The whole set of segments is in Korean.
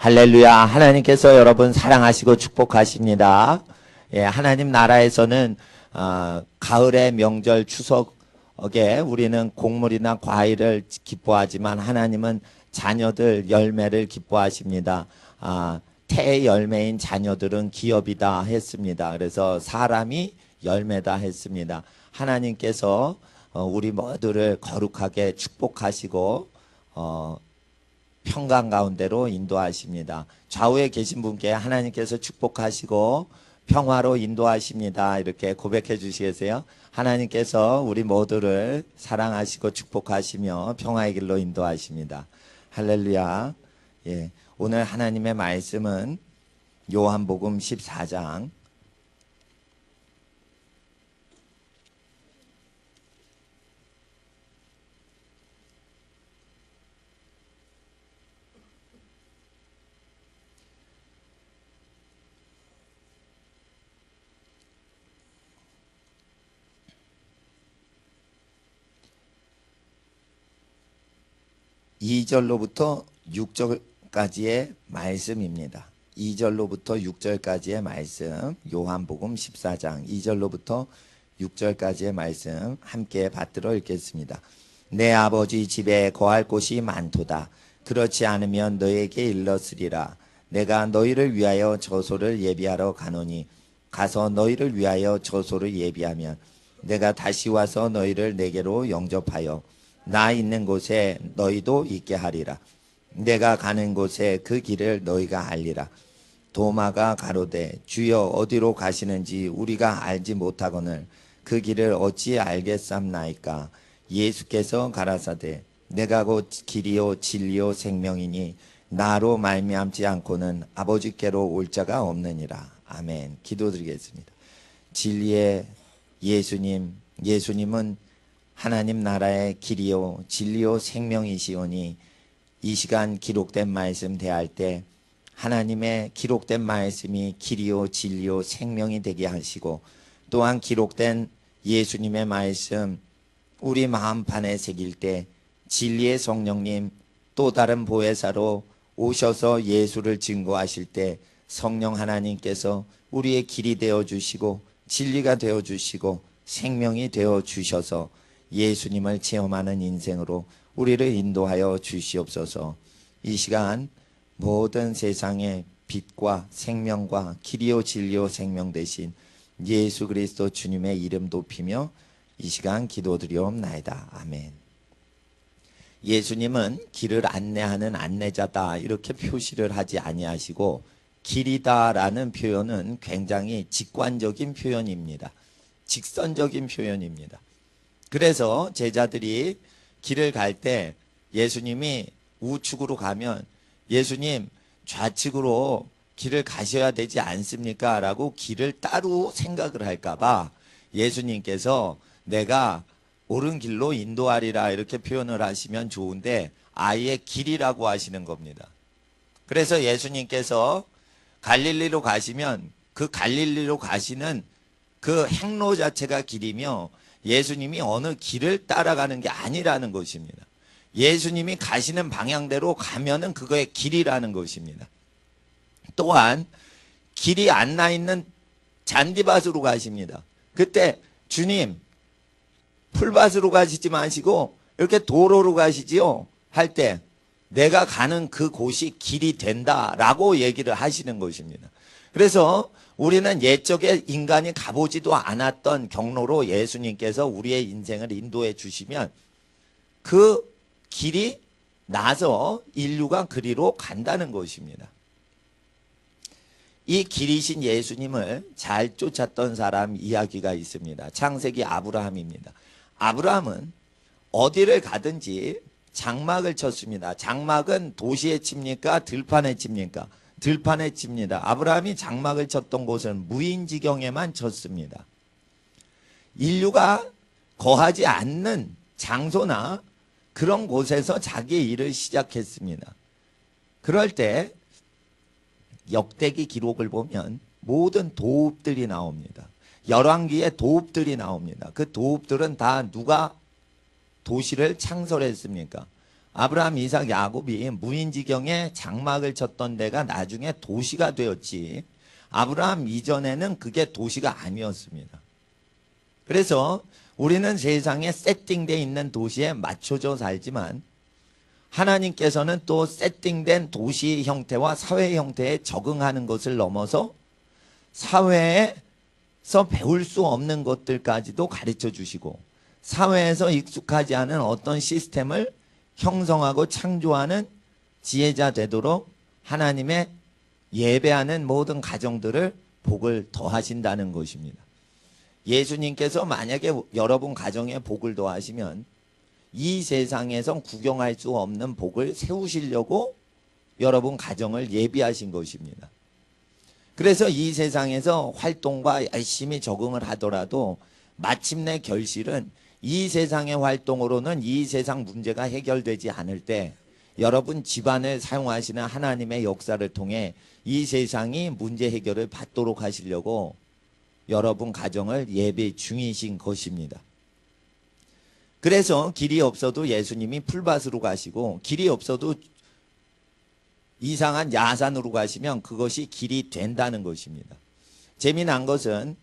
할렐루야. 하나님께서 여러분 사랑하시고 축복하십니다. 예, 하나님 나라에서는 가을의 명절 추석에 우리는 곡물이나 과일을 기뻐하지만 하나님은 자녀들 열매를 기뻐하십니다. 태의 열매인 자녀들은 기업이다 했습니다. 그래서 사람이 열매다 했습니다. 하나님께서 우리 모두를 거룩하게 축복하시고 평강 가운데로 인도하십니다. 좌우에 계신 분께 하나님께서 축복하시고 평화로 인도하십니다. 이렇게 고백해 주시겠어요? 하나님께서 우리 모두를 사랑하시고 축복하시며 평화의 길로 인도하십니다. 할렐루야. 예, 오늘 하나님의 말씀은 요한복음 14장 2절로부터 6절까지의 말씀입니다. 2절로부터 6절까지의 말씀, 요한복음 14장 2절로부터 6절까지의 말씀 함께 받들어 읽겠습니다. 내 아버지 집에 거할 곳이 많도다. 그렇지 않으면 너에게 일렀으리라. 내가 너희를 위하여 저소를 예비하러 가노니 가서 너희를 위하여 저소를 예비하면 내가 다시 와서 너희를 내게로 영접하여 나 있는 곳에 너희도 있게 하리라. 내가 가는 곳에 그 길을 너희가 알리라. 도마가 가로되 주여 어디로 가시는지 우리가 알지 못하거늘 그 길을 어찌 알겠삼나이까. 예수께서 가라사대 내가 곧 길이요 진리요 생명이니 나로 말미암지 않고는 아버지께로 올 자가 없느니라. 아멘. 기도드리겠습니다. 진리의 예수님은 하나님 나라의 길이요 진리요 생명이시오니 이 시간 기록된 말씀 대할 때 하나님의 기록된 말씀이 길이요 진리요 생명이 되게 하시고 또한 기록된 예수님의 말씀 우리 마음판에 새길 때 진리의 성령님 또 다른 보혜사로 오셔서 예수를 증거하실 때 성령 하나님께서 우리의 길이 되어주시고 진리가 되어주시고 생명이 되어주셔서 예수님을 체험하는 인생으로 우리를 인도하여 주시옵소서. 이 시간 모든 세상의 빛과 생명과 길이요 진리요 생명 되신 예수 그리스도 주님의 이름 높이며 이 시간 기도드리옵나이다. 아멘. 예수님은 길을 안내하는 안내자다 이렇게 표시를 하지 아니하시고 길이다라는 표현은 굉장히 직관적인 표현입니다. 직선적인 표현입니다. 그래서 제자들이 길을 갈 때 예수님이 우측으로 가면 예수님 좌측으로 길을 가셔야 되지 않습니까? 라고 길을 따로 생각을 할까봐 예수님께서 내가 옳은 길로 인도하리라 이렇게 표현을 하시면 좋은데 아예 길이라고 하시는 겁니다. 그래서 예수님께서 갈릴리로 가시면 그 갈릴리로 가시는 그 행로 자체가 길이며 예수님이 어느 길을 따라가는 게 아니라는 것입니다. 예수님이 가시는 방향대로 가면은 그거의 길이라는 것입니다. 또한 길이 안 나 있는 잔디밭으로 가십니다. 그때 주님 풀밭으로 가시지 마시고 이렇게 도로로 가시지요 할 때 내가 가는 그 곳이 길이 된다라고 얘기를 하시는 것입니다. 그래서 우리는 옛적에 인간이 가보지도 않았던 경로로 예수님께서 우리의 인생을 인도해 주시면 그 길이 나서 인류가 그리로 간다는 것입니다. 이 길이신 예수님을 잘 쫓았던 사람 이야기가 있습니다. 창세기 아브라함입니다. 아브라함은 어디를 가든지 장막을 쳤습니다. 장막은 도시에 칩니까? 들판에 칩니까? 들판에 칩니다. 아브라함이 장막을 쳤던 곳은 무인지경에만 쳤습니다. 인류가 거하지 않는 장소나 그런 곳에서 자기의 일을 시작했습니다. 그럴 때 역대기 기록을 보면 모든 도읍들이 나옵니다. 열왕기에 도읍들이 나옵니다. 그 도읍들은 다 누가 도시를 창설했습니까? 아브라함, 이삭, 야곱이 무인지경에 장막을 쳤던 데가 나중에 도시가 되었지, 아브라함 이전에는 그게 도시가 아니었습니다. 그래서 우리는 세상에 세팅되어 있는 도시에 맞춰져 살지만 하나님께서는 또 세팅된 도시 형태와 사회 형태에 적응하는 것을 넘어서 사회에서 배울 수 없는 것들까지도 가르쳐 주시고, 사회에서 익숙하지 않은 어떤 시스템을 형성하고 창조하는 지혜자 되도록 하나님의 예배하는 모든 가정들을 복을 더하신다는 것입니다. 예수님께서 만약에 여러분 가정에 복을 더하시면 이 세상에선 구경할 수 없는 복을 세우시려고 여러분 가정을 예비하신 것입니다. 그래서 이 세상에서 활동과 열심히 적응을 하더라도 마침내 결실은 이 세상의 활동으로는 이 세상 문제가 해결되지 않을 때 여러분 집안을 사용하시는 하나님의 역사를 통해 이 세상이 문제 해결을 받도록 하시려고 여러분 가정을 예배 중이신 것입니다. 그래서 길이 없어도 예수님이 풀밭으로 가시고, 길이 없어도 이상한 야산으로 가시면 그것이 길이 된다는 것입니다. 재미난 것은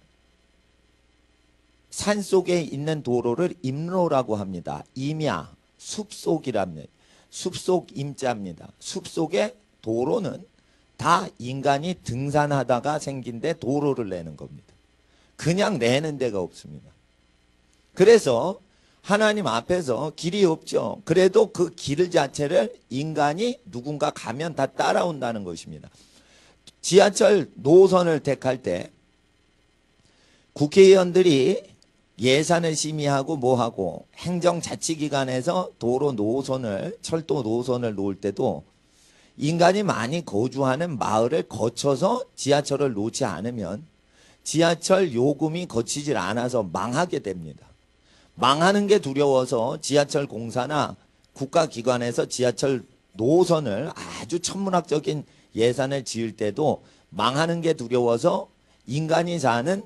산속에 있는 도로를 임로라고 합니다. 임야, 숲속이랍니다. 숲속 임자입니다. 숲속의 도로는 다 인간이 등산하다가 생긴 데 도로를 내는 겁니다. 그냥 내는 데가 없습니다. 그래서 하나님 앞에서 길이 없죠. 그래도 그 길 자체를 인간이 누군가 가면 다 따라온다는 것입니다. 지하철 노선을 택할 때 국회의원들이 예산을 심의하고 뭐하고 행정자치기관에서 도로 노선을, 철도 노선을 놓을 때도 인간이 많이 거주하는 마을을 거쳐서 지하철을 놓지 않으면 지하철 요금이 거치질 않아서 망하게 됩니다. 망하는 게 두려워서 지하철 공사나 국가기관에서 지하철 노선을 아주 천문학적인 예산을 지을 때도 망하는 게 두려워서 인간이 사는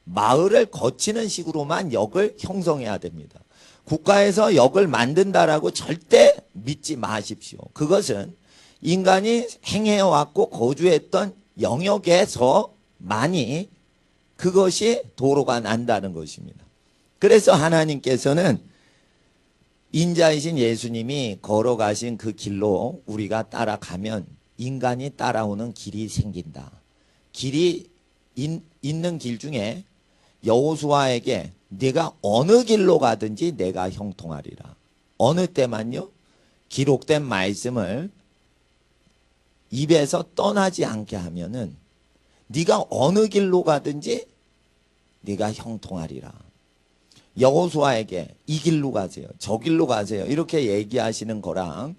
마을을 거치는 식으로만 역을 형성해야 됩니다. 국가에서 역을 만든다라고 절대 믿지 마십시오. 그것은 인간이 행해왔고 거주했던 영역에서만이 그것이 도로가 난다는 것입니다. 그래서 하나님께서는 인자이신 예수님이 걸어가신 그 길로 우리가 따라가면 인간이 따라오는 길이 생긴다. 길이 있는 길 중에 여호수아에게 네가 어느 길로 가든지 내가 형통하리라. 어느 때만요? 기록된 말씀을 입에서 떠나지 않게 하면은 네가 어느 길로 가든지 네가 형통하리라. 여호수아에게 이 길로 가세요, 저 길로 가세요, 이렇게 얘기하시는 거랑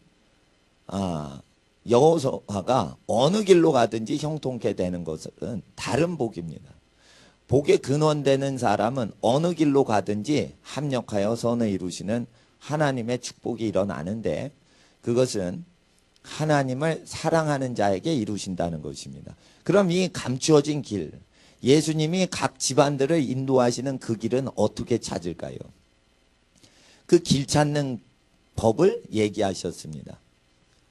여호수아가 어느 길로 가든지 형통케 되는 것은 다른 복입니다. 복의 근원되는 사람은 어느 길로 가든지 합력하여 선을 이루시는 하나님의 축복이 일어나는데, 그것은 하나님을 사랑하는 자에게 이루신다는 것입니다. 그럼 이 감추어진 길, 예수님이 각 집안들을 인도하시는 그 길은 어떻게 찾을까요? 그 길 찾는 법을 얘기하셨습니다.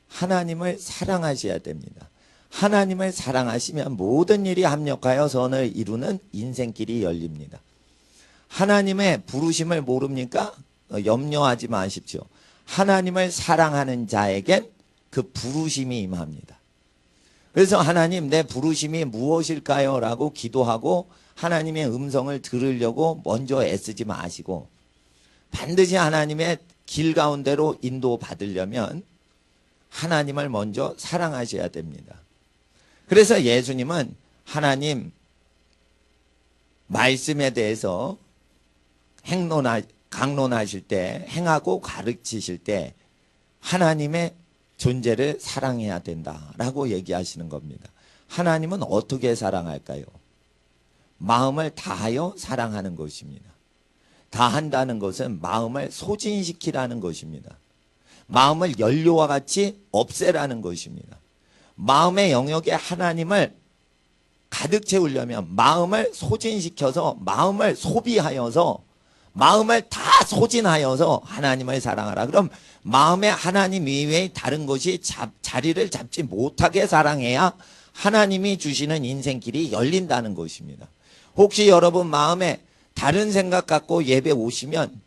하나님을 사랑하셔야 됩니다. 하나님을 사랑하시면 모든 일이 합력하여 선을 이루는 인생길이 열립니다. 하나님의 부르심을 모릅니까? 염려하지 마십시오. 하나님을 사랑하는 자에겐 그 부르심이 임합니다. 그래서 하나님, 내 부르심이 무엇일까요? 라고 기도하고 하나님의 음성을 들으려고 먼저 애쓰지 마시고 반드시 하나님의 길 가운데로 인도받으려면 하나님을 먼저 사랑하셔야 됩니다. 그래서 예수님은 하나님 말씀에 대해서 강론하실 때, 행하고 가르치실 때 하나님의 존재를 사랑해야 된다라고 얘기하시는 겁니다. 하나님은 어떻게 사랑할까요? 마음을 다하여 사랑하는 것입니다. 다한다는 것은 마음을 소진시키라는 것입니다. 마음을 연료와 같이 없애라는 것입니다. 마음의 영역에 하나님을 가득 채우려면 마음을 소진시켜서 마음을 소비하여서 마음을 다 소진하여서 하나님을 사랑하라. 그럼 마음에 하나님 이외의 다른 것이 자리를 잡지 못하게 사랑해야 하나님이 주시는 인생길이 열린다는 것입니다. 혹시 여러분 마음에 다른 생각 갖고 예배 오시면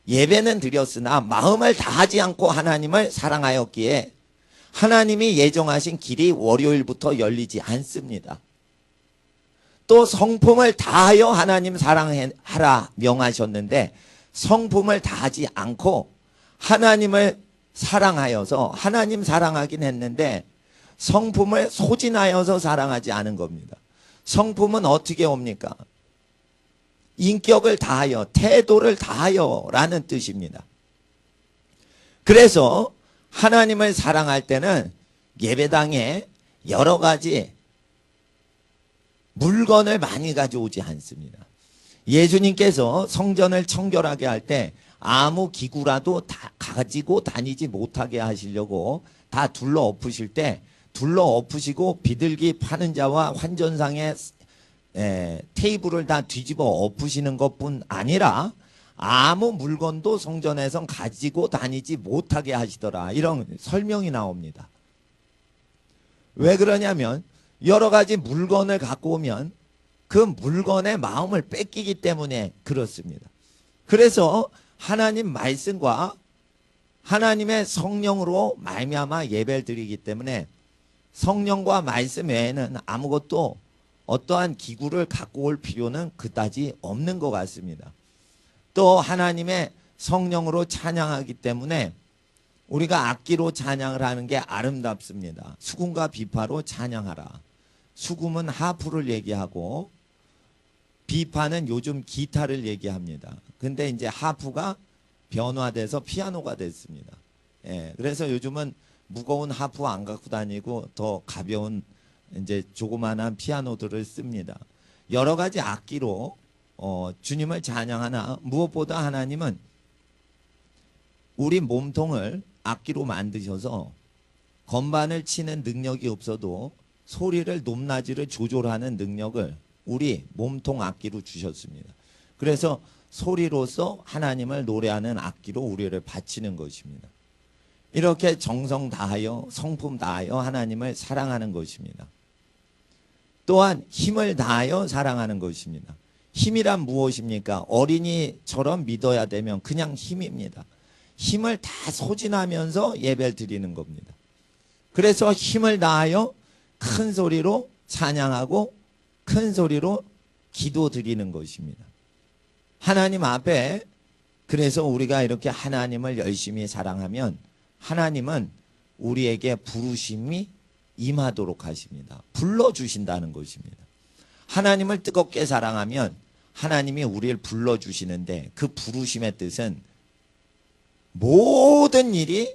예배는 드렸으나 마음을 다하지 않고 하나님을 사랑하였기에 하나님이 예정하신 길이 월요일부터 열리지 않습니다. 또 성품을 다하여 하나님 사랑하라 명하셨는데 성품을 다하지 않고 하나님을 사랑하여서 하나님 사랑하긴 했는데 성품을 소진하여서 사랑하지 않은 겁니다. 성품은 어떻게 옵니까? 인격을 다하여, 태도를 다하여 라는 뜻입니다. 그래서 하나님을 사랑할 때는 예배당에 여러 가지 물건을 많이 가져오지 않습니다. 예수님께서 성전을 청결하게 할 때 아무 기구라도 다 가지고 다니지 못하게 하시려고 다 둘러 엎으실 때 둘러 엎으시고 비둘기 파는 자와 환전상의 테이블을 다 뒤집어 엎으시는 것뿐 아니라 아무 물건도 성전에선 가지고 다니지 못하게 하시더라. 이런 설명이 나옵니다. 왜 그러냐면 여러 가지 물건을 갖고 오면 그 물건의 마음을 뺏기기 때문에 그렇습니다. 그래서 하나님 말씀과 하나님의 성령으로 말미암아 예배를 드리기 때문에 성령과 말씀 외에는 아무것도 어떠한 기구를 갖고 올 필요는 그다지 없는 것 같습니다. 또 하나님의 성령으로 찬양하기 때문에 우리가 악기로 찬양을 하는 게 아름답습니다. 수금과 비파로 찬양하라. 수금은 하프를 얘기하고 비파는 요즘 기타를 얘기합니다. 근데 이제 하프가 변화돼서 피아노가 됐습니다. 그래서 요즘은 무거운 하프 안 갖고 다니고 더 가벼운 이제 조그만한 피아노들을 씁니다. 여러 가지 악기로 주님을 찬양하나 무엇보다 하나님은 우리 몸통을 악기로 만드셔서 건반을 치는 능력이 없어도 소리를 높낮이를 조절하는 능력을 우리 몸통 악기로 주셨습니다. 그래서 소리로서 하나님을 노래하는 악기로 우리를 바치는 것입니다. 이렇게 정성 다하여 성품 다하여 하나님을 사랑하는 것입니다. 또한 힘을 다하여 사랑하는 것입니다. 힘이란 무엇입니까? 어린이처럼 믿어야 되면 그냥 힘입니다. 힘을 다 소진하면서 예배를 드리는 겁니다. 그래서 힘을 다하여 큰 소리로 찬양하고 큰 소리로 기도 드리는 것입니다. 하나님 앞에 그래서 우리가 이렇게 하나님을 열심히 사랑하면 하나님은 우리에게 부르심이 임하도록 하십니다. 불러주신다는 것입니다. 하나님을 뜨겁게 사랑하면 하나님이 우리를 불러주시는데 그 부르심의 뜻은 모든 일이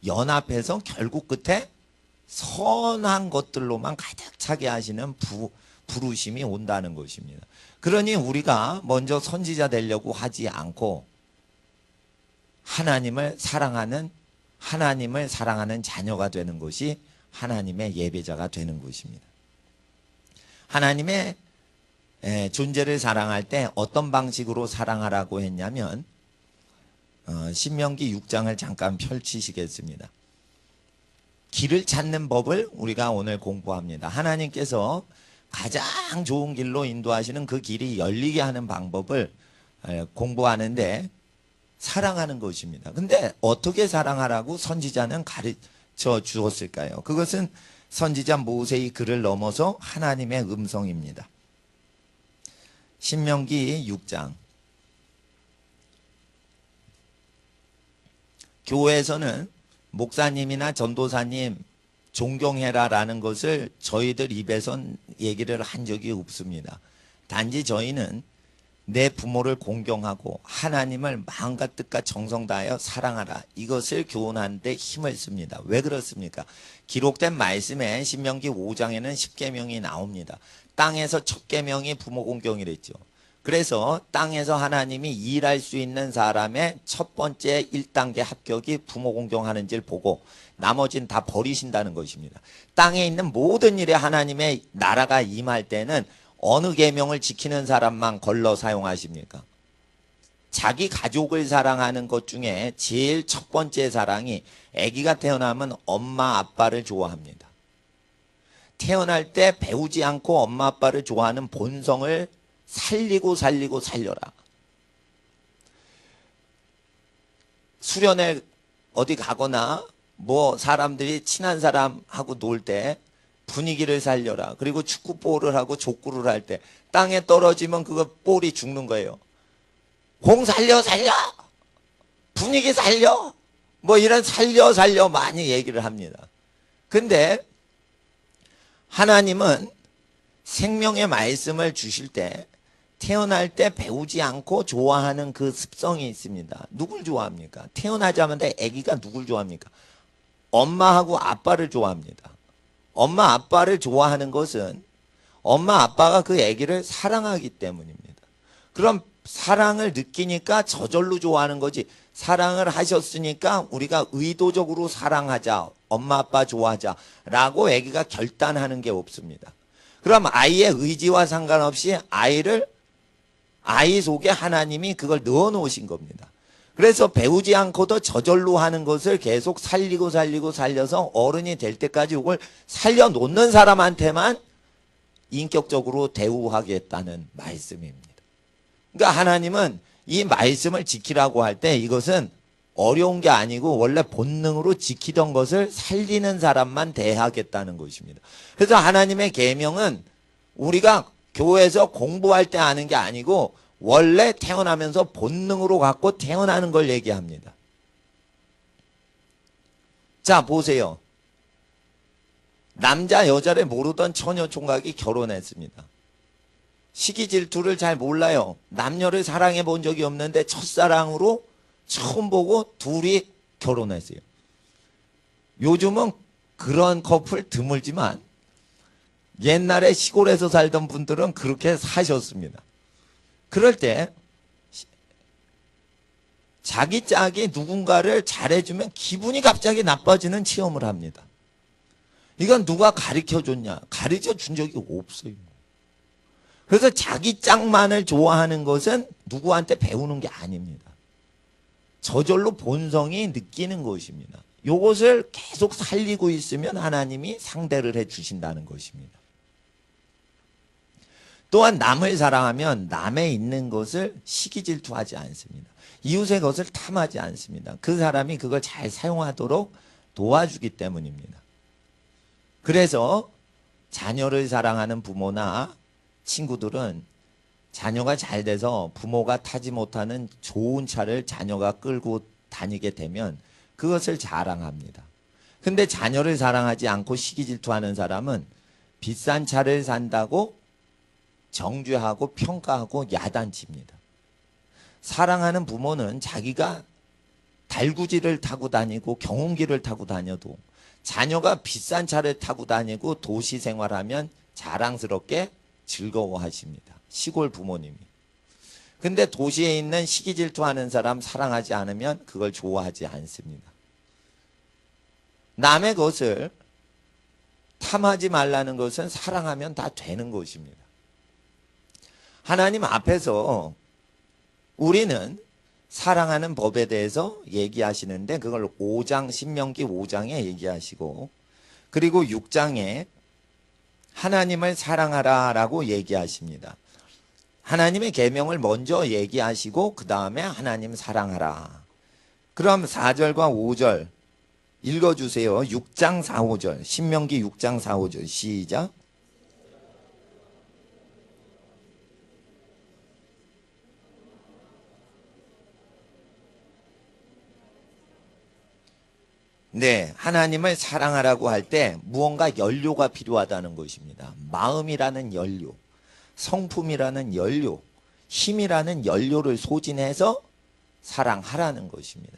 연합해서 결국 끝에 선한 것들로만 가득 차게 하시는 부르심이 온다는 것입니다. 그러니 우리가 먼저 선지자 되려고 하지 않고 하나님을 사랑하는 자녀가 되는 것이 하나님의 예배자가 되는 것입니다. 하나님의 존재를 사랑할 때 어떤 방식으로 사랑하라고 했냐면 신명기 6장을 잠깐 펼치시겠습니다. 길을 찾는 법을 우리가 오늘 공부합니다. 하나님께서 가장 좋은 길로 인도하시는 그 길이 열리게 하는 방법을 공부하는데 사랑하는 것입니다. 근데 어떻게 사랑하라고 선지자는 가르쳐 주었을까요? 그것은 선지자 모세의 글을 넘어서 하나님의 음성입니다. 신명기 6장. 교회에서는 목사님이나 전도사님 존경해라라는 것을 저희들 입에선 얘기를 한 적이 없습니다. 단지 저희는 내 부모를 공경하고 하나님을 마음과 뜻과 정성 다하여 사랑하라. 이것을 교훈하는 데 힘을 씁니다. 왜 그렇습니까? 기록된 말씀에 신명기 5장에는 10계명이 나옵니다. 땅에서 첫 계명이 부모 공경이랬죠. 그래서 땅에서 하나님이 일할 수 있는 사람의 첫 번째 1단계 합격이 부모 공경하는지를 보고 나머지는 다 버리신다는 것입니다. 땅에 있는 모든 일에 하나님의 나라가 임할 때는 어느 계명을 지키는 사람만 걸러 사용하십니까? 자기 가족을 사랑하는 것 중에 제일 첫 번째 사랑이 아기가 태어나면 엄마 아빠를 좋아합니다. 태어날 때 배우지 않고 엄마 아빠를 좋아하는 본성을 살리고 살려라. 수련회 어디 가거나 뭐 사람들이 친한 사람하고 놀 때 분위기를 살려라. 그리고 축구볼을 하고 족구를 할 때 땅에 떨어지면 그거 볼이 죽는 거예요. 공 살려 분위기 살려 뭐 이런 살려 많이 얘기를 합니다. 근데 하나님은 생명의 말씀을 주실 때 태어날 때 배우지 않고 좋아하는 그 습성이 있습니다. 누굴 좋아합니까? 태어나자마자 아기가 누굴 좋아합니까? 엄마하고 아빠를 좋아합니다. 엄마 아빠를 좋아하는 것은 엄마 아빠가 그 아기를 사랑하기 때문입니다. 그럼 사랑을 느끼니까 저절로 좋아하는 거지, 사랑을 하셨으니까 우리가 의도적으로 사랑하자, 엄마 아빠 좋아하자 라고 아기가 결단하는 게 없습니다. 그럼 아이의 의지와 상관없이 아이 속에 하나님이 그걸 넣어 놓으신 겁니다. 그래서 배우지 않고도 저절로 하는 것을 계속 살려서 어른이 될 때까지 이걸 살려놓는 사람한테만 인격적으로 대우하겠다는 말씀입니다. 그러니까 하나님은 이 말씀을 지키라고 할 때 이것은 어려운 게 아니고 원래 본능으로 지키던 것을 살리는 사람만 대하겠다는 것입니다. 그래서 하나님의 계명은 우리가 교회에서 공부할 때 아는 게 아니고 원래 태어나면서 본능으로 갖고 태어나는 걸 얘기합니다. 자, 보세요. 남자 여자를 모르던 처녀 총각이 결혼했습니다. 시기 질투를 잘 몰라요. 남녀를 사랑해 본 적이 없는데 첫사랑으로 처음 보고 둘이 결혼했어요. 요즘은 그런 커플 드물지만 옛날에 시골에서 살던 분들은 그렇게 사셨습니다. 그럴 때 자기 짝이 누군가를 잘해주면 기분이 갑자기 나빠지는 체험을 합니다. 이건 누가 가르쳐줬냐? 가르쳐준 적이 없어요. 그래서 자기 짝만을 좋아하는 것은 누구한테 배우는 게 아닙니다. 저절로 본성이 느끼는 것입니다. 이것을 계속 살리고 있으면 하나님이 상대를 해주신다는 것입니다. 또한 남을 사랑하면 남의 있는 것을 시기질투하지 않습니다. 이웃의 것을 탐하지 않습니다. 그 사람이 그걸 잘 사용하도록 도와주기 때문입니다. 그래서 자녀를 사랑하는 부모나 친구들은 자녀가 잘 돼서 부모가 타지 못하는 좋은 차를 자녀가 끌고 다니게 되면 그것을 자랑합니다. 근데 자녀를 사랑하지 않고 시기질투하는 사람은 비싼 차를 산다고 정죄하고 평가하고 야단칩니다. 사랑하는 부모는 자기가 달구지를 타고 다니고 경운기를 타고 다녀도 자녀가 비싼 차를 타고 다니고 도시 생활하면 자랑스럽게 즐거워하십니다. 시골 부모님이. 근데 도시에 있는 시기질투하는 사람 사랑하지 않으면 그걸 좋아하지 않습니다. 남의 것을 탐하지 말라는 것은 사랑하면 다 되는 것입니다. 하나님 앞에서 우리는 사랑하는 법에 대해서 얘기하시는데 그걸 5장 신명기 5장에 얘기하시고 그리고 6장에 하나님을 사랑하라 라고 얘기하십니다. 하나님의 계명을 먼저 얘기하시고 그 다음에 하나님 사랑하라. 그럼 4절과 5절 읽어주세요. 6장 4, 5절 신명기 6장 4, 5절 시작. 네, 하나님을 사랑하라고 할 때 무언가 연료가 필요하다는 것입니다. 마음이라는 연료, 성품이라는 연료, 힘이라는 연료를 소진해서 사랑하라는 것입니다.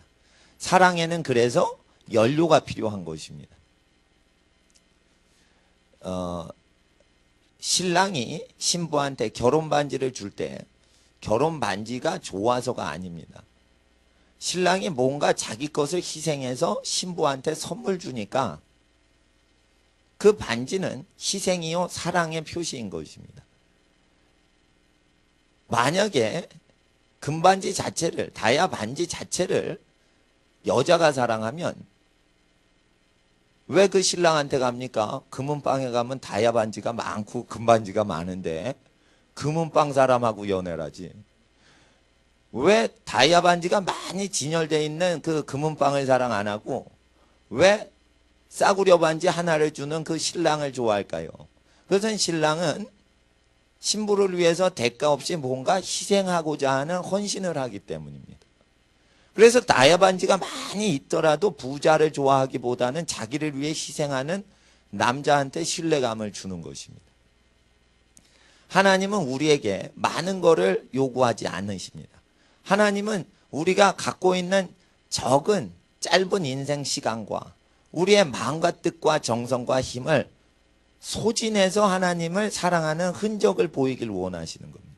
사랑에는 그래서 연료가 필요한 것입니다. 신랑이 신부한테 결혼 반지를 줄 때 결혼 반지가 좋아서가 아닙니다. 신랑이 뭔가 자기 것을 희생해서 신부한테 선물 주니까 그 반지는 희생이요 사랑의 표시인 것입니다. 만약에 금반지 자체를, 다이아 반지 자체를 여자가 사랑하면 왜 그 신랑한테 갑니까? 금은방에 가면 다이아 반지가 많고 금반지가 많은데 금은방 사람하고 연애를 하지. 왜 다이아 반지가 많이 진열되어 있는 그 금은방을 사랑 안 하고 왜 싸구려 반지 하나를 주는 그 신랑을 좋아할까요? 그것은 신랑은 신부를 위해서 대가 없이 뭔가 희생하고자 하는 헌신을 하기 때문입니다. 그래서 다이아 반지가 많이 있더라도 부자를 좋아하기보다는 자기를 위해 희생하는 남자한테 신뢰감을 주는 것입니다. 하나님은 우리에게 많은 것을 요구하지 않으십니다. 하나님은 우리가 갖고 있는 적은 짧은 인생 시간과 우리의 마음과 뜻과 정성과 힘을 소진해서 하나님을 사랑하는 흔적을 보이길 원하시는 겁니다.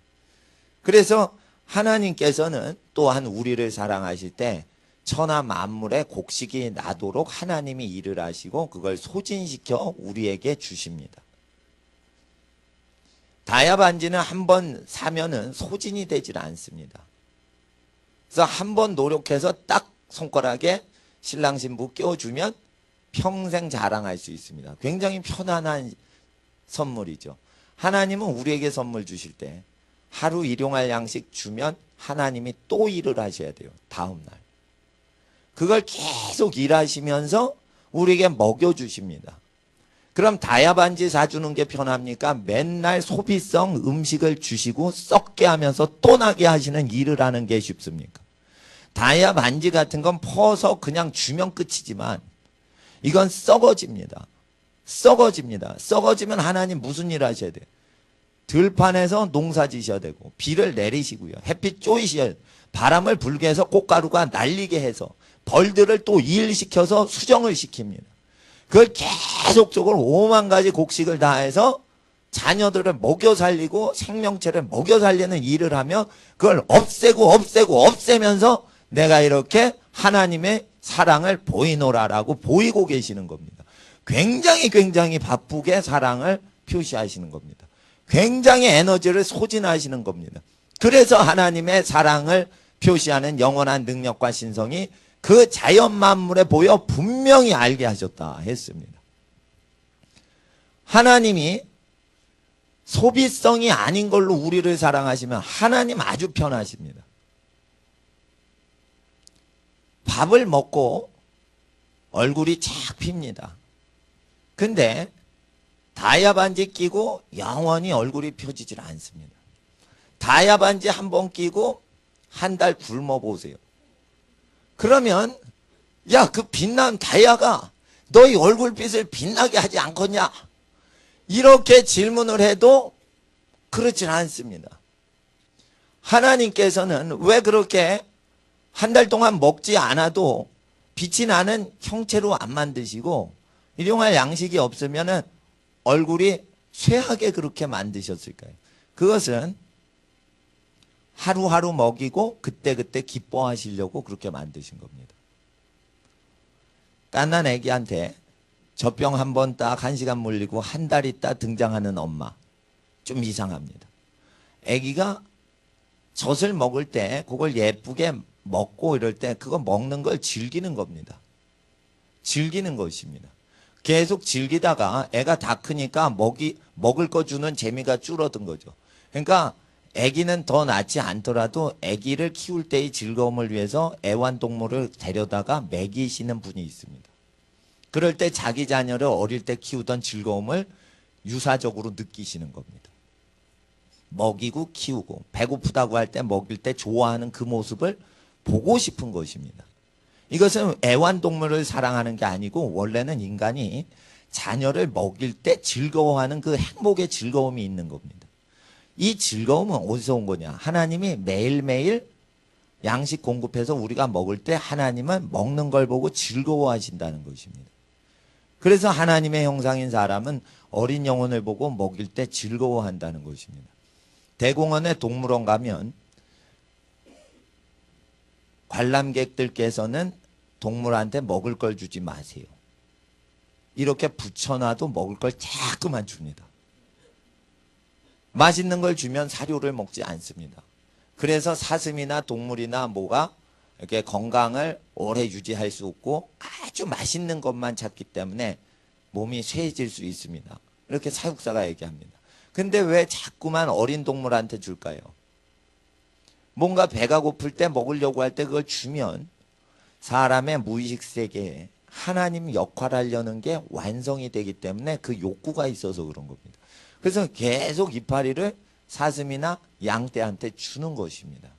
그래서 하나님께서는 또한 우리를 사랑하실 때 천하 만물의 곡식이 나도록 하나님이 일을 하시고 그걸 소진시켜 우리에게 주십니다. 다이아 반지는 한 번 사면은 소진이 되질 않습니다. 그래서 한 번 노력해서 딱 손가락에 신랑 신부 껴주면 평생 자랑할 수 있습니다. 굉장히 편안한 선물이죠. 하나님은 우리에게 선물 주실 때 하루 일용할 양식 주면 하나님이 또 일을 하셔야 돼요. 다음 날. 그걸 계속 일하시면서 우리에게 먹여주십니다. 그럼 다이아 반지 사주는 게 편합니까? 맨날 소비성 음식을 주시고 썩게 하면서 또 나게 하시는 일을 하는 게 쉽습니까? 다이아 반지 같은 건 퍼서 그냥 주면 끝이지만 이건 썩어집니다. 썩어집니다. 썩어지면 하나님 무슨 일 하셔야 돼요? 들판에서 농사 지셔야 되고 비를 내리시고요. 햇빛 쪼이셔야 돼요. 바람을 불게 해서 꽃가루가 날리게 해서 벌들을 또 일시켜서 수정을 시킵니다. 그걸 계속적으로 5만 가지 곡식을 다해서 자녀들을 먹여 살리고 생명체를 먹여 살리는 일을 하며 그걸 없애면서 내가 이렇게 하나님의 사랑을 보이노라라고 보이고 계시는 겁니다. 굉장히 바쁘게 사랑을 표시하시는 겁니다. 굉장히 에너지를 소진하시는 겁니다. 그래서 하나님의 사랑을 표시하는 영원한 능력과 신성이 그 자연 만물에 보여 분명히 알게 하셨다 했습니다. 하나님이 소비성이 아닌 걸로 우리를 사랑하시면 하나님 아주 편하십니다. 밥을 먹고 얼굴이 착 핍니다. 근데 다이아 반지 끼고 영원히 얼굴이 펴지질 않습니다. 다이아 반지 한 번 끼고 한 달 굶어 보세요. 그러면 야, 그 빛난 다이아가 너희 얼굴빛을 빛나게 하지 않겠냐? 이렇게 질문을 해도 그렇진 않습니다. 하나님께서는 왜 그렇게 한 달 동안 먹지 않아도 빛이 나는 형체로 안 만드시고 일용할 양식이 없으면은 얼굴이 쇠하게 그렇게 만드셨을까요? 그것은 하루하루 먹이고 그때그때 기뻐하시려고 그렇게 만드신 겁니다. 깐난 애기한테 젖병 한 번 딱 1시간 물리고 한 달 있다 등장하는 엄마. 좀 이상합니다. 애기가 젖을 먹을 때 그걸 예쁘게 먹고 이럴 때 그거 먹는 걸 즐기는 겁니다. 즐기는 것입니다. 계속 즐기다가 애가 다 크니까 먹을 거 주는 재미가 줄어든 거죠. 그러니까 애기는 더 낳지 않더라도 애기를 키울 때의 즐거움을 위해서 애완동물을 데려다가 먹이시는 분이 있습니다. 그럴 때 자기 자녀를 어릴 때 키우던 즐거움을 유사적으로 느끼시는 겁니다. 먹이고 키우고 배고프다고 할 때 먹일 때 좋아하는 그 모습을 보고 싶은 것입니다. 이것은 애완동물을 사랑하는 게 아니고 원래는 인간이 자녀를 먹일 때 즐거워하는 그 행복의 즐거움이 있는 겁니다. 이 즐거움은 어디서 온 거냐? 하나님이 매일매일 양식 공급해서 우리가 먹을 때 하나님은 먹는 걸 보고 즐거워하신다는 것입니다. 그래서 하나님의 형상인 사람은 어린 영혼을 보고 먹일 때 즐거워한다는 것입니다. 대공원에 동물원 가면 관람객들께서는 동물한테 먹을 걸 주지 마세요. 이렇게 붙여놔도 먹을 걸 자꾸만 줍니다. 맛있는 걸 주면 사료를 먹지 않습니다. 그래서 사슴이나 동물이나 뭐가 이렇게 건강을 오래 유지할 수 없고 아주 맛있는 것만 찾기 때문에 몸이 쇠해질 수 있습니다. 이렇게 사육사가 얘기합니다. 근데 왜 자꾸만 어린 동물한테 줄까요? 뭔가 배가 고플 때 먹으려고 할 때 그걸 주면 사람의 무의식 세계에 하나님 역할하려는 게 완성이 되기 때문에 그 욕구가 있어서 그런 겁니다. 그래서 계속 이파리를 사슴이나 양떼한테 주는 것입니다.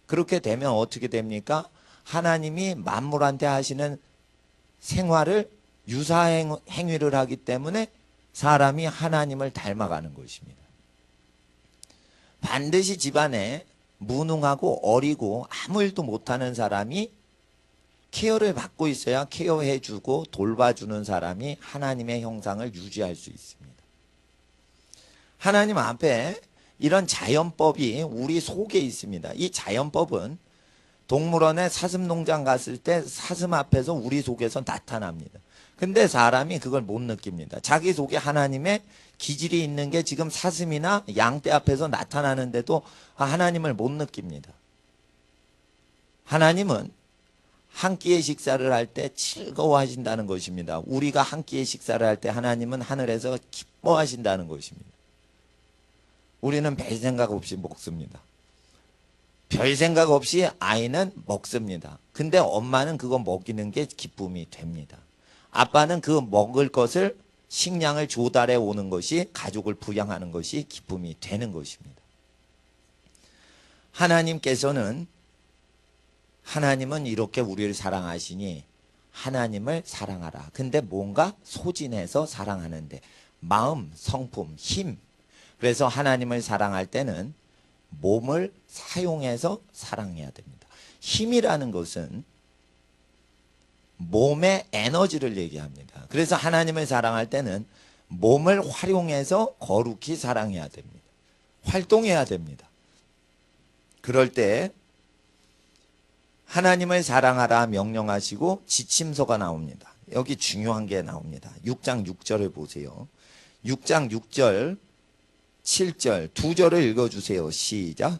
그렇게 되면 어떻게 됩니까? 하나님이 만물한테 하시는 생활을 유사행위를 하기 때문에 사람이 하나님을 닮아가는 것입니다. 반드시 집안에 무능하고 어리고 아무 일도 못하는 사람이 케어를 받고 있어야 케어해주고 돌봐주는 사람이 하나님의 형상을 유지할 수 있습니다. 하나님 앞에 이런 자연법이 우리 속에 있습니다. 이 자연법은 동물원에 사슴농장 갔을 때 사슴 앞에서 우리 속에서 나타납니다. 근데 사람이 그걸 못 느낍니다. 자기 속에 하나님의 기질이 있는 게 지금 사슴이나 양떼 앞에서 나타나는데도 하나님을 못 느낍니다. 하나님은 한 끼의 식사를 할 때 즐거워하신다는 것입니다. 우리가 한 끼의 식사를 할 때 하나님은 하늘에서 기뻐하신다는 것입니다. 우리는 별 생각 없이 먹습니다. 별 생각 없이 아이는 먹습니다. 근데 엄마는 그거 먹이는 게 기쁨이 됩니다. 아빠는 그 먹을 것을 식량을 조달해 오는 것이 가족을 부양하는 것이 기쁨이 되는 것입니다. 하나님은 이렇게 우리를 사랑하시니 하나님을 사랑하라. 근데 뭔가 소진해서 사랑하는데 마음, 성품, 힘. 그래서 하나님을 사랑할 때는 몸을 사용해서 사랑해야 됩니다. 힘이라는 것은 몸의 에너지를 얘기합니다. 그래서 하나님을 사랑할 때는 몸을 활용해서 거룩히 사랑해야 됩니다. 활동해야 됩니다. 그럴 때 하나님을 사랑하라 명령하시고 지침서가 나옵니다. 여기 중요한 게 나옵니다. 6장 6절을 보세요. 6장 6절 7절 두 절을 읽어주세요. 시작.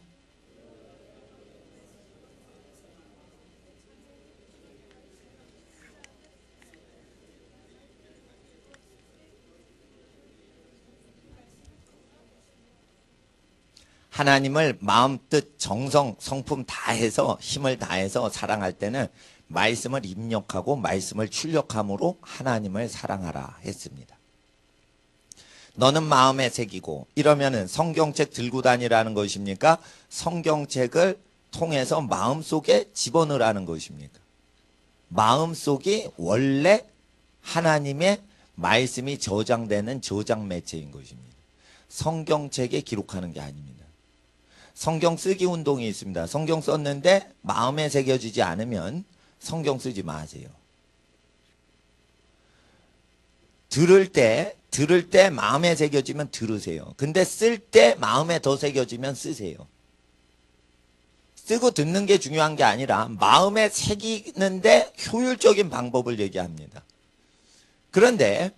하나님을 마음, 뜻, 정성, 성품 다해서 힘을 다해서 사랑할 때는 말씀을 입력하고 말씀을 출력함으로 하나님을 사랑하라 했습니다. 너는 마음에 새기고 이러면은 성경책 들고 다니라는 것입니까? 성경책을 통해서 마음속에 집어넣으라는 것입니까? 마음속이 원래 하나님의 말씀이 저장되는 저장 매체인 것입니다. 성경책에 기록하는 게 아닙니다. 성경 쓰기 운동이 있습니다. 성경 썼는데 마음에 새겨지지 않으면 성경 쓰지 마세요. 들을 때 마음에 새겨지면 들으세요. 근데 쓸 때 마음에 더 새겨지면 쓰세요. 쓰고 듣는 게 중요한 게 아니라 마음에 새기는데 효율적인 방법을 얘기합니다. 그런데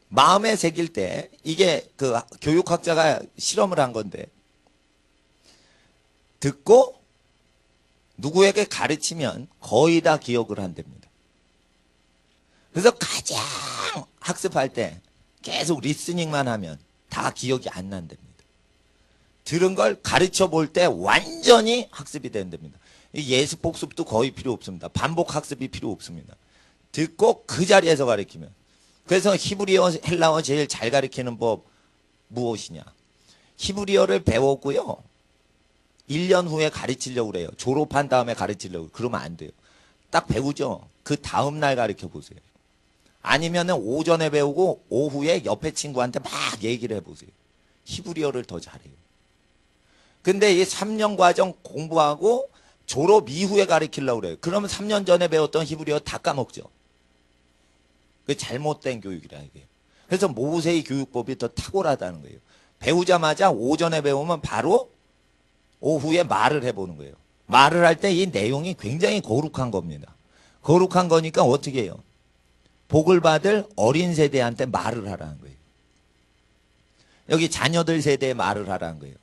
마음에 새길 때 이게 그 교육학자가 실험을 한 건데 듣고 누구에게 가르치면 거의 다 기억을 한답니다. 그래서 가장 학습할 때 계속 리스닝만 하면 다 기억이 안 난답니다. 들은 걸 가르쳐 볼 때 완전히 학습이 된답니다. 예습 복습도 거의 필요 없습니다. 반복 학습이 필요 없습니다. 듣고 그 자리에서 가르치면. 그래서 히브리어, 헬라어 제일 잘 가르치는 법 무엇이냐? 히브리어를 배웠고요. 1년 후에 가르치려고 그래요. 졸업한 다음에 가르치려고. 그러면 안 돼요. 딱 배우죠. 그 다음 날 가르쳐 보세요. 아니면은 오전에 배우고 오후에 옆에 친구한테 막 얘기를 해보세요. 히브리어를 더 잘해요. 근데 이 3년 과정 공부하고 졸업 이후에 가르치려고 그래요. 그러면 3년 전에 배웠던 히브리어 다 까먹죠. 그 잘못된 교육이라 이게. 그래서 모세의 교육법이 더 탁월하다는 거예요. 배우자마자 오전에 배우면 바로 오후에 말을 해보는 거예요. 말을 할 때 이 내용이 굉장히 거룩한 겁니다. 거룩한 거니까 어떻게 해요? 복을 받을 어린 세대한테 말을 하라는 거예요. 여기 자녀들 세대에 말을 하라는 거예요.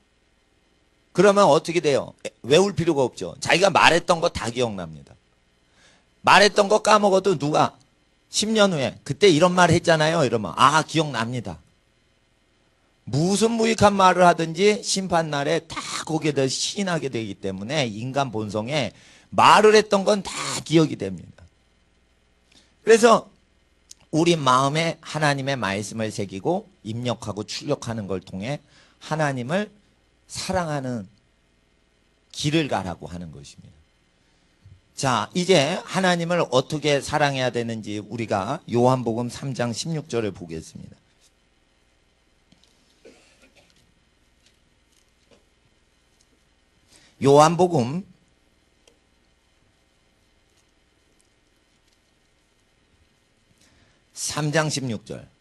그러면 어떻게 돼요? 외울 필요가 없죠. 자기가 말했던 거 다 기억납니다. 말했던 거 까먹어도 누가 10년 후에 그때 이런 말 했잖아요. 이러면 아 기억납니다. 무슨 무익한 말을 하든지 심판날에 다 거기에 대해 시인하게 되기 때문에 인간 본성에 말을 했던 건 다 기억이 됩니다. 그래서 우리 마음에 하나님의 말씀을 새기고 입력하고 출력하는 걸 통해 하나님을 사랑하는 길을 가라고 하는 것입니다. 자, 이제 하나님을 어떻게 사랑해야 되는지 우리가 요한복음 3장 16절을 보겠습니다. 요한복음 3장 16절.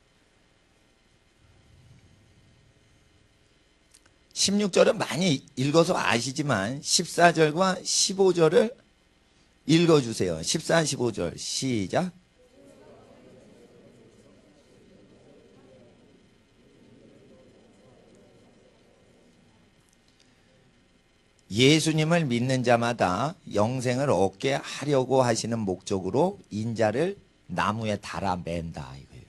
16절은 많이 읽어서 아시지만 14절과 15절을 읽어주세요. 14, 15절 시작. 예수님을 믿는 자마다 영생을 얻게 하려고 하시는 목적으로 인자를 나무에 달아 맨다 이거예요.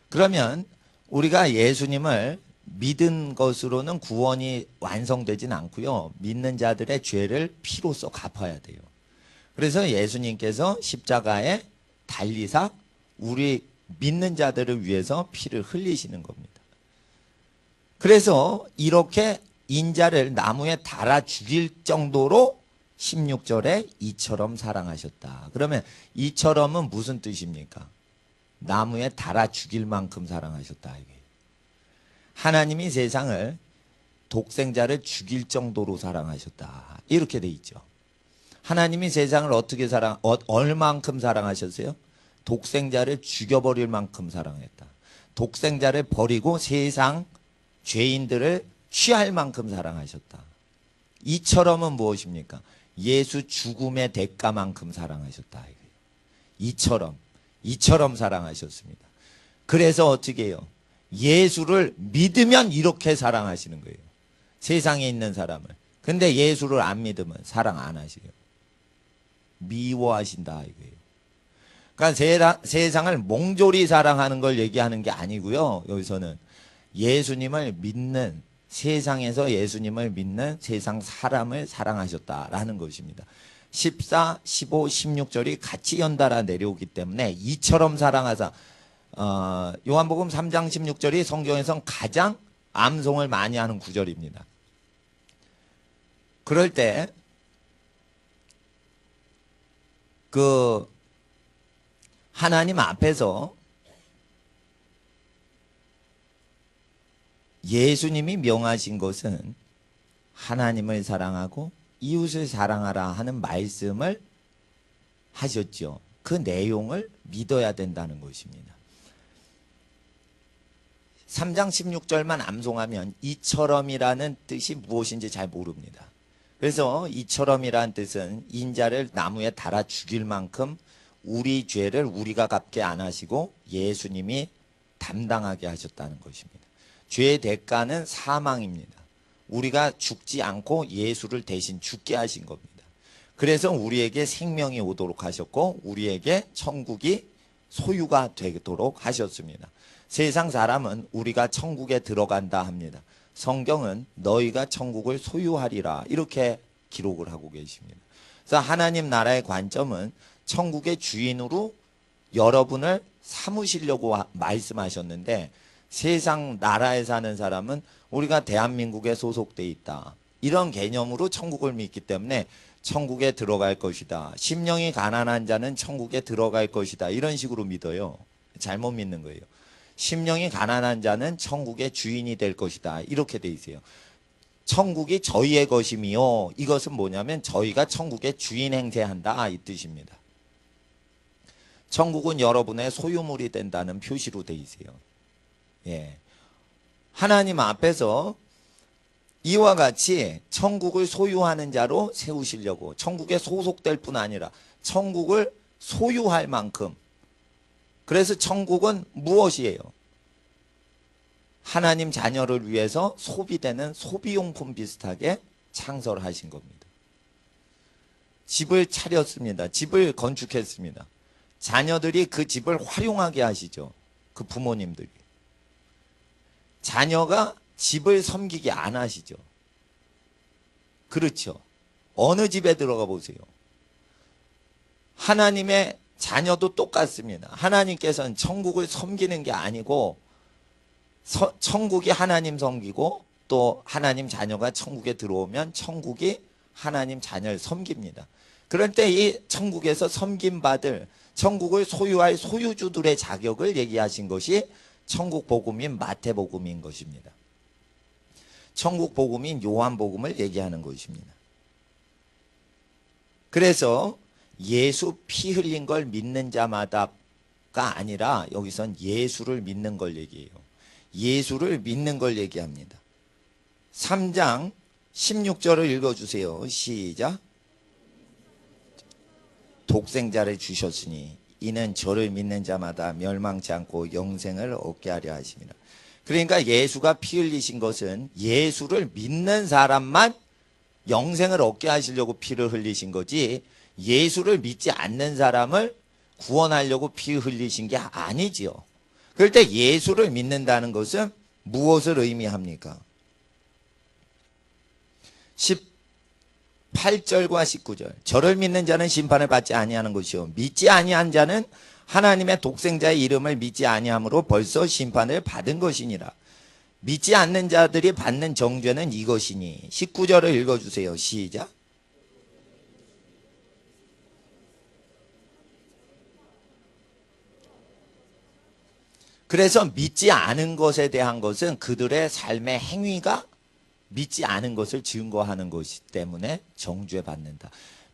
그러면 우리가 예수님을 믿은 것으로는 구원이 완성되진 않고요. 믿는 자들의 죄를 피로써 갚아야 돼요. 그래서 예수님께서 십자가에 달리사 우리 믿는 자들을 위해서 피를 흘리시는 겁니다. 그래서 이렇게 인자를 나무에 달아 죽일 정도로 16절에 이처럼 사랑하셨다. 그러면 이처럼은 무슨 뜻입니까? 나무에 달아 죽일 만큼 사랑하셨다. 이게. 하나님이 세상을 독생자를 죽일 정도로 사랑하셨다. 이렇게 돼 있죠. 하나님이 세상을 어떻게 얼만큼 사랑하셨어요? 독생자를 죽여버릴 만큼 사랑했다. 독생자를 버리고 세상 죄인들을 취할 만큼 사랑하셨다. 이처럼은 무엇입니까? 예수 죽음의 대가만큼 사랑하셨다. 이처럼 사랑하셨습니다. 그래서 어떻게 해요? 예수를 믿으면 이렇게 사랑하시는 거예요. 세상에 있는 사람을. 근데 예수를 안 믿으면 사랑 안 하시요. 미워하신다 이거예요. 그러니까 세상을 몽졸이 사랑하는 걸 얘기하는 게 아니고요. 여기서는 예수님을 믿는 세상에서 예수님을 믿는 세상 사람을 사랑하셨다라는 것입니다. 14, 15, 16절이 같이 연달아 내려오기 때문에 이처럼 사랑하사 요한복음 3장 16절이 성경에선 가장 암송을 많이 하는 구절입니다. 그럴 때 그 하나님 앞에서 예수님이 명하신 것은 하나님을 사랑하고 이웃을 사랑하라 하는 말씀을 하셨죠. 그 내용을 믿어야 된다는 것입니다. 3장 16절만 암송하면 이처럼이라는 뜻이 무엇인지 잘 모릅니다. 그래서 이처럼이라는 뜻은 인자를 나무에 달아 죽일 만큼 우리 죄를 우리가 갚게 안 하시고 예수님이 담당하게 하셨다는 것입니다. 죄의 대가는 사망입니다. 우리가 죽지 않고 예수를 대신 죽게 하신 겁니다. 그래서 우리에게 생명이 오도록 하셨고 우리에게 천국이 소유가 되도록 하셨습니다. 세상 사람은 우리가 천국에 들어간다 합니다. 성경은 너희가 천국을 소유하리라 이렇게 기록을 하고 계십니다. 그래서 하나님 나라의 관점은 천국의 주인으로 여러분을 삼으시려고 말씀하셨는데 세상 나라에 사는 사람은 우리가 대한민국에 소속돼 있다. 이런 개념으로 천국을 믿기 때문에 천국에 들어갈 것이다. 심령이 가난한 자는 천국에 들어갈 것이다. 이런 식으로 믿어요. 잘못 믿는 거예요. 심령이 가난한 자는 천국의 주인이 될 것이다. 이렇게 돼 있어요. 천국이 저희의 것이며 이것은 뭐냐면 저희가 천국의 주인 행세한다 이 뜻입니다. 천국은 여러분의 소유물이 된다는 표시로 돼 있어요. 예. 하나님 앞에서 이와 같이 천국을 소유하는 자로 세우시려고 천국에 소속될 뿐 아니라 천국을 소유할 만큼 그래서 천국은 무엇이에요? 하나님 자녀를 위해서 소비되는 소비용품 비슷하게 창설하신 겁니다. 집을 차렸습니다. 집을 건축했습니다. 자녀들이 그 집을 활용하게 하시죠. 그 부모님들이. 자녀가 집을 섬기게 안 하시죠. 그렇죠. 어느 집에 들어가 보세요. 하나님의 자녀도 똑같습니다. 하나님께서는 천국을 섬기는 게 아니고 천국이 하나님 섬기고 또 하나님 자녀가 천국에 들어오면 천국이 하나님 자녀를 섬깁니다. 그럴 때 이 천국에서 섬김받을 천국을 소유할 소유주들의 자격을 얘기하신 것이 천국 복음인 마태복음인 것입니다. 천국 복음인 요한복음을 얘기하는 것입니다. 그래서 예수 피 흘린 걸 믿는 자마다가 아니라 여기선 예수를 믿는 걸 얘기해요. 예수를 믿는 걸 얘기합니다. 3장 16절을 읽어주세요. 시작. 독생자를 주셨으니 이는 저를 믿는 자마다 멸망치 않고 영생을 얻게 하려 하심이라. 그러니까 예수가 피 흘리신 것은 예수를 믿는 사람만 영생을 얻게 하시려고 피를 흘리신 거지 예수를 믿지 않는 사람을 구원하려고 피 흘리신 게 아니지요. 그럴 때 예수를 믿는다는 것은 무엇을 의미합니까? 18절과 19절. 저를 믿는 자는 심판을 받지 아니하는 것이요 믿지 아니한 자는 하나님의 독생자의 이름을 믿지 아니함으로 벌써 심판을 받은 것이니라. 믿지 않는 자들이 받는 정죄는 이것이니. 19절을 읽어주세요. 시작. 그래서 믿지 않은 것에 대한 것은 그들의 삶의 행위가 믿지 않은 것을 증거하는 것이기 때문에 정죄받는다.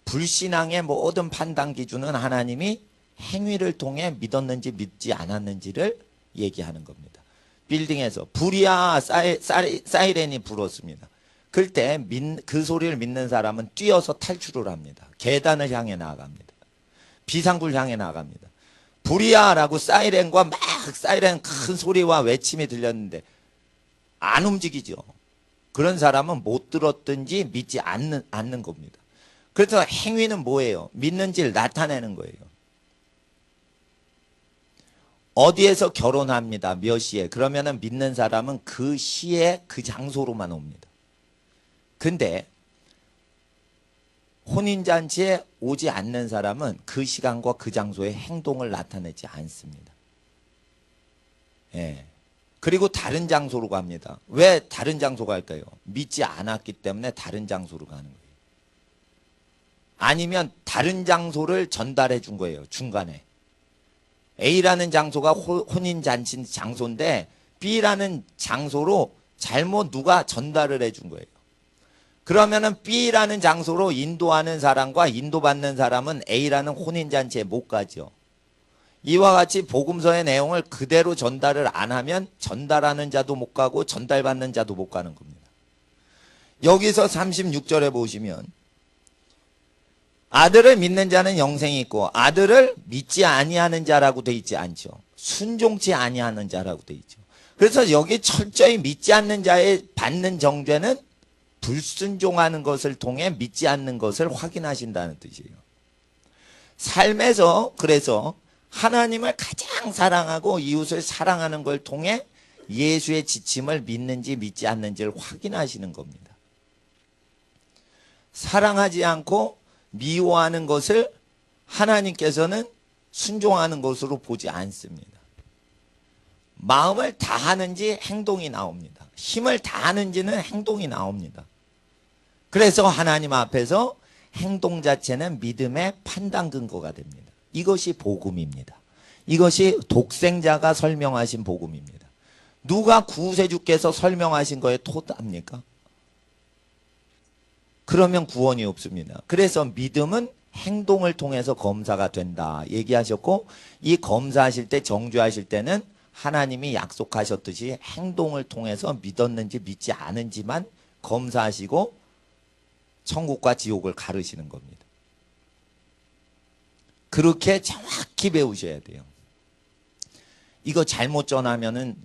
불신앙의 모든 판단 기준은 하나님이 행위를 통해 믿었는지 믿지 않았는지를 얘기하는 겁니다. 빌딩에서 불이야 사이렌이 불었습니다. 그럴 때 그 소리를 믿는 사람은 뛰어서 탈출을 합니다. 계단을 향해 나아갑니다. 비상구를 향해 나아갑니다. 불이야 라고 사이렌과 막 사이렌 큰 소리와 외침이 들렸는데 안 움직이죠. 그런 사람은 못 들었든지 믿지 않는 겁니다. 그래서 행위는 뭐예요? 믿는지를 나타내는 거예요. 어디에서 결혼합니다. 몇 시에. 그러면은 믿는 사람은 그 시에 그 장소로만 옵니다. 근데 혼인잔치에 오지 않는 사람은 그 시간과 그 장소의 행동을 나타내지 않습니다. 예. 그리고 다른 장소로 갑니다. 왜 다른 장소 갈까요? 믿지 않았기 때문에 다른 장소로 가는 거예요. 아니면 다른 장소를 전달해 준 거예요. 중간에. A라는 장소가 혼인잔치 장소인데 B라는 장소로 잘못 누가 전달을 해 준 거예요. 그러면은 B라는 장소로 인도하는 사람과 인도받는 사람은 A라는 혼인잔치에 못 가죠. 이와 같이 복음서의 내용을 그대로 전달을 안 하면 전달하는 자도 못 가고 전달받는 자도 못 가는 겁니다. 여기서 36절에 보시면 아들을 믿는 자는 영생이 있고 아들을 믿지 아니하는 자라고 돼 있지 않죠. 순종치 아니하는 자라고 돼 있죠. 그래서 여기 철저히 믿지 않는 자의 받는 정죄는 불순종하는 것을 통해 믿지 않는 것을 확인하신다는 뜻이에요. 삶에서 그래서 하나님을 가장 사랑하고 이웃을 사랑하는 걸 통해 예수의 지침을 믿는지 믿지 않는지를 확인하시는 겁니다. 사랑하지 않고 미워하는 것을 하나님께서는 순종하는 것으로 보지 않습니다. 마음을 다하는지 행동이 나옵니다. 힘을 다하는지는 행동이 나옵니다. 그래서 하나님 앞에서 행동 자체는 믿음의 판단 근거가 됩니다. 이것이 복음입니다. 이것이 독생자가 설명하신 복음입니다. 누가 구세주께서 설명하신 거에 토답니까? 그러면 구원이 없습니다. 그래서 믿음은 행동을 통해서 검사가 된다 얘기하셨고 이 검사하실 때 정죄하실 때는 하나님이 약속하셨듯이 행동을 통해서 믿었는지 믿지 않은지만 검사하시고 천국과 지옥을 가르시는 겁니다. 그렇게 정확히 배우셔야 돼요. 이거 잘못 전하면은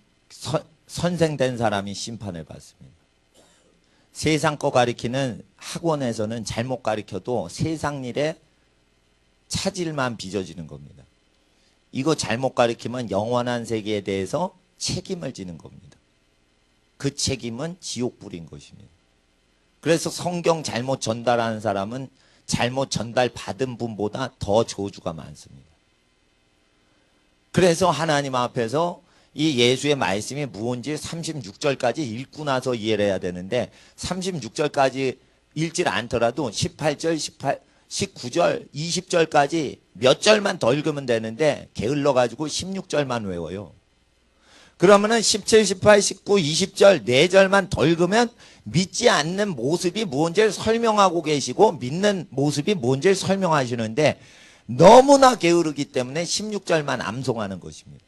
선생된 사람이 심판을 받습니다. 세상 거 가리키는 학원에서는 잘못 가리켜도 세상 일에 차질만 빚어지는 겁니다. 이거 잘못 가리키면 영원한 세계에 대해서 책임을 지는 겁니다. 그 책임은 지옥불인 것입니다. 그래서 성경 잘못 전달하는 사람은 잘못 전달받은 분보다 더 저주가 많습니다. 그래서 하나님 앞에서 이 예수의 말씀이 무언지 36절까지 읽고 나서 이해를 해야 되는데 36절까지 읽질 않더라도 18절, 19절, 20절까지 몇 절만 더 읽으면 되는데 게을러가지고 16절만 외워요. 그러면은 17, 18, 19, 20절 4절만 더 읽으면 믿지 않는 모습이 무언지를 설명하고 계시고 믿는 모습이 무언지를 설명하시는데 너무나 게으르기 때문에 16절만 암송하는 것입니다.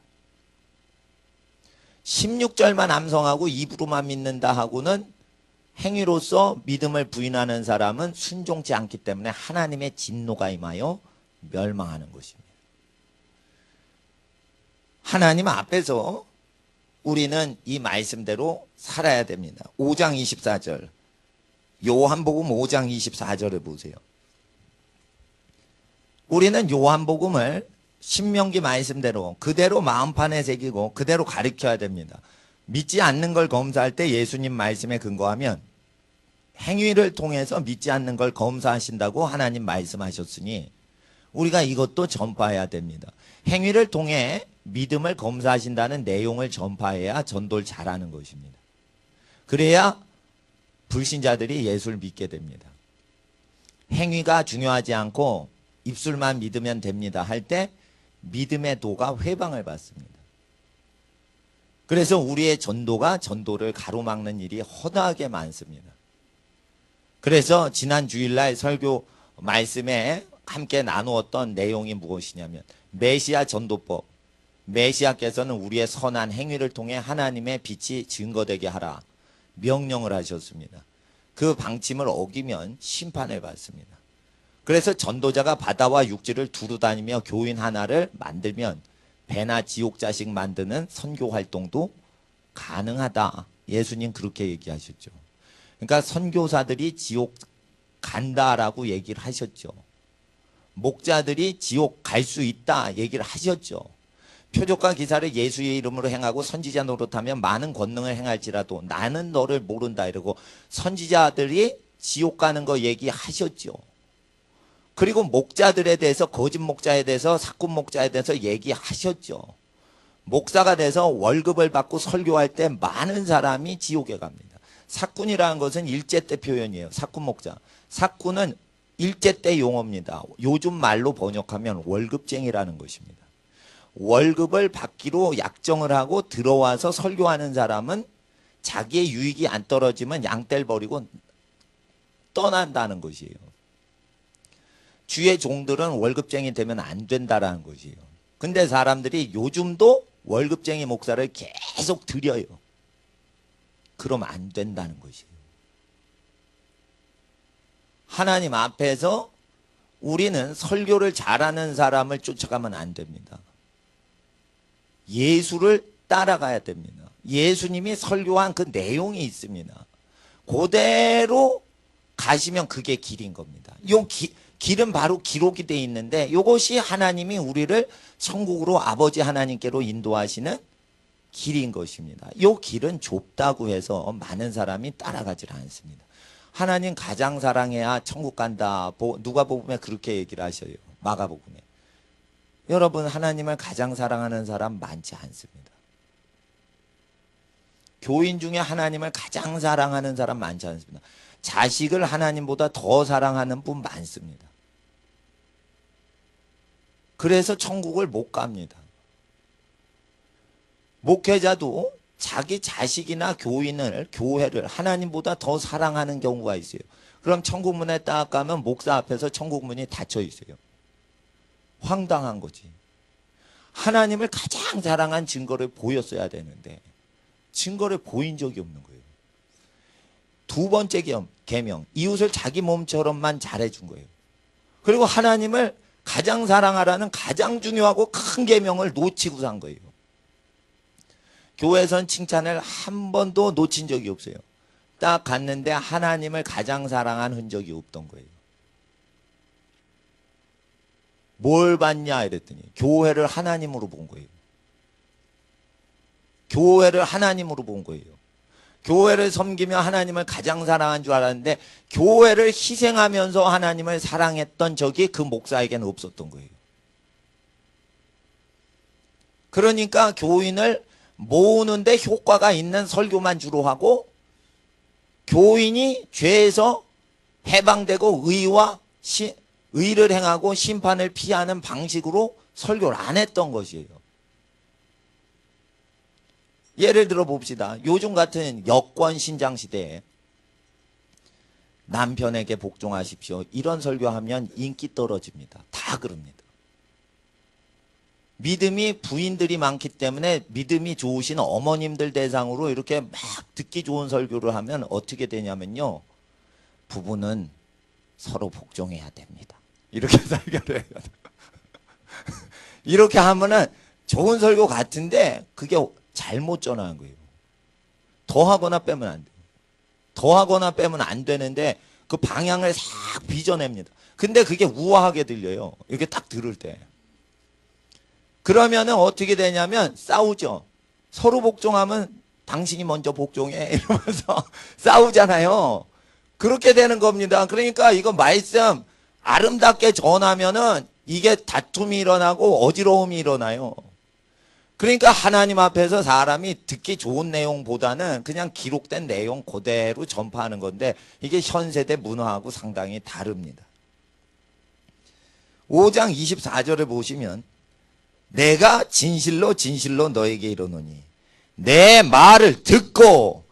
16절만 암송하고 입으로만 믿는다 하고는 행위로서 믿음을 부인하는 사람은 순종치 않기 때문에 하나님의 진노가 임하여 멸망하는 것입니다. 하나님 앞에서 우리는 이 말씀대로 살아야 됩니다. 5장 24절 요한복음 5장 24절을 보세요. 우리는 요한복음을 신명기 말씀대로 그대로 마음판에 새기고 그대로 가르쳐야 됩니다. 믿지 않는 걸 검사할 때 예수님 말씀에 근거하면 행위를 통해서 믿지 않는 걸 검사하신다고 하나님 말씀하셨으니 우리가 이것도 전파해야 됩니다. 행위를 통해 믿음을 검사하신다는 내용을 전파해야 전도를 잘하는 것입니다. 그래야 불신자들이 예수를 믿게 됩니다. 행위가 중요하지 않고 입술만 믿으면 됩니다 할 때 믿음의 도가 회방을 받습니다. 그래서 우리의 전도를 가로막는 일이 허다하게 많습니다. 그래서 지난 주일날 설교 말씀에 함께 나누었던 내용이 무엇이냐면 메시아 전도법, 메시아께서는 우리의 선한 행위를 통해 하나님의 빛이 증거되게 하라 명령을 하셨습니다. 그 방침을 어기면 심판을 받습니다. 그래서 전도자가 바다와 육지를 두루 다니며 교인 하나를 만들면 배나 지옥 자식 만드는 선교 활동도 가능하다. 예수님 그렇게 얘기하셨죠. 그러니까 선교사들이 지옥 간다라고 얘기를 하셨죠. 목자들이 지옥 갈 수 있다 얘기를 하셨죠. 표적과 기사를 예수의 이름으로 행하고 선지자 노릇하면 많은 권능을 행할지라도 나는 너를 모른다 이러고 선지자들이 지옥 가는 거 얘기하셨죠. 그리고 목자들에 대해서 거짓 목자에 대해서 사꾼 목자에 대해서 얘기하셨죠. 목사가 돼서 월급을 받고 설교할 때 많은 사람이 지옥에 갑니다. 사꾼이라는 것은 일제 때 표현이에요. 사꾼 목자. 사꾼은 일제 때 용어입니다. 요즘 말로 번역하면 월급쟁이라는 것입니다. 월급을 받기로 약정을 하고 들어와서 설교하는 사람은 자기의 유익이 안 떨어지면 양떼를 버리고 떠난다는 것이에요. 주의 종들은 월급쟁이 되면 안 된다라는 것이에요. 근데 사람들이 요즘도 월급쟁이 목사를 계속 들여요. 그럼 안 된다는 것이에요. 하나님 앞에서 우리는 설교를 잘하는 사람을 쫓아가면 안 됩니다. 예수를 따라가야 됩니다. 예수님이 설교한 그 내용이 있습니다. 그대로 가시면 그게 길인 겁니다. 길은 바로 기록이 되어 있는데 이것이 하나님이 우리를 천국으로 아버지 하나님께로 인도하시는 길인 것입니다. 이 길은 좁다고 해서 많은 사람이 따라가질 않습니다. 하나님 가장 사랑해야 천국 간다. 누가복음에 그렇게 얘기를 하셔요. 마가복음에. 여러분 하나님을 가장 사랑하는 사람 많지 않습니다. 교인 중에 하나님을 가장 사랑하는 사람 많지 않습니다. 자식을 하나님보다 더 사랑하는 분 많습니다. 그래서 천국을 못 갑니다. 목회자도 자기 자식이나 교회를 하나님보다 더 사랑하는 경우가 있어요. 그럼 천국문에 딱 가면 목사 앞에서 천국문이 닫혀 있어요. 황당한 거지. 하나님을 가장 사랑한 증거를 보였어야 되는데 증거를 보인 적이 없는 거예요. 두 번째 계명, 이웃을 자기 몸처럼만 잘해준 거예요. 그리고 하나님을 가장 사랑하라는 가장 중요하고 큰 계명을 놓치고 산 거예요. 교회에선 칭찬을 한 번도 놓친 적이 없어요. 딱 갔는데 하나님을 가장 사랑한 흔적이 없던 거예요. 뭘 봤냐 이랬더니 교회를 하나님으로 본 거예요. 교회를 하나님으로 본 거예요. 교회를 섬기며 하나님을 가장 사랑한 줄 알았는데 교회를 희생하면서 하나님을 사랑했던 적이 그 목사에게는 없었던 거예요. 그러니까 교인을 모으는데 효과가 있는 설교만 주로 하고 교인이 죄에서 해방되고 의를 행하고 심판을 피하는 방식으로 설교를 안 했던 것이에요. 예를 들어 봅시다. 요즘 같은 여권 신장 시대에 남편에게 복종하십시오. 이런 설교하면 인기 떨어집니다. 다 그럽니다. 믿음이 부인들이 많기 때문에 믿음이 좋으신 어머님들 대상으로 이렇게 막 듣기 좋은 설교를 하면 어떻게 되냐면요. 부부는 서로 복종해야 됩니다. 이렇게 설교를 해요. 이렇게 하면은 좋은 설교 같은데 그게 잘못 전하는 거예요. 더하거나 빼면 안 돼요. 더하거나 빼면 안 되는데 그 방향을 싹 빚어냅니다. 근데 그게 우아하게 들려요. 이렇게 딱 들을 때. 그러면은 어떻게 되냐면 싸우죠. 서로 복종하면 당신이 먼저 복종해 이러면서 싸우잖아요. 그렇게 되는 겁니다. 그러니까 이거 말씀 아름답게 전하면은 이게 다툼이 일어나고 어지러움이 일어나요. 그러니까 하나님 앞에서 사람이 듣기 좋은 내용보다는 그냥 기록된 내용 그대로 전파하는 건데 이게 현 세대 문화하고 상당히 다릅니다. 5장 24절을 보시면 내가 진실로 진실로 너에게 이르노니 내 말을 듣고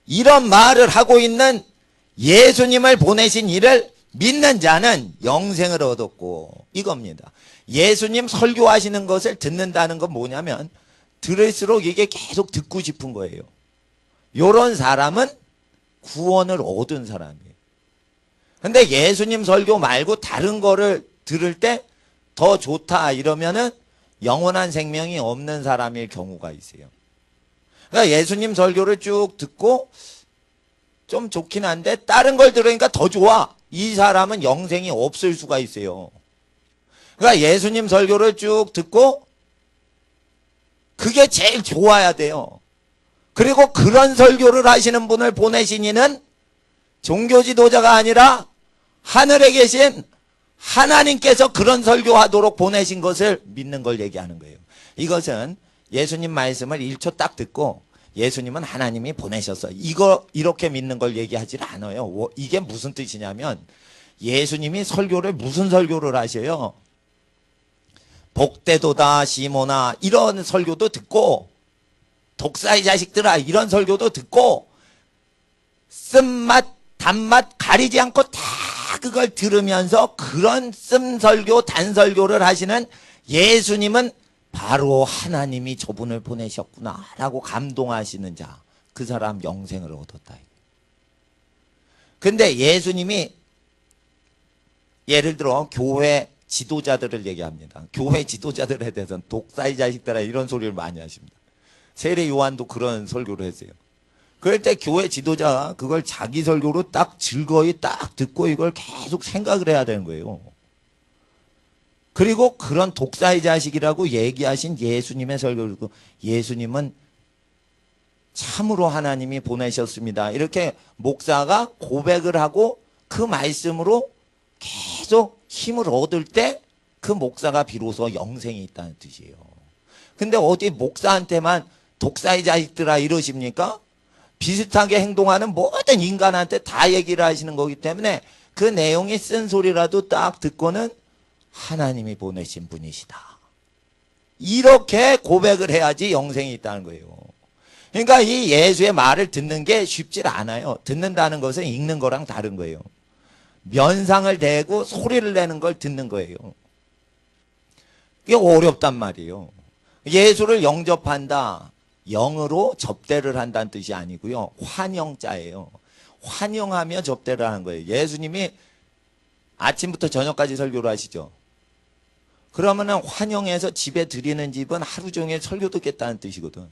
이런 말을 하고 있는 예수님을 보내신 이를 믿는 자는 영생을 얻었고 이겁니다. 예수님 설교하시는 것을 듣는다는 건 뭐냐면 들을수록 이게 계속 듣고 싶은 거예요. 이런 사람은 구원을 얻은 사람이에요. 근데 예수님 설교 말고 다른 거를 들을 때 더 좋다 이러면은 영원한 생명이 없는 사람일 경우가 있어요. 그러니까 예수님 설교를 쭉 듣고 좀 좋긴 한데 다른 걸 들으니까 더 좋아. 이 사람은 영생이 없을 수가 있어요. 그러니까 예수님 설교를 쭉 듣고 그게 제일 좋아야 돼요. 그리고 그런 설교를 하시는 분을 보내신 이는 종교 지도자가 아니라 하늘에 계신 하나님께서 그런 설교하도록 보내신 것을 믿는 걸 얘기하는 거예요. 이것은 예수님 말씀을 1초 딱 듣고 예수님은 하나님이 보내셨어. 이렇게 믿는 걸 얘기하지 않아요. 이게 무슨 뜻이냐면 예수님이 설교를 무슨 설교를 하셔요? 복되도다 시모나 이런 설교도 듣고 독사의 자식들아 이런 설교도 듣고 쓴맛 단맛 가리지 않고 다 그걸 들으면서 그런 씀설교 단설교를 하시는 예수님은 바로 하나님이 저분을 보내셨구나 라고 감동하시는 자, 그 사람 영생을 얻었다. 근데 예수님이 예를 들어 교회 지도자들을 얘기합니다. 교회 지도자들에 대해서는 독사의 자식들아 이런 소리를 많이 하십니다. 세례 요한도 그런 설교를 했어요. 그럴 때 교회 지도자가 그걸 자기 설교로 딱 즐거이 딱 듣고 이걸 계속 생각을 해야 되는 거예요. 그리고 그런 독사의 자식이라고 얘기하신 예수님의 설교를 듣고 예수님은 참으로 하나님이 보내셨습니다. 이렇게 목사가 고백을 하고 그 말씀으로 계속 힘을 얻을 때 그 목사가 비로소 영생이 있다는 뜻이에요. 근데 어디 목사한테만 독사의 자식들아 이러십니까? 비슷하게 행동하는 모든 인간한테 다 얘기를 하시는 거기 때문에 그 내용이 쓴 소리라도 딱 듣고는 하나님이 보내신 분이시다. 이렇게 고백을 해야지 영생이 있다는 거예요. 그러니까 이 예수의 말을 듣는 게 쉽지 않아요. 듣는다는 것은 읽는 거랑 다른 거예요. 면상을 대고 소리를 내는 걸 듣는 거예요. 이게 어렵단 말이에요. 예수를 영접한다. 영으로 접대를 한다는 뜻이 아니고요. 환영자예요. 환영하며 접대를 하는 거예요. 예수님이 아침부터 저녁까지 설교를 하시죠. 그러면은 환영해서 집에 들이는 집은 하루 종일 설교 듣겠다는 뜻이거든.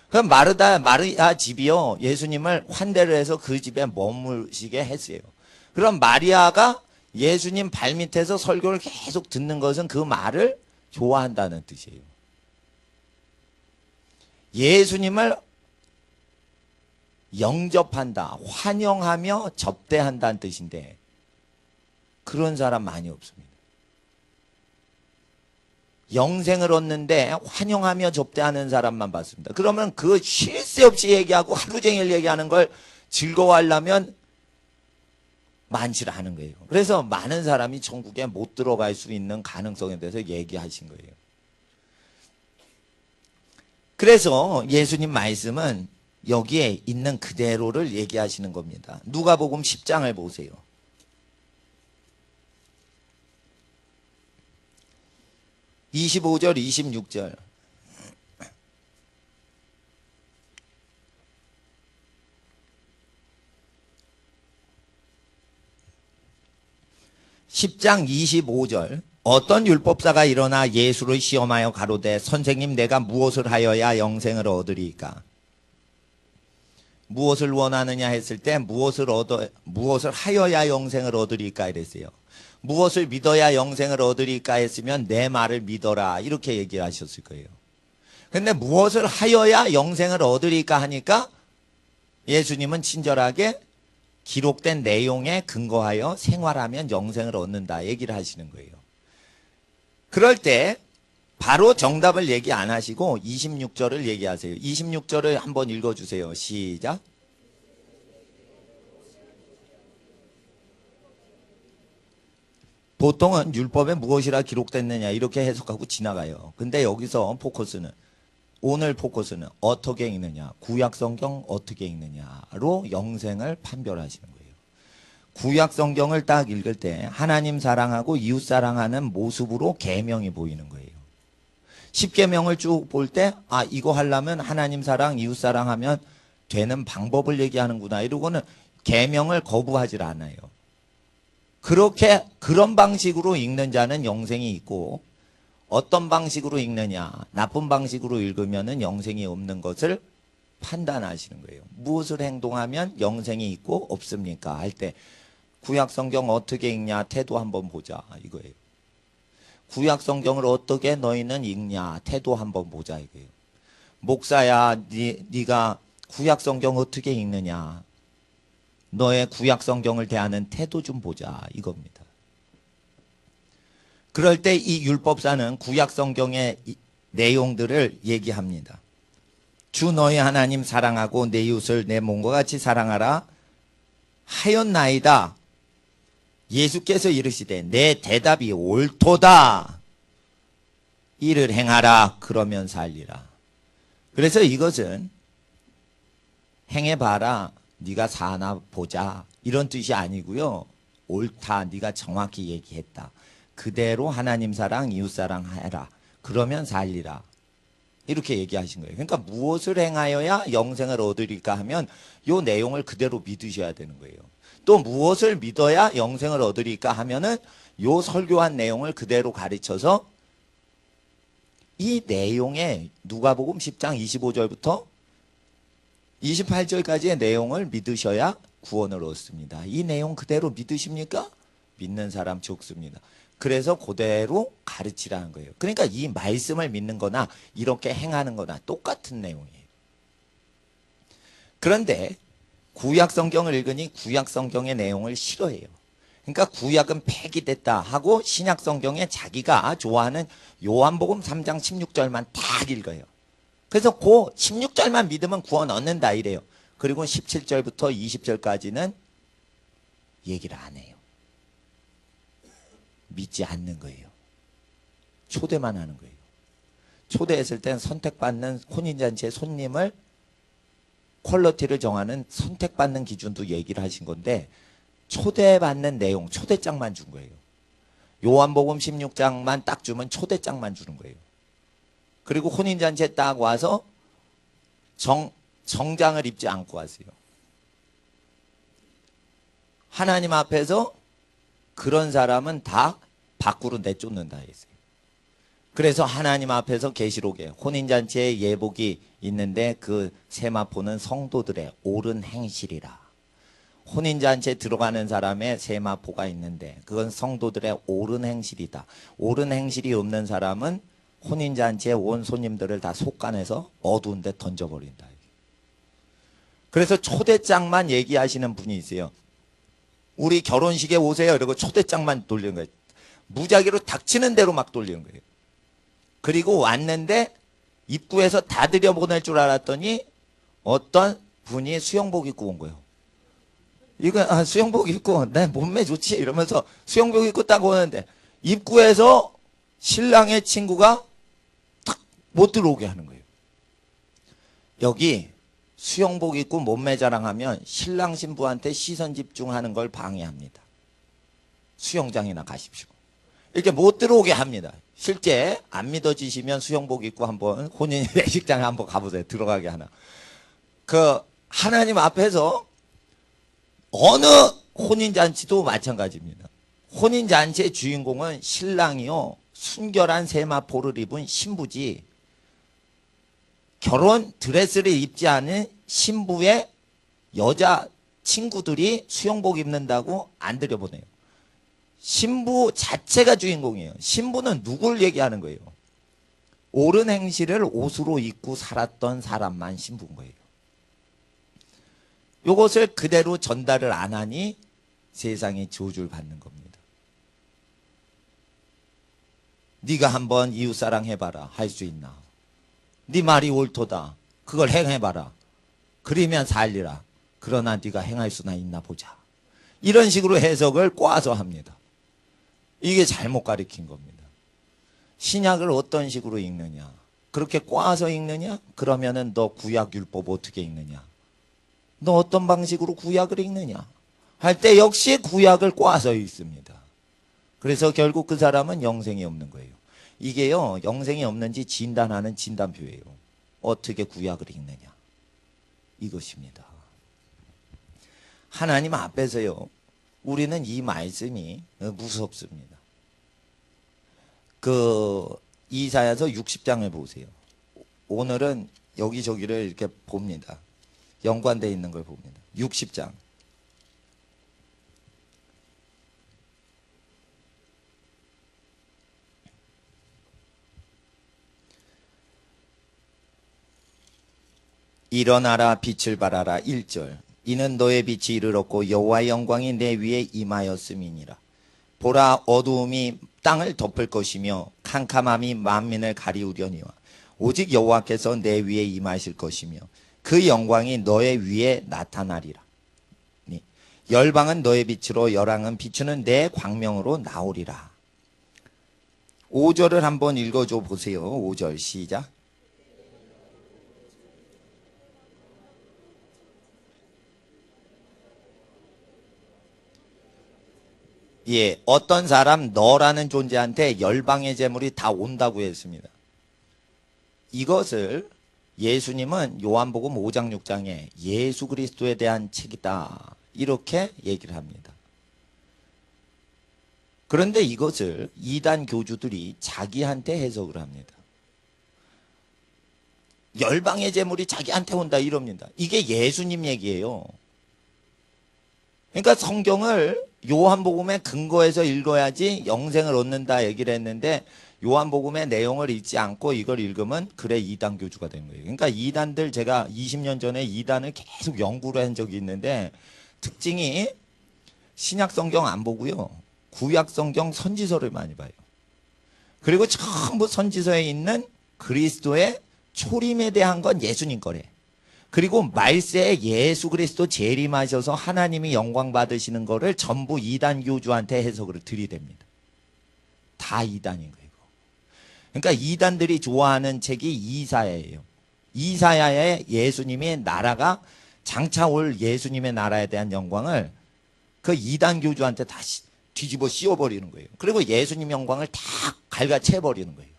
그럼 마리아 집이요, 예수님을 환대를 해서 그 집에 머무시게 했어요. 그럼 마리아가 예수님 발밑에서 설교를 계속 듣는 것은 그 말을 좋아한다는 뜻이에요. 예수님을 영접한다, 환영하며 접대한다는 뜻인데 그런 사람 많이 없습니다. 영생을 얻는데 환영하며 접대하는 사람만 봤습니다. 그러면 그 쉴 새 없이 얘기하고 하루 종일 얘기하는 걸 즐거워하려면 많지 않은 거예요. 그래서 많은 사람이 천국에 못 들어갈 수 있는 가능성에 대해서 얘기하신 거예요. 그래서 예수님 말씀은 여기에 있는 그대로를 얘기하시는 겁니다. 누가복음 10장을 보세요. 25절, 26절. 10장 25절. 어떤 율법사가 일어나 예수를 시험하여 가로되 선생님 내가 무엇을 하여야 영생을 얻으리까? 무엇을 원하느냐 했을 때 무엇을 하여야 영생을 얻으리까 이랬어요. 무엇을 믿어야 영생을 얻으리까 했으면 내 말을 믿어라 이렇게 얘기를 하셨을 거예요. 근데 무엇을 하여야 영생을 얻으리까 하니까 예수님은 친절하게 기록된 내용에 근거하여 생활하면 영생을 얻는다 얘기를 하시는 거예요. 그럴 때 바로 정답을 얘기 안 하시고 26절을 얘기하세요. 26절을 한번 읽어주세요. 시작. 보통은 율법에 무엇이라 기록됐느냐 이렇게 해석하고 지나가요. 근데 여기서 오늘 포커스는 어떻게 읽느냐, 구약성경 어떻게 읽느냐로 영생을 판별하시는 거예요. 구약성경을 딱 읽을 때 하나님 사랑하고 이웃 사랑하는 모습으로 계명이 보이는 거예요. 10계명을 쭉 볼 때 이거 하려면 하나님 사랑, 이웃 사랑하면 되는 방법을 얘기하는구나 이러고는 계명을 거부하질 않아요. 그런 방식으로 읽는 자는 영생이 있고 어떤 방식으로 읽느냐, 나쁜 방식으로 읽으면 영생이 없는 것을 판단하시는 거예요. 무엇을 행동하면 영생이 있고 없습니까? 할 때 구약성경 어떻게 읽냐 태도 한번 보자 이거예요. 구약성경을 어떻게 너희는 읽냐 태도 한번 보자 이거예요. 목사야 네가 구약성경 어떻게 읽느냐 너의 구약성경을 대하는 태도 좀 보자 이겁니다. 그럴 때 이 율법사는 구약성경의 내용들을 얘기합니다. 주 너희 하나님 사랑하고 내 이웃을 내 몸과 같이 사랑하라 하였나이다. 예수께서 이르시되 내 대답이 옳도다. 이를 행하라 그러면 살리라. 그래서 이것은 행해봐라 네가 사나 보자 이런 뜻이 아니고요. 옳다 네가 정확히 얘기했다. 그대로 하나님 사랑 이웃 사랑 해라. 그러면 살리라. 이렇게 얘기하신 거예요. 그러니까 무엇을 행하여야 영생을 얻으리까 하면 이 내용을 그대로 믿으셔야 되는 거예요. 또 무엇을 믿어야 영생을 얻으리까 하면은 요 설교한 내용을 그대로 가르쳐서 이 내용에 누가복음 10장 25절부터 28절까지의 내용을 믿으셔야 구원을 얻습니다. 이 내용 그대로 믿으십니까? 믿는 사람 적습니다. 그래서 그대로 가르치라는 거예요. 그러니까 이 말씀을 믿는 거나 이렇게 행하는 거나 똑같은 내용이에요. 그런데 구약성경을 읽으니 구약성경의 내용을 싫어해요. 그러니까 구약은 폐기됐다 하고 신약성경에 자기가 좋아하는 요한복음 3장 16절만 딱 읽어요. 그래서 그 16절만 믿으면 구원 얻는다 이래요. 그리고 17절부터 20절까지는 얘기를 안 해요. 믿지 않는 거예요. 초대만 하는 거예요. 초대했을 땐 선택받는 혼인잔치의 손님을 퀄리티를 정하는 선택받는 기준도 얘기를 하신 건데 초대받는 내용, 초대장만 준 거예요. 요한복음 16장만 딱 주면 초대장만 주는 거예요. 그리고 혼인잔치에 딱 와서 정장을 입지 않고 왔어요. 하나님 앞에서 그런 사람은 다 밖으로 내쫓는다 했어요. 그래서 하나님 앞에서 계시록에 혼인잔치의 예복이 있는데 그 세마포는 성도들의 옳은 행실이라. 혼인잔치에 들어가는 사람의 세마포가 있는데 그건 성도들의 옳은 행실이다. 옳은 행실이 없는 사람은 혼인잔치에 온 손님들을 다 속간해서 어두운 데 던져버린다. 그래서 초대장만 얘기하시는 분이 있어요. 우리 결혼식에 오세요 이러고 초대장만 돌리는 거예요. 무작위로 닥치는 대로 막 돌리는 거예요. 그리고 왔는데 입구에서 다 들여보낼 줄 알았더니 어떤 분이 수영복 입고 온 거예요. 이거 수영복 입고 내 몸매 좋지 이러면서 수영복 입고 딱 오는데 입구에서 신랑의 친구가 탁 못 들어오게 하는 거예요. 여기 수영복 입고 몸매 자랑하면 신랑 신부한테 시선 집중하는 걸 방해합니다. 수영장이나 가십시오. 이렇게 못 들어오게 합니다. 실제 안 믿어지시면 수영복 입고 한번 혼인 예식장에 한번 가보세요. 들어가게 하나. 그 하나님 앞에서 어느 혼인잔치도 마찬가지입니다. 혼인잔치의 주인공은 신랑이요 순결한 세마포를 입은 신부지 결혼 드레스를 입지 않은 신부의 여자 친구들이 수영복 입는다고 안 들여보내요. 신부 자체가 주인공이에요. 신부는 누굴 얘기하는 거예요? 옳은 행실을 옷으로 입고 살았던 사람만 신부인 거예요. 이것을 그대로 전달을 안 하니 세상이 저주를 받는 겁니다. 네가 한번 이웃사랑 해봐라. 할 수 있나? 네 말이 옳도다. 그걸 행해봐라. 그러면 살리라. 그러나 네가 행할 수나 있나 보자. 이런 식으로 해석을 꼬아서 합니다. 이게 잘못 가르친 겁니다. 신약을 어떤 식으로 읽느냐? 그렇게 꼬아서 읽느냐? 그러면은 너 구약율법 어떻게 읽느냐? 너 어떤 방식으로 구약을 읽느냐? 할 때 역시 구약을 꼬아서 읽습니다. 그래서 결국 그 사람은 영생이 없는 거예요. 이게요, 영생이 없는지 진단하는 진단표예요. 어떻게 구약을 읽느냐? 이것입니다. 하나님 앞에서요, 우리는 이 말씀이 무섭습니다. 그 이사야서 60장을 보세요. 오늘은 여기저기를 이렇게 봅니다. 연관되어 있는 걸 봅니다. 60장. 일어나라 빛을 발하라 1절. 이는 너의 빛이 이르렀고 여호와의 영광이 내 위에 임하였음이니라. 보라 어두움이 땅을 덮을 것이며 캄캄함이 만민을 가리우려니와 오직 여호와께서 내 위에 임하실 것이며 그 영광이 너의 위에 나타나리라. 열방은 너의 빛으로 열왕은 비추는 내 광명으로 나오리라. 5절을 한번 읽어줘 보세요. 5절 시작. 예, 어떤 사람 너라는 존재한테 열방의 재물이 다 온다고 했습니다. 이것을 예수님은 요한복음 5장 6장에 예수 그리스도에 대한 책이다 이렇게 얘기를 합니다. 그런데 이것을 이단 교주들이 자기한테 해석을 합니다. 열방의 재물이 자기한테 온다 이럽니다. 이게 예수님 얘기예요. 그러니까 성경을 요한복음의 근거에서 읽어야지 영생을 얻는다 얘기를 했는데 요한복음의 내용을 읽지 않고 이걸 읽으면 그래 이단 교주가 된 거예요. 그러니까 이단들 제가 20년 전에 이단을 계속 연구를 한 적이 있는데 특징이 신약 성경 안 보고요. 구약 성경 선지서를 많이 봐요. 그리고 전부 선지서에 있는 그리스도의 초림에 대한 건 예수님 거래. 그리고 말세에 예수 그리스도 재림하셔서 하나님이 영광 받으시는 거를 전부 이단 교주한테 해석을 들이댑니다. 다 이단인 거예요. 그러니까 이단들이 좋아하는 책이 이사야예요. 이사야의 예수님의 나라가 장차 올 예수님의 나라에 대한 영광을 그 이단 교주한테 다시 뒤집어 씌워버리는 거예요. 그리고 예수님 영광을 다 갈가채버리는 거예요.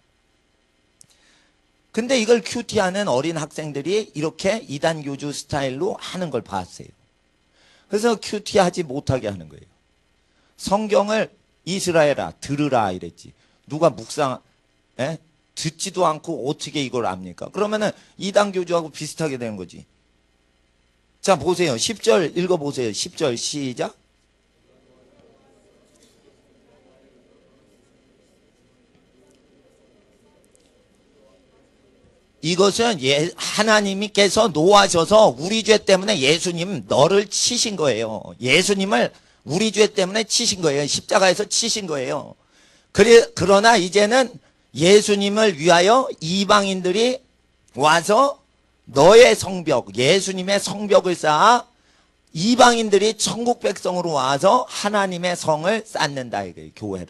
근데 이걸 큐티하는 어린 학생들이 이렇게 이단 교주 스타일로 하는 걸 봤어요. 그래서 큐티하지 못하게 하는 거예요. 성경을 이스라엘아 들으라 이랬지. 누가 묵상 에? 듣지도 않고 어떻게 이걸 압니까? 그러면은 이단 교주하고 비슷하게 되는 거지. 자 보세요. 10절 읽어보세요. 10절 시작. 이것은 하나님께서 노하셔서 우리 죄 때문에 예수님 너를 치신 거예요. 예수님을 우리 죄 때문에 치신 거예요. 십자가에서 치신 거예요. 그러나 이제는 예수님을 위하여 이방인들이 와서 너의 성벽, 예수님의 성벽을 쌓아 이방인들이 천국 백성으로 와서 하나님의 성을 쌓는다 이거예요. 교회를.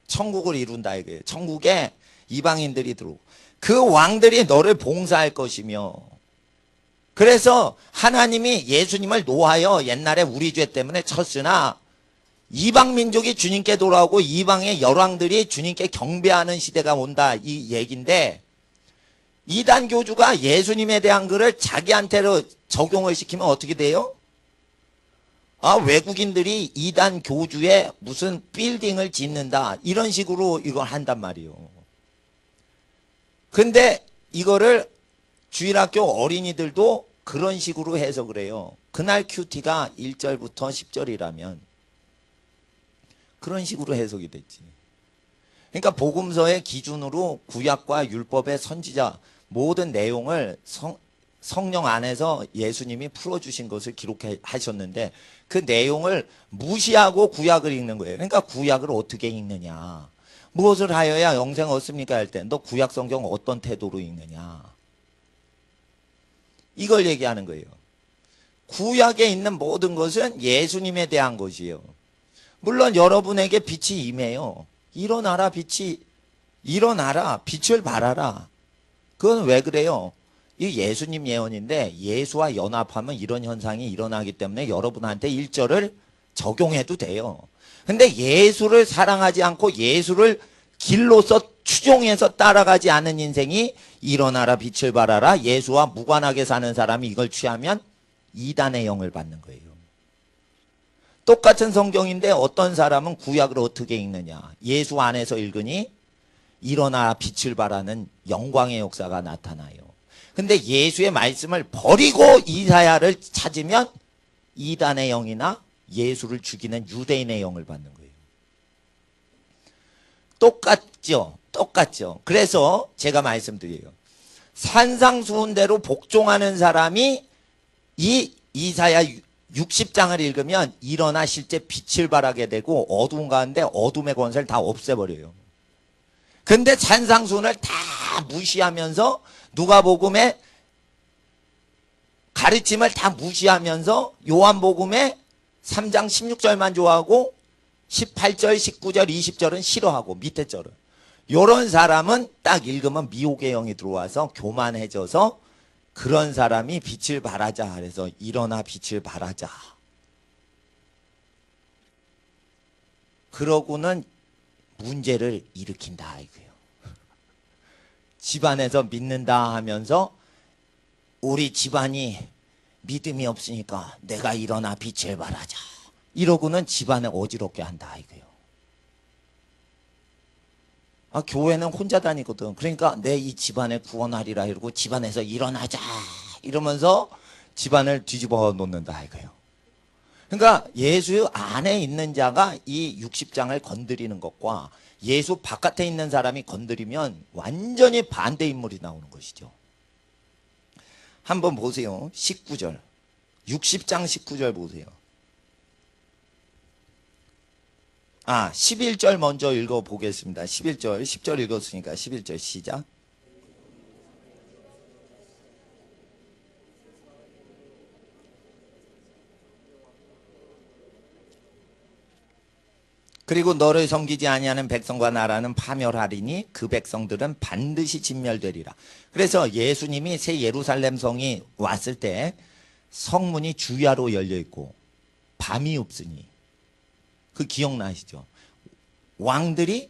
천국을 이룬다 이거예요. 천국에 이방인들이 들어오고 그 왕들이 너를 봉사할 것이며 그래서 하나님이 예수님을 노하여 옛날에 우리 죄 때문에 쳤으나 이방 민족이 주님께 돌아오고 이방의 열왕들이 주님께 경배하는 시대가 온다 이 얘기인데 이단 교주가 예수님에 대한 글을 자기한테로 적용을 시키면 어떻게 돼요? 아, 외국인들이 이단 교주에 무슨 빌딩을 짓는다 이런 식으로 이걸 한단 말이에요. 근데 이거를 주일학교 어린이들도 그런 식으로 해석을 해요. 그날 큐티가 1절부터 10절이라면 그런 식으로 해석이 됐지. 그러니까 복음서의 기준으로 구약과 율법의 선지자 모든 내용을 성령 안에서 예수님이 풀어주신 것을 기록하셨는데 그 내용을 무시하고 구약을 읽는 거예요. 그러니까 구약을 어떻게 읽느냐. 무엇을 하여야 영생 얻습니까? 할 때 너 구약 성경 어떤 태도로 읽느냐. 이걸 얘기하는 거예요. 구약에 있는 모든 것은 예수님에 대한 것이에요. 물론 여러분에게 빛이 임해요. 일어나라 빛이 일어나라 빛을 발하라. 그건 왜 그래요? 이 예수님 예언인데 예수와 연합하면 이런 현상이 일어나기 때문에 여러분한테 1절을 적용해도 돼요. 근데 예수를 사랑하지 않고 예수를 길로서 추종해서 따라가지 않은 인생이 일어나라 빛을 발하라 예수와 무관하게 사는 사람이 이걸 취하면 이단의 영을 받는 거예요. 똑같은 성경인데 어떤 사람은 구약을 어떻게 읽느냐. 예수 안에서 읽으니 일어나 빛을 발하는 영광의 역사가 나타나요. 근데 예수의 말씀을 버리고 이사야를 찾으면 이단의 영이나 예수를 죽이는 유대인의 영을 받는 거예요. 똑같죠. 똑같죠. 그래서 제가 말씀드려요. 산상수훈대로 복종하는 사람이 이 이사야 60장을 읽으면 일어나 실제 빛을 발하게 되고 어두운 가운데 어둠의 권세를 다 없애버려요. 근데 산상수훈을 다 무시하면서 누가복음의 가르침을 다 무시하면서 요한복음의 3장 16절만 좋아하고 18절, 19절, 20절은 싫어하고 밑에 절은 요런 사람은 딱 읽으면 미혹의 영이 들어와서 교만해져서 그런 사람이 빛을 발하자 그래서 일어나 빛을 발하자 그러고는 문제를 일으킨다 이거예요. 집안에서 믿는다 하면서 우리 집안이 믿음이 없으니까 내가 일어나 빛을 발하자 이러고는 집안을 어지럽게 한다 이거예요. 아, 교회는 혼자 다니거든. 그러니까 내 이 집안을 구원하리라 이러고 집안에서 일어나자 이러면서 집안을 뒤집어 놓는다 이거예요. 그러니까 예수 안에 있는 자가 이 60장을 건드리는 것과 예수 바깥에 있는 사람이 건드리면 완전히 반대 인물이 나오는 것이죠. 한번 보세요. 19절 60장 19절 보세요. 11절 먼저 읽어보겠습니다. 11절 10절 읽었으니까 11절 시작. 그리고 너를 섬기지 아니하는 백성과 나라는 파멸하리니 그 백성들은 반드시 진멸되리라. 그래서 예수님이 새 예루살렘 성이 왔을 때 성문이 주야로 열려있고 밤이 없으니 그 기억나시죠? 왕들이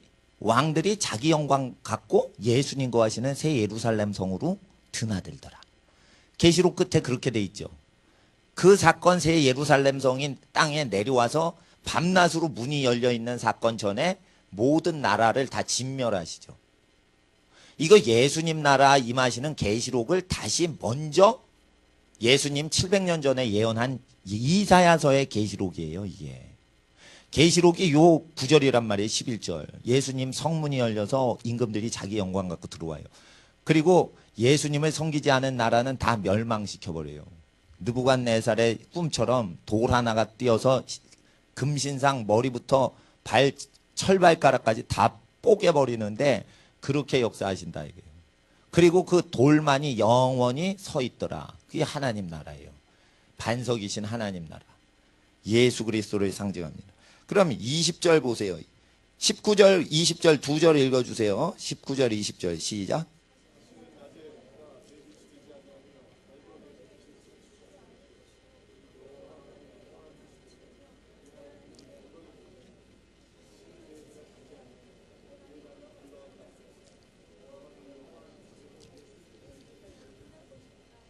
자기 영광 갖고 예수님 거하시는 새 예루살렘 성으로 드나들더라. 계시록 끝에 그렇게 돼 있죠. 그 사건 새 예루살렘 성인 땅에 내려와서 밤낮으로 문이 열려있는 사건 전에 모든 나라를 다 진멸하시죠. 이거 예수님 나라 임하시는 계시록을 다시 먼저 예수님 700년 전에 예언한 이사야서의 계시록이에요. 이게 계시록이 요 구절이란 말이에요. 11절. 예수님 성문이 열려서 임금들이 자기 영광 갖고 들어와요. 그리고 예수님을 섬기지 않은 나라는 다 멸망시켜버려요. 느부갓네살의 꿈처럼 돌 하나가 띄어서 금신상 머리부터 철발가락까지 다 뽀개버리는데 그렇게 역사하신다 이거예요. 그리고 그 돌만이 영원히 서 있더라. 그게 하나님 나라예요. 반석이신 하나님 나라. 예수 그리스도를 상징합니다. 그럼 20절 보세요. 19절, 20절 두 절 읽어주세요. 19절, 20절 시작.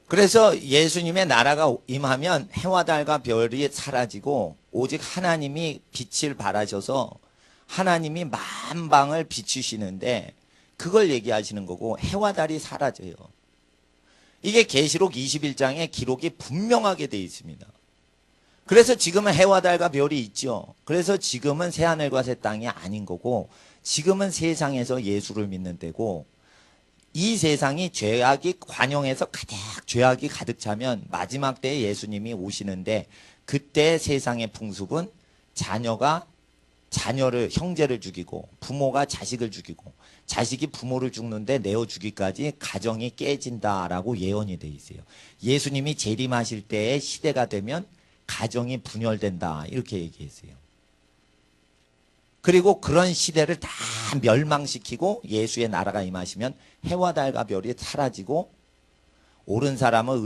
그래서 예수님의 나라가 임하면 해와 달과 별이 사라지고 오직 하나님이 빛을 발하셔서 하나님이 만방을 비추시는데 그걸 얘기하시는 거고 해와 달이 사라져요. 이게 계시록 21장에 기록이 분명하게 되어 있습니다. 그래서 지금은 해와 달과 별이 있죠. 그래서 지금은 새하늘과 새 땅이 아닌 거고 지금은 세상에서 예수를 믿는 때고 이 세상이 죄악이 관영해서 가득 죄악이 가득 차면 마지막 때에 예수님이 오시는데 그때 세상의 풍습은 자녀가 자녀를 형제를 죽이고 부모가 자식을 죽이고 자식이 부모를 죽는데 내어 주기까지 가정이 깨진다라고 예언이 돼 있어요. 예수님이 재림하실 때의 시대가 되면 가정이 분열된다 이렇게 얘기했어요. 그리고 그런 시대를 다 멸망시키고 예수의 나라가 임하시면 해와 달과 별이 사라지고 옳은 사람은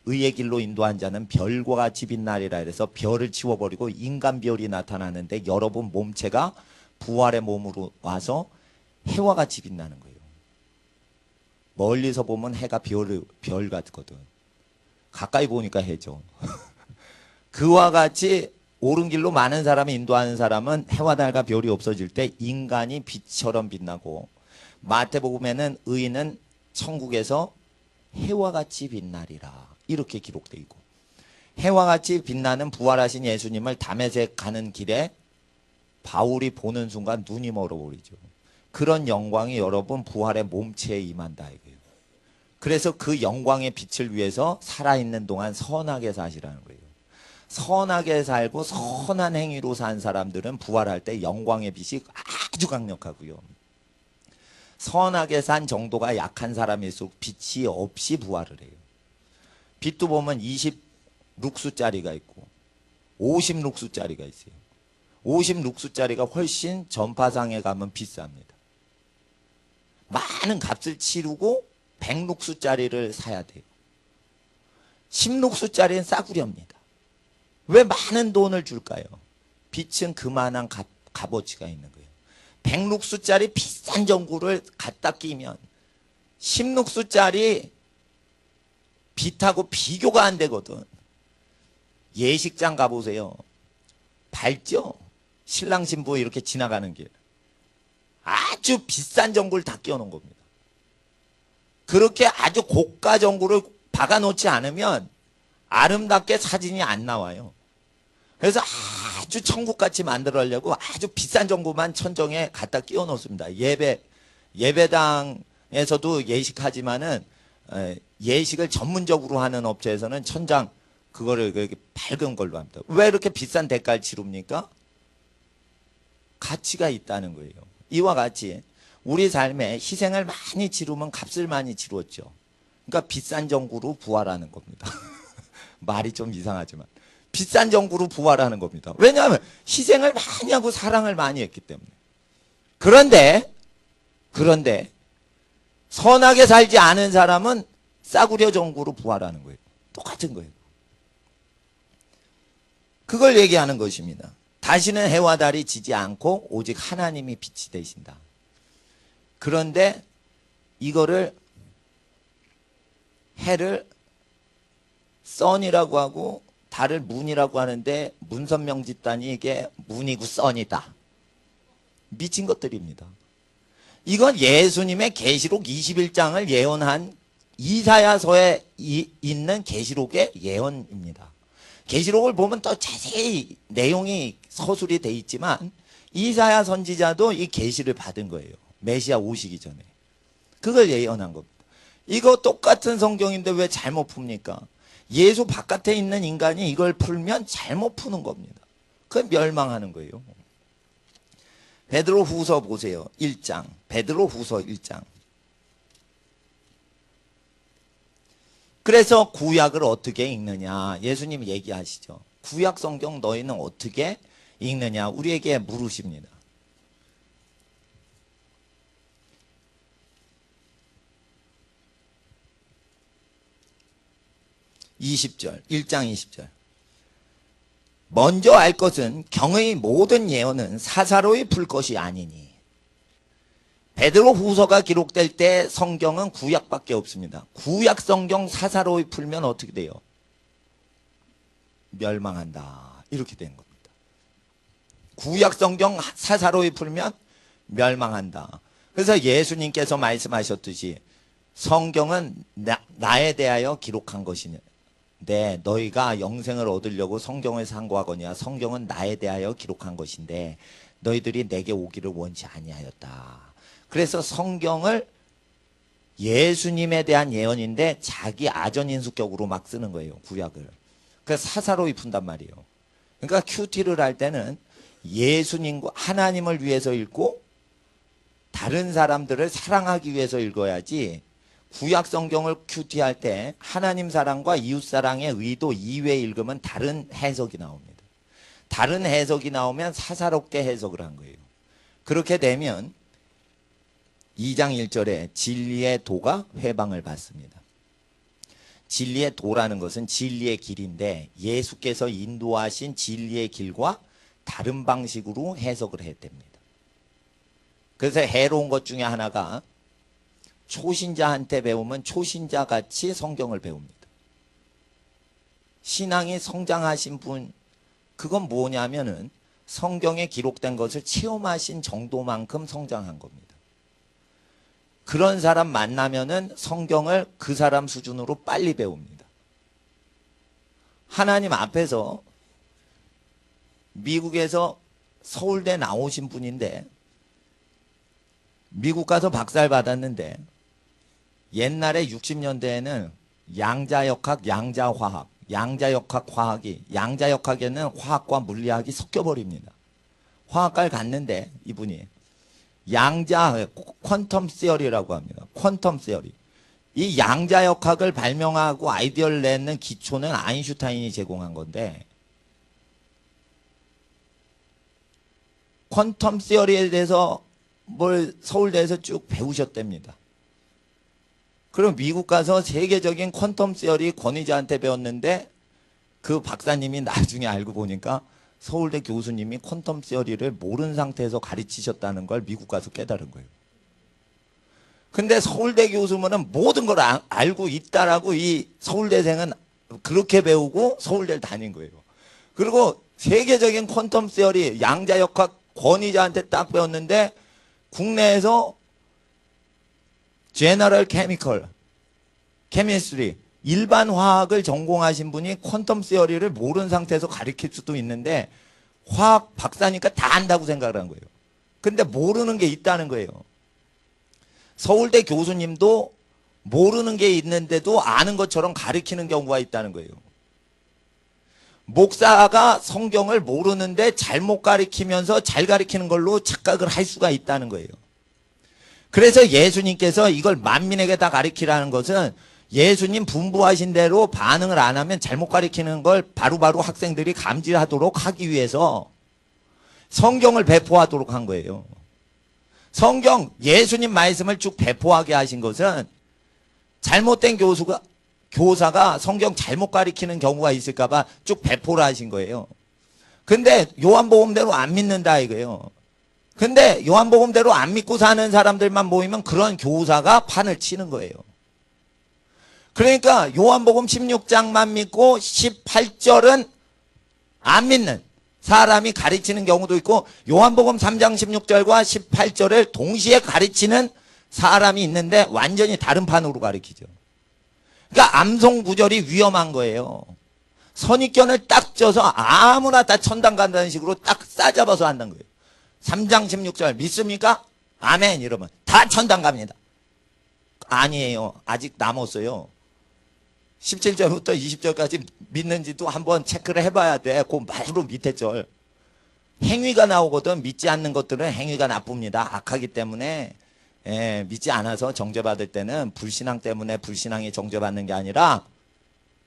의의 길로 인도한 자는 별과 같이 빛나리라 해서 별을 치워버리고 인간 별이 나타나는데 여러분 몸체가 부활의 몸으로 와서 해와 같이 빛나는 거예요. 멀리서 보면 해가 별 같거든. 가까이 보니까 해죠. 그와 같이 옳은 길로 많은 사람을 인도하는 사람은 해와 달과 별이 없어질 때 인간이 빛처럼 빛나고 마태복음에는 의인은 천국에서 해와 같이 빛나리라 이렇게 기록되어 있고 해와 같이 빛나는 부활하신 예수님을 다메섹 가는 길에 바울이 보는 순간 눈이 멀어버리죠. 그런 영광이 여러분 부활의 몸체에 임한다 이거예요. 그래서 그 영광의 빛을 위해서 살아있는 동안 선하게 사시라는 거예요. 선하게 살고 선한 행위로 산 사람들은 부활할 때 영광의 빛이 아주 강력하고요. 선하게 산 정도가 약한 사람일수록 빛이 없이 부활을 해요. 빛도 보면 20룩스짜리가 있고 50룩스짜리가 있어요. 50룩스짜리가 훨씬 전파상에 가면 비쌉니다. 많은 값을 치르고 100룩스짜리를 사야 돼요. 10룩스짜리는 싸구려입니다. 왜 많은 돈을 줄까요? 빛은 그만한 값어치가 있는 거예요. 100룩스짜리 비싼 전구를 갖다 끼면 10룩스짜리 빛하고 비교가 안 되거든. 예식장 가보세요. 밝죠? 신랑 신부 이렇게 지나가는 길. 아주 비싼 전구를 다 끼워놓은 겁니다. 그렇게 아주 고가 전구를 박아놓지 않으면 아름답게 사진이 안 나와요. 그래서 아주 천국같이 만들려고 아주 비싼 전구만 천정에 갖다 끼워 놓습니다. 예배당에서도 예식하지만은 예식을 전문적으로 하는 업체에서는 천장 그거를 그렇게 밝은 걸로 합니다. 왜 이렇게 비싼 대가를 치릅니까? 가치가 있다는 거예요. 이와 같이 우리 삶에 희생을 많이 치르면 값을 많이 치렀죠. 그러니까 비싼 전구로 부활하는 겁니다. 말이 좀 이상하지만 비싼 전구로 부활하는 겁니다. 왜냐하면 희생을 많이 하고 사랑을 많이 했기 때문에. 그런데 선하게 살지 않은 사람은 싸구려 전구로 부활하는 거예요. 똑같은 거예요. 그걸 얘기하는 것입니다. 다시는 해와 달이 지지 않고 오직 하나님이 빛이 되신다. 그런데 이거를 해를 선이라고 하고 달을 문이라고 하는데 문선명 집단이 이게 문이고 썬이다. 미친 것들입니다. 이건 예수님의 계시록 21장을 예언한 이사야서에 있는 계시록의 예언입니다. 계시록을 보면 더 자세히 내용이 서술이 돼 있지만 이사야 선지자도 이 계시를 받은 거예요. 메시아 오시기 전에. 그걸 예언한 겁니다. 이거 똑같은 성경인데 왜 잘못 풉니까? 예수 바깥에 있는 인간이 이걸 풀면 잘못 푸는 겁니다. 그건 멸망하는 거예요. 베드로 후서 보세요. 1장. 베드로 후서 1장. 그래서 구약을 어떻게 읽느냐. 예수님 얘기하시죠. 구약 성경 너희는 어떻게 읽느냐. 우리에게 물으십니다. (20절) 1장 20절. 먼저 알 것은 경의 모든 예언은 사사로이 풀 것이 아니니. 베드로 후서가 기록될 때 성경은 구약밖에 없습니다. 구약 성경 사사로이 풀면 어떻게 돼요? 멸망한다. 이렇게 된 겁니다. 구약 성경 사사로이 풀면 멸망한다. 그래서 예수님께서 말씀하셨듯이 성경은 나에 대하여 기록한 것이냐. 네, 너희가 영생을 얻으려고 성경을 상고하거니와 성경은 나에 대하여 기록한 것인데 너희들이 내게 오기를 원치 아니하였다. 그래서 성경을 예수님에 대한 예언인데 자기 아전인수격으로 막 쓰는 거예요. 구약을. 그래서 사사로이 푼단 말이에요. 그러니까 큐티를 할 때는 예수님과 하나님을 위해서 읽고 다른 사람들을 사랑하기 위해서 읽어야지 구약 성경을 큐티할 때 하나님 사랑과 이웃 사랑의 의도 이외에 읽으면 다른 해석이 나옵니다. 다른 해석이 나오면 사사롭게 해석을 한 거예요. 그렇게 되면 2장 1절에 진리의 도가 회방을 받습니다. 진리의 도라는 것은 진리의 길인데 예수께서 인도하신 진리의 길과 다른 방식으로 해석을 했답니다. 그래서 해로운 것 중에 하나가 초신자한테 배우면 초신자같이 성경을 배웁니다. 신앙이 성장하신 분, 그건 뭐냐면은 성경에 기록된 것을 체험하신 정도만큼 성장한 겁니다. 그런 사람 만나면은 성경을 그 사람 수준으로 빨리 배웁니다. 하나님 앞에서 미국에서 서울대 나오신 분인데 미국 가서 박사를 받았는데 옛날에 60년대에는 양자역학, 양자화학, 양자역학 화학이 양자역학에는 화학과 물리학이 섞여버립니다. 화학과를 갔는데 이분이 양자 퀀텀 시어리라고 합니다. 퀀텀 시어리. 이 양자역학을 발명하고 아이디어를 내는 기초는 아인슈타인이 제공한 건데 퀀텀 시어리에 대해서 뭘 서울대에서 쭉 배우셨답니다. 그럼 미국 가서 세계적인 퀀텀 시어리 권위자한테 배웠는데 그 박사님이 나중에 알고 보니까 서울대 교수님이 퀀텀 시어리를 모르는 상태에서 가르치셨다는 걸 미국 가서 깨달은 거예요. 근데 서울대 교수면은 모든 걸 알고 있다라고 이 서울대생은 그렇게 배우고 서울대를 다닌 거예요. 그리고 세계적인 퀀텀 시어리 양자역학 권위자한테 딱 배웠는데 국내에서 제너럴 케미컬, 케미스트리, 일반 화학을 전공하신 분이 퀀텀 시어리를 모르는 상태에서 가르칠 수도 있는데 화학 박사니까 다 안다고 생각을 한 거예요. 근데 모르는 게 있다는 거예요. 서울대 교수님도 모르는 게 있는데도 아는 것처럼 가르치는 경우가 있다는 거예요. 목사가 성경을 모르는데 잘못 가르치면서 잘 가르치는 걸로 착각을 할 수가 있다는 거예요. 그래서 예수님께서 이걸 만민에게 다 가르치라는 것은 예수님 분부하신 대로 반응을 안 하면 잘못 가르치는 걸 바로바로 학생들이 감지하도록 하기 위해서 성경을 배포하도록 한 거예요. 성경, 예수님 말씀을 쭉 배포하게 하신 것은 잘못된 교사가 성경 잘못 가르치는 경우가 있을까봐 쭉 배포를 하신 거예요. 근데 요한복음대로 안 믿는다 이거예요. 근데 요한복음대로 안 믿고 사는 사람들만 모이면 그런 교사가 판을 치는 거예요. 그러니까 요한복음 16장만 믿고 18절은 안 믿는 사람이 가르치는 경우도 있고, 요한복음 3장 16절과 18절을 동시에 가르치는 사람이 있는데 완전히 다른 판으로 가르치죠. 그러니까 암송구절이 위험한 거예요. 선입견을 딱 쪄서 아무나 다 천당 간다는 식으로 딱 싸잡아서 한다는 거예요. 3장 16절 믿습니까? 아멘 이러면 다 천당 갑니다. 아니에요. 아직 남았어요. 17절부터 20절까지 믿는지도 한번 체크를 해봐야 돼. 그 말로 밑에 절. 행위가 나오거든. 믿지 않는 것들은 행위가 나쁩니다. 악하기 때문에 믿지 않아서 정죄받을 때는 불신앙 때문에 불신앙이 정죄받는 게 아니라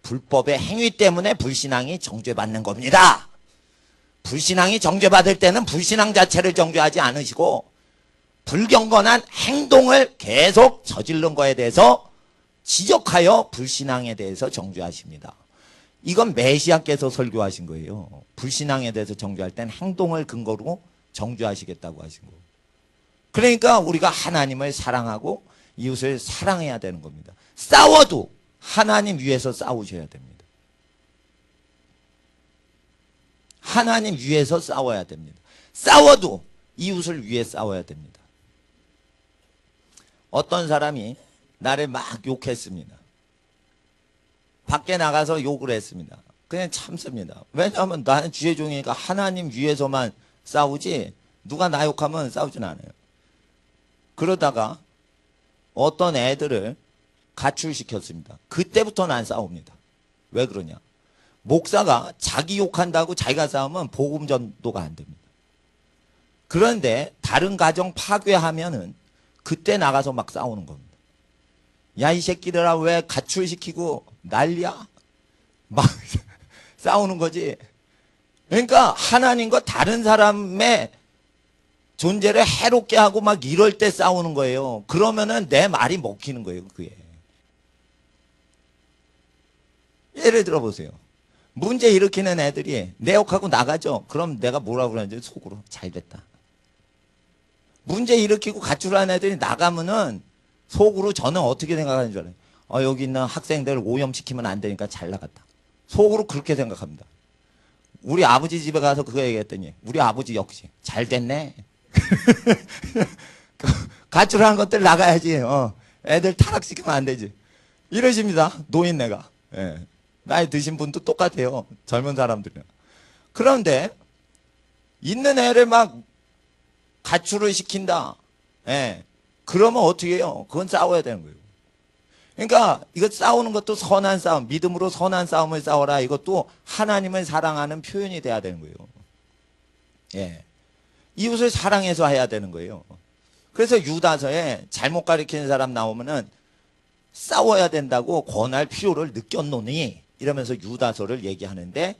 불법의 행위 때문에 불신앙이 정죄받는 겁니다. 불신앙이 정죄받을 때는 불신앙 자체를 정죄하지 않으시고 불경건한 행동을 계속 저지른 거에 대해서 지적하여 불신앙에 대해서 정죄하십니다. 이건 메시아께서 설교하신 거예요. 불신앙에 대해서 정죄할 땐 행동을 근거로 정죄하시겠다고 하신 거예요. 그러니까 우리가 하나님을 사랑하고 이웃을 사랑해야 되는 겁니다. 싸워도 하나님 위해서 싸우셔야 됩니다. 하나님 위해서 싸워야 됩니다. 싸워도 이웃을 위해 싸워야 됩니다. 어떤 사람이 나를 막 욕했습니다. 밖에 나가서 욕을 했습니다. 그냥 참습니다. 왜냐하면 나는 주의 종이니까 하나님 위해서만 싸우지 누가 나 욕하면 싸우진 않아요. 그러다가 어떤 애들을 가출시켰습니다. 그때부터는 안 싸웁니다. 왜 그러냐? 목사가 자기 욕한다고 자기가 싸우면 복음 전도가 안 됩니다. 그런데 다른 가정 파괴하면은 그때 나가서 막 싸우는 겁니다. 야, 이 새끼들아 왜 가출시키고 난리야? 막 싸우는 거지. 그러니까 하나님과 다른 사람의 존재를 해롭게 하고 막 이럴 때 싸우는 거예요. 그러면은 내 말이 먹히는 거예요, 그게. 예를 들어 보세요. 문제 일으키는 애들이 내 욕하고 나가죠. 그럼 내가 뭐라고 그러는지 속으로 잘 됐다. 문제 일으키고 가출하는 애들이 나가면은 속으로 저는 어떻게 생각하는 줄 알아요? 여기 있는 학생들 오염시키면 안 되니까 잘 나갔다. 속으로 그렇게 생각합니다. 우리 아버지 집에 가서 그거 얘기했더니 우리 아버지 역시 잘 됐네. 가출하는 것들 나가야지. 애들 타락시키면 안 되지. 이러십니다. 노인네가. 예. 나이 드신 분도 똑같아요. 젊은 사람들은. 그런데 있는 애를 막 가출을 시킨다. 예. 그러면 어떻게 해요? 그건 싸워야 되는 거예요. 그러니까 이거 싸우는 것도 선한 싸움, 믿음으로 선한 싸움을 싸워라. 이것도 하나님을 사랑하는 표현이 돼야 되는 거예요. 예. 이웃을 사랑해서 해야 되는 거예요. 그래서 유다서에 잘못 가리키는 사람 나오면은 싸워야 된다고 권할 필요를 느꼈노니 이러면서 유다서를 얘기하는데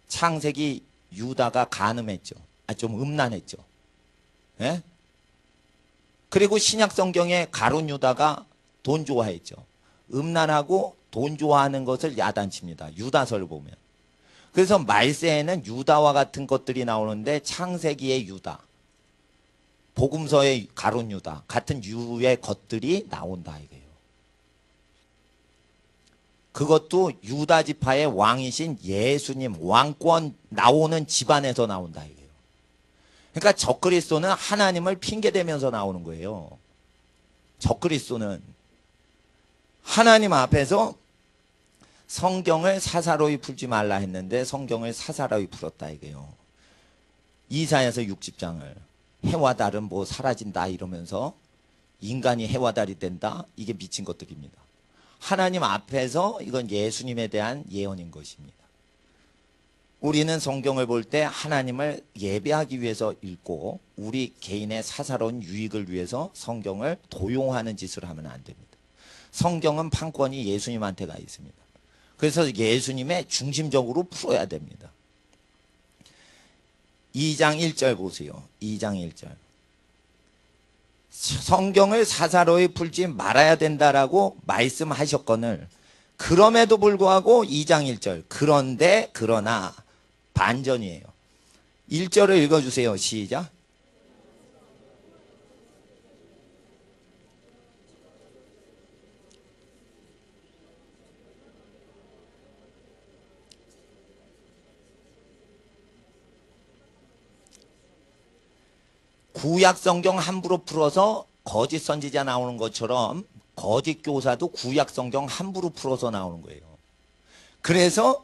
창세기 유다가 간음했죠. 좀 음란했죠. 예? 그리고 신약 성경에 가룟 유다가 돈 좋아했죠. 음란하고 돈 좋아하는 것을 야단칩니다. 유다서를 보면. 그래서 말세에는 유다와 같은 것들이 나오는데 창세기의 유다, 복음서의 가룟 유다 같은 유의 것들이 나온다 이거예요. 그것도 유다 지파의 왕이신 예수님 왕권 나오는 집안에서 나온다 이거예요. 그러니까 적그리스도는 하나님을 핑계대면서 나오는 거예요. 적그리스도는 하나님 앞에서 성경을 사사로이 풀지 말라 했는데 성경을 사사로이 풀었다 이게요. 이사야서 60장을 해와 달은 뭐 사라진다 이러면서 인간이 해와 달이 된다. 이게 미친 것들입니다. 하나님 앞에서 이건 예수님에 대한 예언인 것입니다. 우리는 성경을 볼 때 하나님을 예배하기 위해서 읽고 우리 개인의 사사로운 유익을 위해서 성경을 도용하는 짓을 하면 안 됩니다. 성경은 판권이 예수님한테 가 있습니다. 그래서 예수님의 중심적으로 풀어야 됩니다. 2장 1절 보세요. 2장 1절. 성경을 사사로이 풀지 말아야 된다라고 말씀하셨거늘 그럼에도 불구하고 2장 1절 그런데 그러나 반전이에요. 1절을 읽어주세요. 시작. 구약 성경 함부로 풀어서 거짓 선지자 나오는 것처럼 거짓 교사도 구약 성경 함부로 풀어서 나오는 거예요. 그래서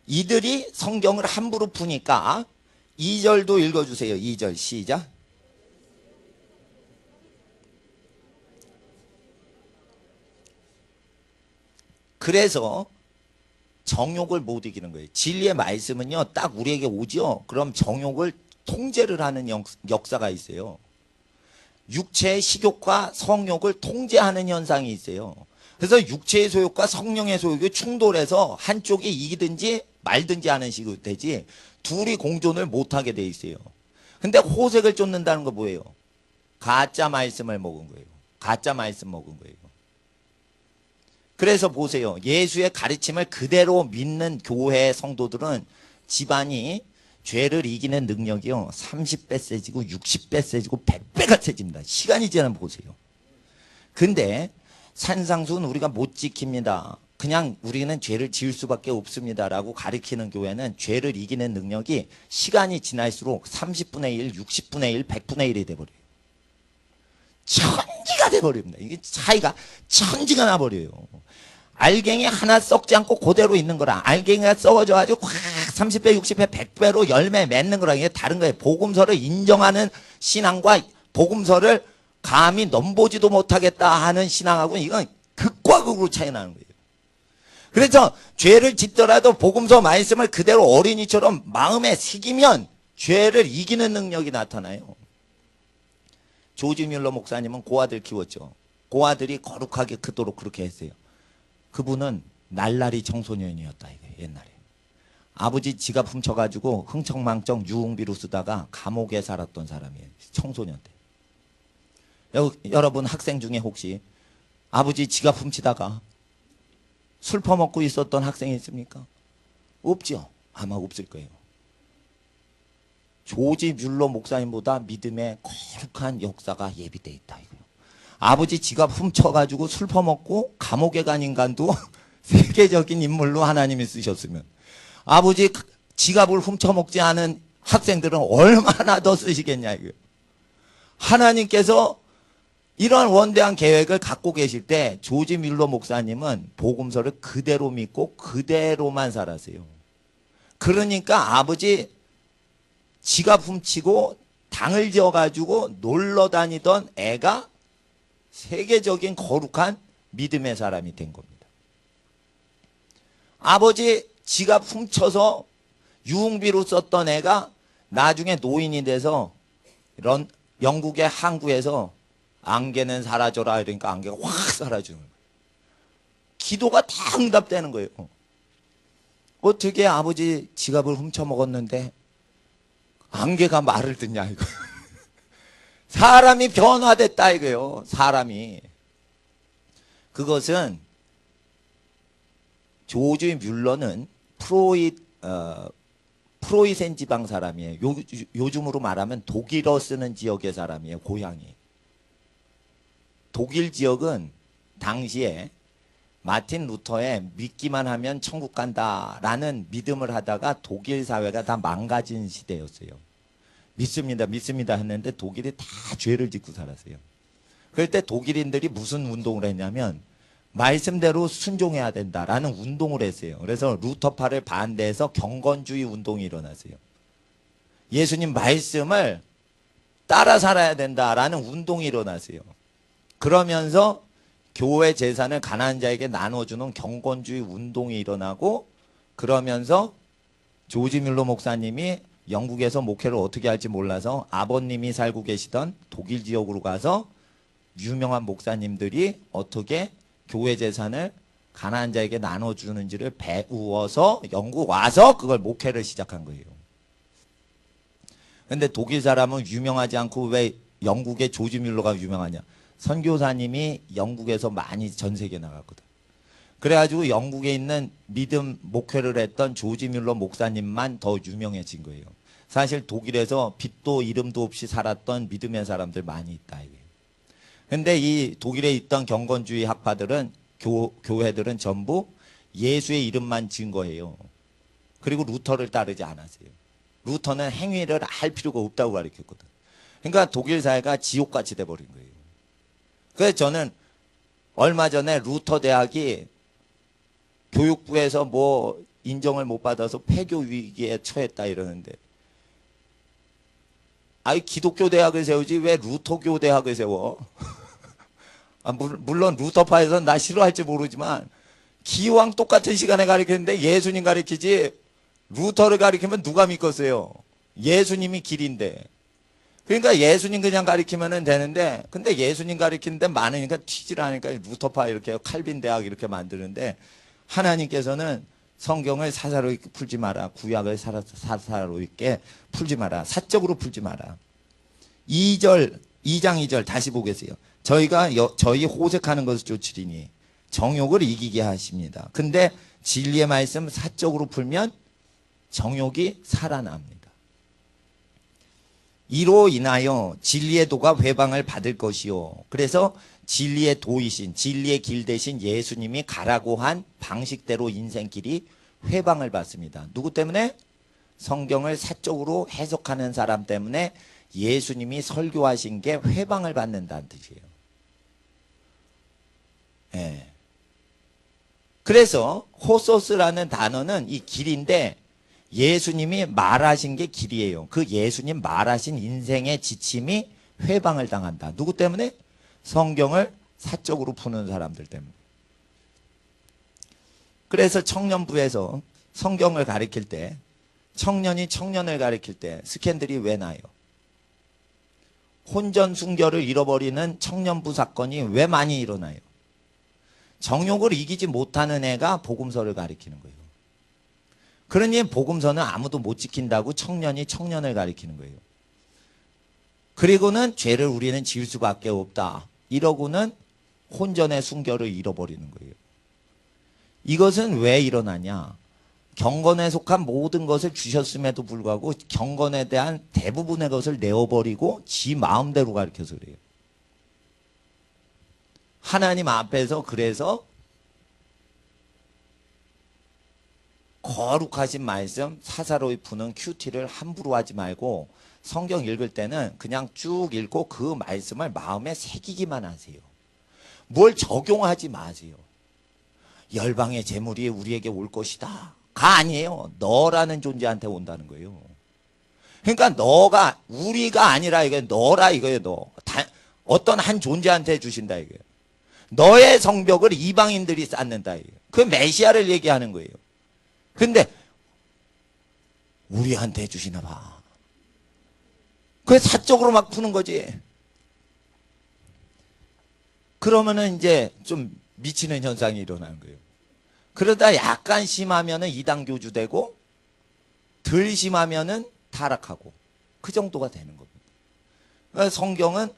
이들이 성경을 함부로 푸니까 2절도 읽어주세요. 2절 시작. 그래서 정욕을 못 이기는 거예요. 진리의 말씀은요, 딱 우리에게 오죠. 그럼 정욕을 통제를 하는 역사가 있어요. 육체의 식욕과 성욕을 통제하는 현상이 있어요. 그래서 육체의 소욕과 성령의 소욕이 충돌해서 한쪽이 이기든지 말든지 하는 식으로 되지 둘이 공존을 못하게 돼 있어요. 근데 호색을 쫓는다는 거 뭐예요? 가짜 말씀을 먹은 거예요. 가짜 말씀 먹은 거예요. 그래서 보세요. 예수의 가르침을 그대로 믿는 교회 성도들은 집안이 죄를 이기는 능력이요 30배 세지고 60배 세지고 100배가 세집니다. 시간이 지나면 보세요. 근데 산상수는 우리가 못 지킵니다. 그냥 우리는 죄를 지을 수밖에 없습니다 라고 가르치는 교회는 죄를 이기는 능력이 시간이 지날수록 30분의 1, 60분의 1, 100분의 1이 돼버려요. 천지가 돼버립니다. 이게 차이가 천지가 나버려요. 알갱이 하나 썩지 않고 그대로 있는 거랑 알갱이가 썩어져가지고 확 30배, 60배, 100배로 열매 맺는 거랑 이게 다른 거예요. 복음서를 인정하는 신앙과 복음서를 감히 넘보지도 못하겠다 하는 신앙하고는 이건 극과 극으로 차이 나는 거예요. 그래서 죄를 짓더라도 복음서 말씀을 그대로 어린이처럼 마음에 새기면 죄를 이기는 능력이 나타나요. 조지 뮬러 목사님은 고아들 키웠죠. 고아들이 거룩하게 크도록 그렇게 했어요. 그분은 날라리 청소년이었다 이거예요. 옛날에 아버지 지갑 훔쳐가지고 흥청망청 유흥비로 쓰다가 감옥에 살았던 사람이에요. 청소년 때. 여러분 학생 중에 혹시 아버지 지갑 훔치다가 술 퍼먹고 있었던 학생이 있습니까? 없죠. 아마 없을 거예요. 조지 뮬러 목사님보다 믿음의 거룩한 역사가 예비되어 있다 이거예요. 아버지 지갑 훔쳐가지고 술 퍼먹고 감옥에 간 인간도 세계적인 인물로 하나님이 쓰셨으면 아버지 지갑을 훔쳐먹지 않은 학생들은 얼마나 더 쓰시겠냐 이거예요. 하나님께서 이런 원대한 계획을 갖고 계실 때 조지 뮬러 목사님은 복음서를 그대로 믿고 그대로만 살았어요. 그러니까 아버지 지갑 훔치고 당을 지어가지고 놀러 다니던 애가 세계적인 거룩한 믿음의 사람이 된 겁니다. 아버지 지갑 훔쳐서 유흥비로 썼던 애가 나중에 노인이 돼서 영국의 항구에서 안개는 사라져라 이러니까 안개가 확 사라지는 거예요. 기도가 다 응답되는 거예요. 어떻게 아버지 지갑을 훔쳐먹었는데 안개가 말을 듣냐 이거. 사람이 변화됐다 이거예요. 사람이. 그것은 조지 뮬러는 프로이센 지방 사람이에요. 요즘으로 말하면 독일어 쓰는 지역의 사람이에요. 고향이. 독일 지역은 당시에 마틴 루터의 믿기만 하면 천국 간다라는 믿음을 하다가 독일 사회가 다 망가진 시대였어요. 믿습니다, 믿습니다 했는데 독일이 다 죄를 짓고 살았어요. 그럴 때 독일인들이 무슨 운동을 했냐면 말씀대로 순종해야 된다라는 운동을 했어요. 그래서 루터파를 반대해서 경건주의 운동이 일어났어요. 예수님 말씀을 따라 살아야 된다라는 운동이 일어났어요. 그러면서 교회 재산을 가난한 자에게 나눠주는 경건주의 운동이 일어나고 그러면서 조지 뮬러 목사님이 영국에서 목회를 어떻게 할지 몰라서 아버님이 살고 계시던 독일 지역으로 가서 유명한 목사님들이 어떻게 교회 재산을 가난한 자에게 나눠주는지를 배우어서 영국 와서 그걸 목회를 시작한 거예요. 근데 독일 사람은 유명하지 않고 왜 영국의 조지 뮬러가 유명하냐? 선교사님이 영국에서 많이 전 세계에 나갔거든. 그래가지고 영국에 있는 믿음 목회를 했던 조지 뮬러 목사님만 더 유명해진 거예요. 사실 독일에서 빛도 이름도 없이 살았던 믿음의 사람들 많이 있다. 근데 이 독일에 있던 경건주의 학파들은 교회들은 전부 예수의 이름만 지은 거예요. 그리고 루터를 따르지 않았어요. 루터는 행위를 할 필요가 없다고 가르쳤거든. 그러니까 독일 사회가 지옥같이 돼버린 거예요. 그래서 저는 얼마 전에 루터 대학이 교육부에서 뭐 인정을 못 받아서 폐교 위기에 처했다 이러는데, 아이 기독교 대학을 세우지 왜 루터교 대학을 세워? 물론 루터파에서는 나 싫어할지 모르지만 기왕 똑같은 시간에 가르치는데 예수님 가르치지 루터를 가르치면 누가 믿겠어요? 예수님이 길인데. 그러니까 예수님 그냥 가르치면 되는데, 근데 예수님 가르치는데 많으니까 튀질 않으니까 루터파 이렇게 칼빈 대학 이렇게 만드는데, 하나님께서는 성경을 사사로이 풀지 마라. 구약을 사사로이게 풀지 마라. 사적으로 풀지 마라. 2장 2절 다시 보겠어요. 저희가 저희 호색하는 것을 쫓으리니 정욕을 이기게 하십니다. 근데 진리의 말씀 사적으로 풀면 정욕이 살아납니다. 이로 인하여 진리의 도가 회방을 받을 것이요. 그래서 진리의 도이신, 진리의 길 대신 예수님이 가라고 한 방식대로 인생길이 회방을 받습니다. 누구 때문에? 성경을 사적으로 해석하는 사람 때문에 예수님이 설교하신 게 회방을 받는다는 뜻이에요. 예. 그래서 호소스라는 단어는 이 길인데, 예수님이 말하신 게 길이에요. 그 예수님 말하신 인생의 지침이 회방을 당한다. 누구 때문에? 성경을 사적으로 푸는 사람들 때문에. 그래서 청년부에서 성경을 가르칠 때, 청년이 청년을 가르칠 때 스캔들이 왜 나요? 혼전 순결을 잃어버리는 청년부 사건이 왜 많이 일어나요? 정욕을 이기지 못하는 애가 복음서를 가르치는 거예요. 그러니 복음서는 아무도 못 지킨다고 청년이 청년을 가리키는 거예요. 그리고는 죄를 우리는 지을 수밖에 없다. 이러고는 혼전의 순결을 잃어버리는 거예요. 이것은 왜 일어나냐? 경건에 속한 모든 것을 주셨음에도 불구하고 경건에 대한 대부분의 것을 내어버리고 지 마음대로 가르쳐서 그래요. 하나님 앞에서 그래서 거룩하신 말씀 사사로이 푸는 큐티를 함부로 하지 말고 성경 읽을 때는 그냥 쭉 읽고 그 말씀을 마음에 새기기만 하세요. 뭘 적용하지 마세요. 열방의 재물이 우리에게 올 것이다 가 아니에요. 너라는 존재한테 온다는 거예요. 그러니까 너가 우리가 아니라 이게 너라 이거예요. 너 어떤 한 존재한테 주신다 이거예요. 너의 성벽을 이방인들이 쌓는다 이거예요. 그 메시아를 얘기하는 거예요. 근데 우리한테 주시나 봐. 그게 사적으로 막 푸는 거지. 그러면은 이제 좀 미치는 현상이 일어나는 거예요. 그러다 약간 심하면은 이단 교주 되고 덜 심하면은 타락하고 그 정도가 되는 겁니다. 그러니까 성경은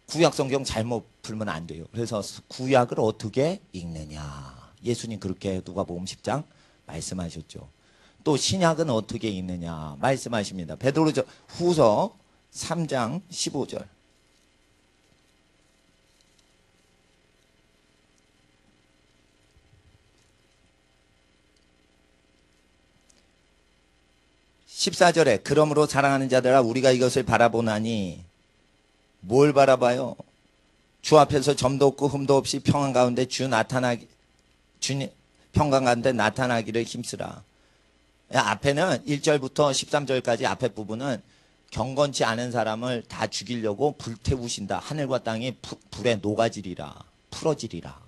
구약 성경 잘못 풀면 안 돼요. 그래서 구약을 어떻게 읽느냐. 예수님 그렇게 누가복음 10장 말씀하셨죠. 또 신약은 어떻게 읽느냐 말씀하십니다. 베드로전서 후서 3장 15절. (14절에) 그러므로 사랑하는 자들아 우리가 이것을 바라보나니 뭘 바라봐요? 주 앞에서 점도 없고 흠도 없이 평안 가운데 평강 가운데 나타나기를 힘쓰라. 앞에는 1절부터 13절까지 앞에 부분은 경건치 않은 사람을 다 죽이려고 불태우신다. 하늘과 땅이 불에 녹아지리라. 풀어지리라.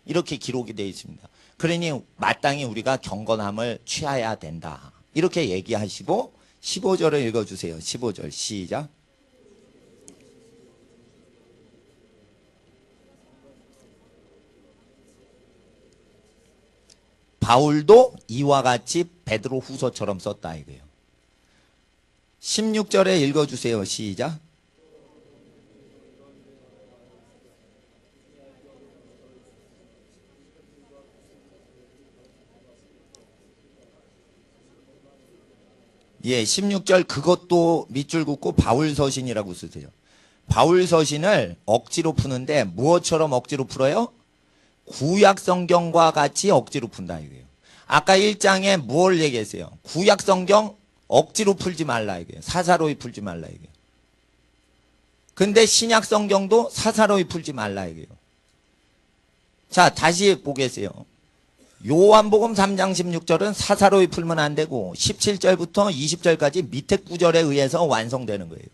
이렇게 기록이 되어 있습니다. 그러니 마땅히 우리가 경건함을 취해야 된다. 이렇게 얘기하시고 15절을 읽어주세요. 15절 시작. 바울도 이와 같이 베드로 후서처럼 썼다 이거예요. 16절에 읽어주세요. 시작. 예, 16절 그것도 밑줄 긋고 바울서신이라고 쓰세요. 바울서신을 억지로 푸는데 무엇처럼 억지로 풀어요? 구약성경과 같이 억지로 푼다 이거예요. 아까 1장에 뭘 얘기했어요? 구약성경 억지로 풀지 말라 이거예요. 사사로이 풀지 말라 이거예요. 근데 신약 성경도 사사로이 풀지 말라 이거예요. 자, 다시 보겠어요. 요한복음 3장 16절은 사사로이 풀면 안 되고 17절부터 20절까지 밑에 구절에 의해서 완성되는 거예요.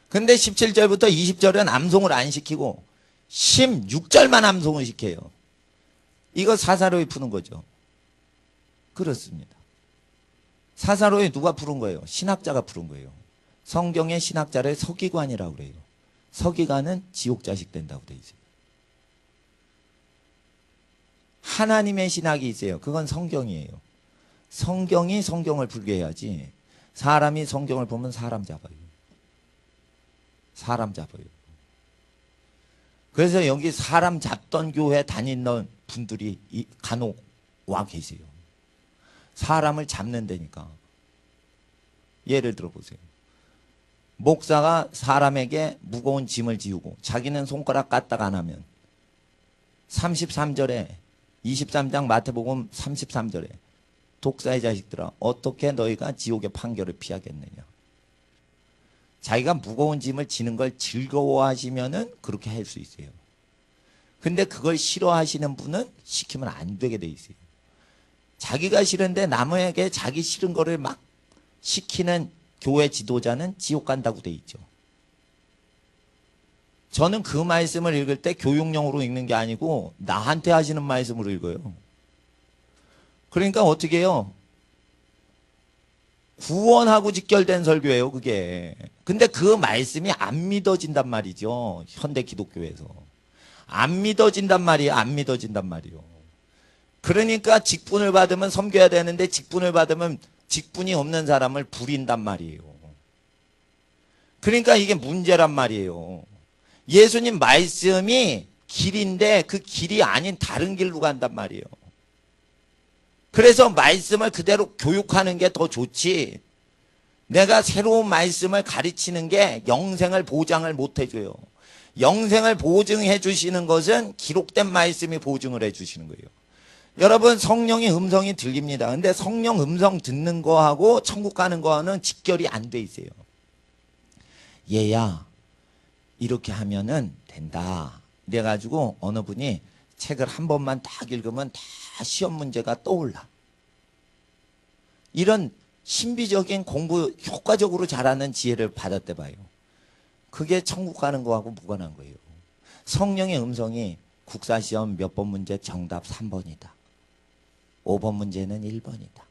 근데 17절부터 20절은 암송을 안 시키고 16절만 암송을 시켜요. 이거 사사로이 푸는 거죠. 그렇습니다. 사사로이 누가 푸른 거예요? 신학자가 푸른 거예요. 성경의 신학자를 서기관이라고 그래요. 서기관은 지옥 자식 된다고 돼 있어요. 하나님의 신학이 있어요. 그건 성경이에요. 성경이 성경을 풀게 해야지 사람이 성경을 보면 사람 잡아요. 사람 잡아요. 그래서 여기 사람 잡던 교회 다니는 분들이 간혹 와 계세요. 사람을 잡는 데니까. 예를 들어 보세요. 목사가 사람에게 무거운 짐을 지우고 자기는 손가락 까딱 안 하면 33절에 23장 마태복음 33절에 독사의 자식들아 어떻게 너희가 지옥의 판결을 피하겠느냐. 자기가 무거운 짐을 지는 걸 즐거워하시면은 그렇게 할 수 있어요. 근데 그걸 싫어하시는 분은 시키면 안 되게 돼 있어요. 자기가 싫은데 남에게 자기 싫은 거를 막 시키는 교회 지도자는 지옥 간다고 돼 있죠. 저는 그 말씀을 읽을 때 교육용으로 읽는 게 아니고 나한테 하시는 말씀으로 읽어요. 그러니까 어떻게 해요? 구원하고 직결된 설교예요, 그게. 근데 그 말씀이 안 믿어진단 말이죠. 현대 기독교에서. 안 믿어진단 말이에요. 안 믿어진단 말이에요. 그러니까 직분을 받으면 섬겨야 되는데 직분을 받으면 직분이 없는 사람을 부린단 말이에요. 그러니까 이게 문제란 말이에요. 예수님 말씀이 길인데 그 길이 아닌 다른 길로 간단 말이에요. 그래서 말씀을 그대로 교육하는 게 더 좋지. 내가 새로운 말씀을 가르치는 게 영생을 보장을 못 해줘요. 영생을 보증해 주시는 것은 기록된 말씀이 보증을 해 주시는 거예요. 여러분 성령의 음성이 들립니다. 근데 성령 음성 듣는 거하고 천국 가는 거는 직결이 안 돼 있어요. 얘야 이렇게 하면은 된다. 이래가지고 어느 분이 책을 한 번만 딱 읽으면 다 시험 문제가 떠올라. 이런 신비적인 공부 효과적으로 잘하는 지혜를 받았대 봐요. 그게 천국 가는 거하고 무관한 거예요. 성령의 음성이 국사시험 몇 번 문제 정답 3번이다. 5번 문제는 1번이다.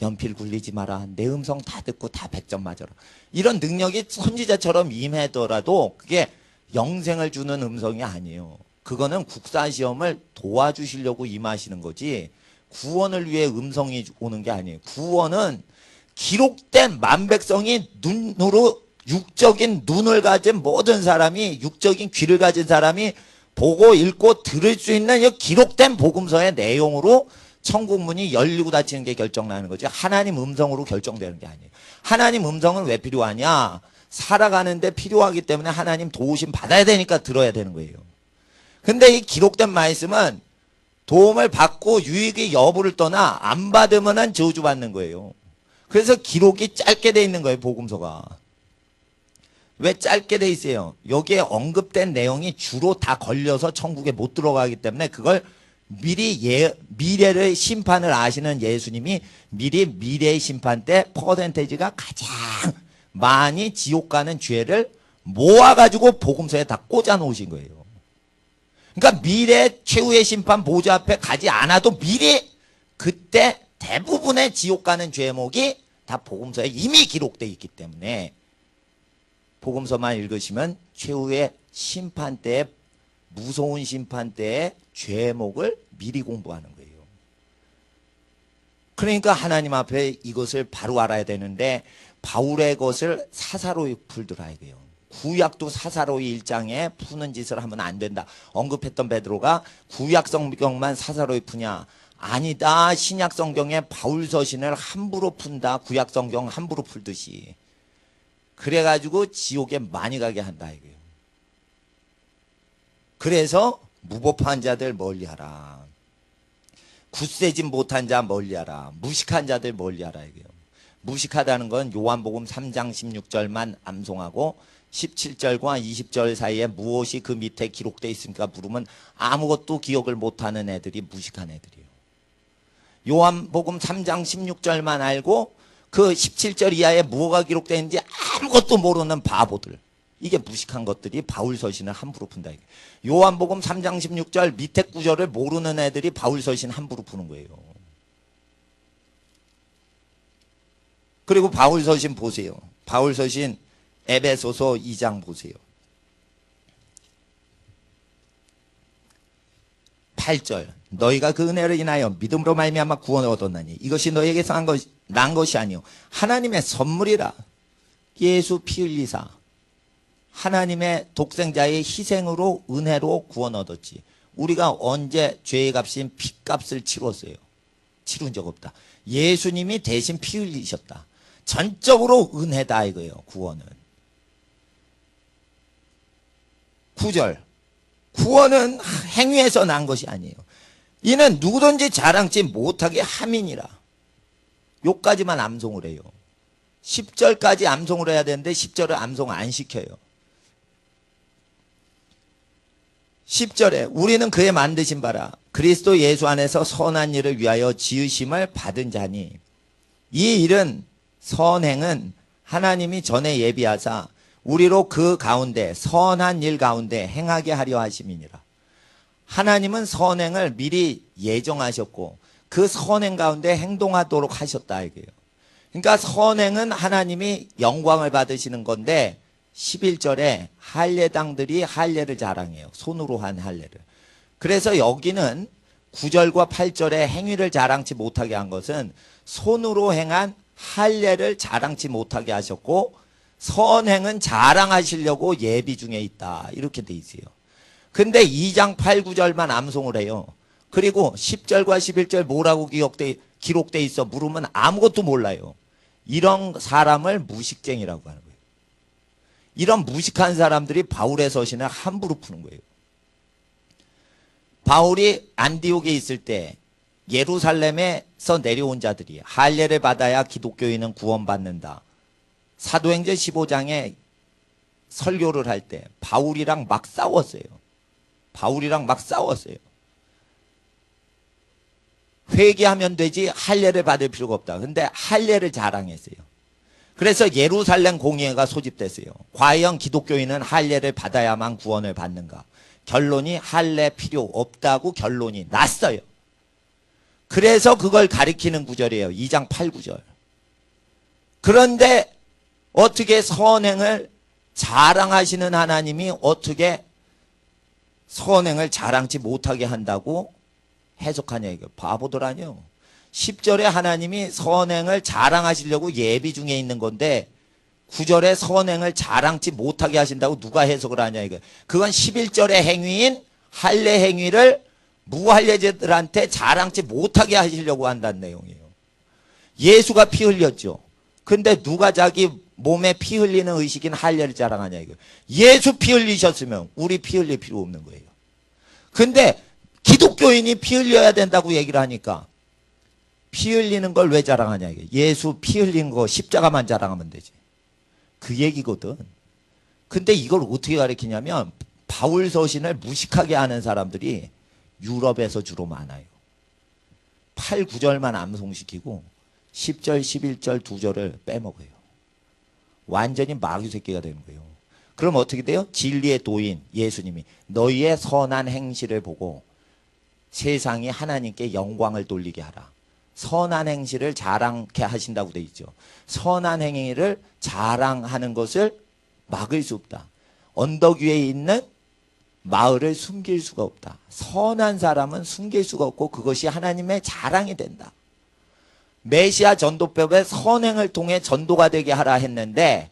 연필 굴리지 마라. 내 음성 다 듣고 다 100점 맞아라. 이런 능력이 선지자처럼 임하더라도 그게 영생을 주는 음성이 아니에요. 그거는 국사시험을 도와주시려고 임하시는 거지 구원을 위해 음성이 오는 게 아니에요. 구원은 기록된 만백성이 눈으로 육적인 눈을 가진 모든 사람이 육적인 귀를 가진 사람이 보고 읽고 들을 수 있는 이 기록된 복음서의 내용으로 천국 문이 열리고 닫히는 게 결정나는 거죠. 하나님 음성으로 결정되는 게 아니에요. 하나님 음성은 왜 필요하냐? 살아가는데 필요하기 때문에 하나님 도우심 받아야 되니까 들어야 되는 거예요. 근데 이 기록된 말씀은 도움을 받고 유익의 여부를 떠나 안 받으면 저주받는 거예요. 그래서 기록이 짧게 돼 있는 거예요. 복음서가. 왜 짧게 돼 있어요? 여기에 언급된 내용이 주로 다 걸려서 천국에 못 들어가기 때문에 그걸 미리 미래의 심판을 아시는 예수님이 미리 미래의 심판 때 퍼센테이지가 가장 많이 지옥 가는 죄를 모아가지고 복음서에 다 꽂아 놓으신 거예요. 그러니까 미래 최후의 심판 보좌 앞에 가지 않아도 미리 그때 대부분의 지옥 가는 죄목이 다 복음서에 이미 기록되어 있기 때문에 복음서만 읽으시면 최후의 심판 때 무서운 심판 때의 죄목을 미리 공부하는 거예요. 그러니까 하나님 앞에 이것을 바로 알아야 되는데 바울의 것을 사사로이 풀더라 이거예요. 구약도 사사로이 1장에 푸는 짓을 하면 안 된다. 언급했던 베드로가 구약 성경만 사사로이 푸냐? 아니다. 신약 성경에 바울 서신을 함부로 푼다. 구약 성경 함부로 풀듯이. 그래가지고 지옥에 많이 가게 한다 이거예요. 그래서 무법한 자들 멀리하라. 굳세진 못한 자 멀리하라. 무식한 자들 멀리하라 이거예요. 무식하다는 건 요한복음 3장 16절만 암송하고 17절과 20절 사이에 무엇이 그 밑에 기록되어 있습니까? 물으면 아무것도 기억을 못하는 애들이 무식한 애들이에요. 요한복음 3장 16절만 알고 그 17절 이하에 뭐가 기록되어 있는지 아무것도 모르는 바보들. 이게 무식한 것들이 바울 서신을 함부로 푼다. 요한복음 3장 16절 밑에 구절을 모르는 애들이 바울 서신 함부로 푸는 거예요. 그리고 바울 서신 보세요. 바울 서신 에베소서 2장 보세요. 8절 너희가 그 은혜를 인하여 믿음으로 말미암아 구원을 얻었나니 이것이 너희에게서 난 것이 아니요 하나님의 선물이라. 예수 피 흘리사 하나님의 독생자의 희생으로 은혜로 구원 얻었지. 우리가 언제 죄의 값인 피값을 치렀어요? 치룬 적 없다. 예수님이 대신 피 흘리셨다. 전적으로 은혜다 이거예요. 구원은. 9절 구원은 행위에서 난 것이 아니에요. 이는 누구든지 자랑치 못하게 함이니라. 요까지만 암송을 해요. 10절까지 암송을 해야 되는데 10절을 암송 안 시켜요. 10절에 우리는 그의 만드신 바라 그리스도 예수 안에서 선한 일을 위하여 지으심을 받은 자니 이 일은 선행은 하나님이 전에 예비하사 우리로 그 가운데 선한 일 가운데 행하게 하려 하심이니라. 하나님은 선행을 미리 예정하셨고 그 선행 가운데 행동하도록 하셨다 이거예요. 그러니까 선행은 하나님이 영광을 받으시는 건데 11절에 할례당들이 할례를 자랑해요. 손으로 한 할례를. 그래서 여기는 9절과 8절에 행위를 자랑치 못하게 한 것은 손으로 행한 할례를 자랑치 못하게 하셨고 선행은 자랑하시려고 예비 중에 있다. 이렇게 돼 있어요. 근데 2장 8, 9절만 암송을 해요. 그리고 10절과 11절 뭐라고 기록돼 있어 물으면 아무것도 몰라요. 이런 사람을 무식쟁이라고 하는 거예요. 이런 무식한 사람들이 바울의 서신을 함부로 푸는 거예요. 바울이 안디옥에 있을 때 예루살렘에서 내려온 자들이 할례를 받아야 기독교인은 구원받는다. 사도행전 15장에 설교를 할 때 바울이랑 막 싸웠어요. 바울이랑 막 싸웠어요. 회개하면 되지 할례를 받을 필요가 없다. 근데 할례를 자랑했어요. 그래서 예루살렘 공의회가 소집됐어요. 과연 기독교인은 할례를 받아야만 구원을 받는가? 결론이 할례 필요 없다고 결론이 났어요. 그래서 그걸 가리키는 구절이에요. 2장 8, 9절. 그런데 어떻게 선행을 자랑하시는 하나님이 어떻게 선행을 자랑치 못하게 한다고 해석하냐 이거. 바보들 아니요. 10절에 하나님이 선행을 자랑하시려고 예비 중에 있는 건데 9절에 선행을 자랑치 못하게 하신다고 누가 해석을 하냐 이거. 그건 11절의 행위인 할례 행위를 무할례자들한테 자랑치 못하게 하시려고 한다는 내용이에요. 예수가 피 흘렸죠. 근데 누가 자기 몸에 피 흘리는 의식인 할례를 자랑하냐 이거. 예수 피 흘리셨으면 우리 피 흘릴 필요 없는 거예요. 근데 기독교인이 피 흘려야 된다고 얘기를 하니까 피 흘리는 걸 왜 자랑하냐 이게. 예수 피 흘린 거 십자가만 자랑하면 되지. 그 얘기거든. 근데 이걸 어떻게 가르치냐면 바울 서신을 무식하게 하는 사람들이 유럽에서 주로 많아요. 8, 9절만 암송시키고 10절, 11절 2절을 빼먹어요. 완전히 마귀 새끼가 되는 거예요. 그럼 어떻게 돼요? 진리의 도인 예수님이 너희의 선한 행실을 보고 세상이 하나님께 영광을 돌리게 하라. 선한 행실을 자랑케 하신다고 돼 있죠. 선한 행위를 자랑하는 것을 막을 수 없다. 언덕 위에 있는 마을을 숨길 수가 없다. 선한 사람은 숨길 수가 없고 그것이 하나님의 자랑이 된다. 메시아 전도법에 선행을 통해 전도가 되게 하라 했는데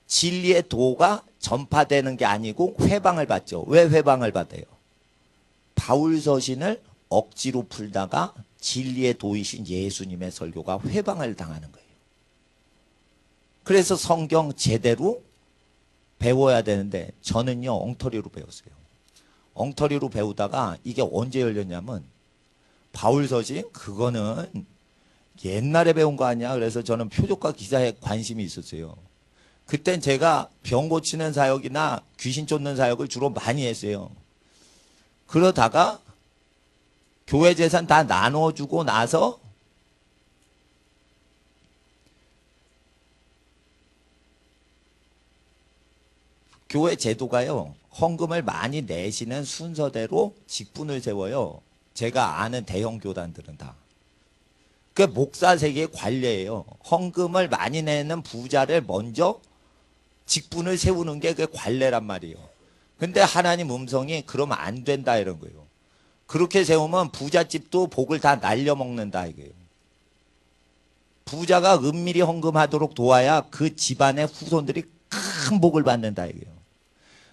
진리의 도가 전파되는 게 아니고 회방을 받죠. 왜 회방을 받아요? 바울 서신을 억지로 풀다가 진리의 도이신 예수님의 설교가 회방을 당하는 거예요. 그래서 성경 제대로 배워야 되는데 저는요 엉터리로 배웠어요. 엉터리로 배우다가 이게 언제 열렸냐면 바울 서신 그거는 옛날에 배운 거 아니야. 그래서 저는 표적과 기사에 관심이 있었어요. 그땐 제가 병 고치는 사역이나 귀신 쫓는 사역을 주로 많이 했어요. 그러다가 교회 재산 다 나눠주고 나서 교회 제도가요, 헌금을 많이 내시는 순서대로 직분을 세워요. 제가 아는 대형 교단들은 다. 그 목사 세계의 관례예요. 헌금을 많이 내는 부자를 먼저 직분을 세우는 게 그 관례란 말이에요. 근데 하나님 음성이 그러면 안 된다 이런 거예요. 그렇게 세우면 부잣집도 복을 다 날려먹는다 이거예요. 부자가 은밀히 헌금하도록 도와야 그 집안의 후손들이 큰 복을 받는다 이거예요.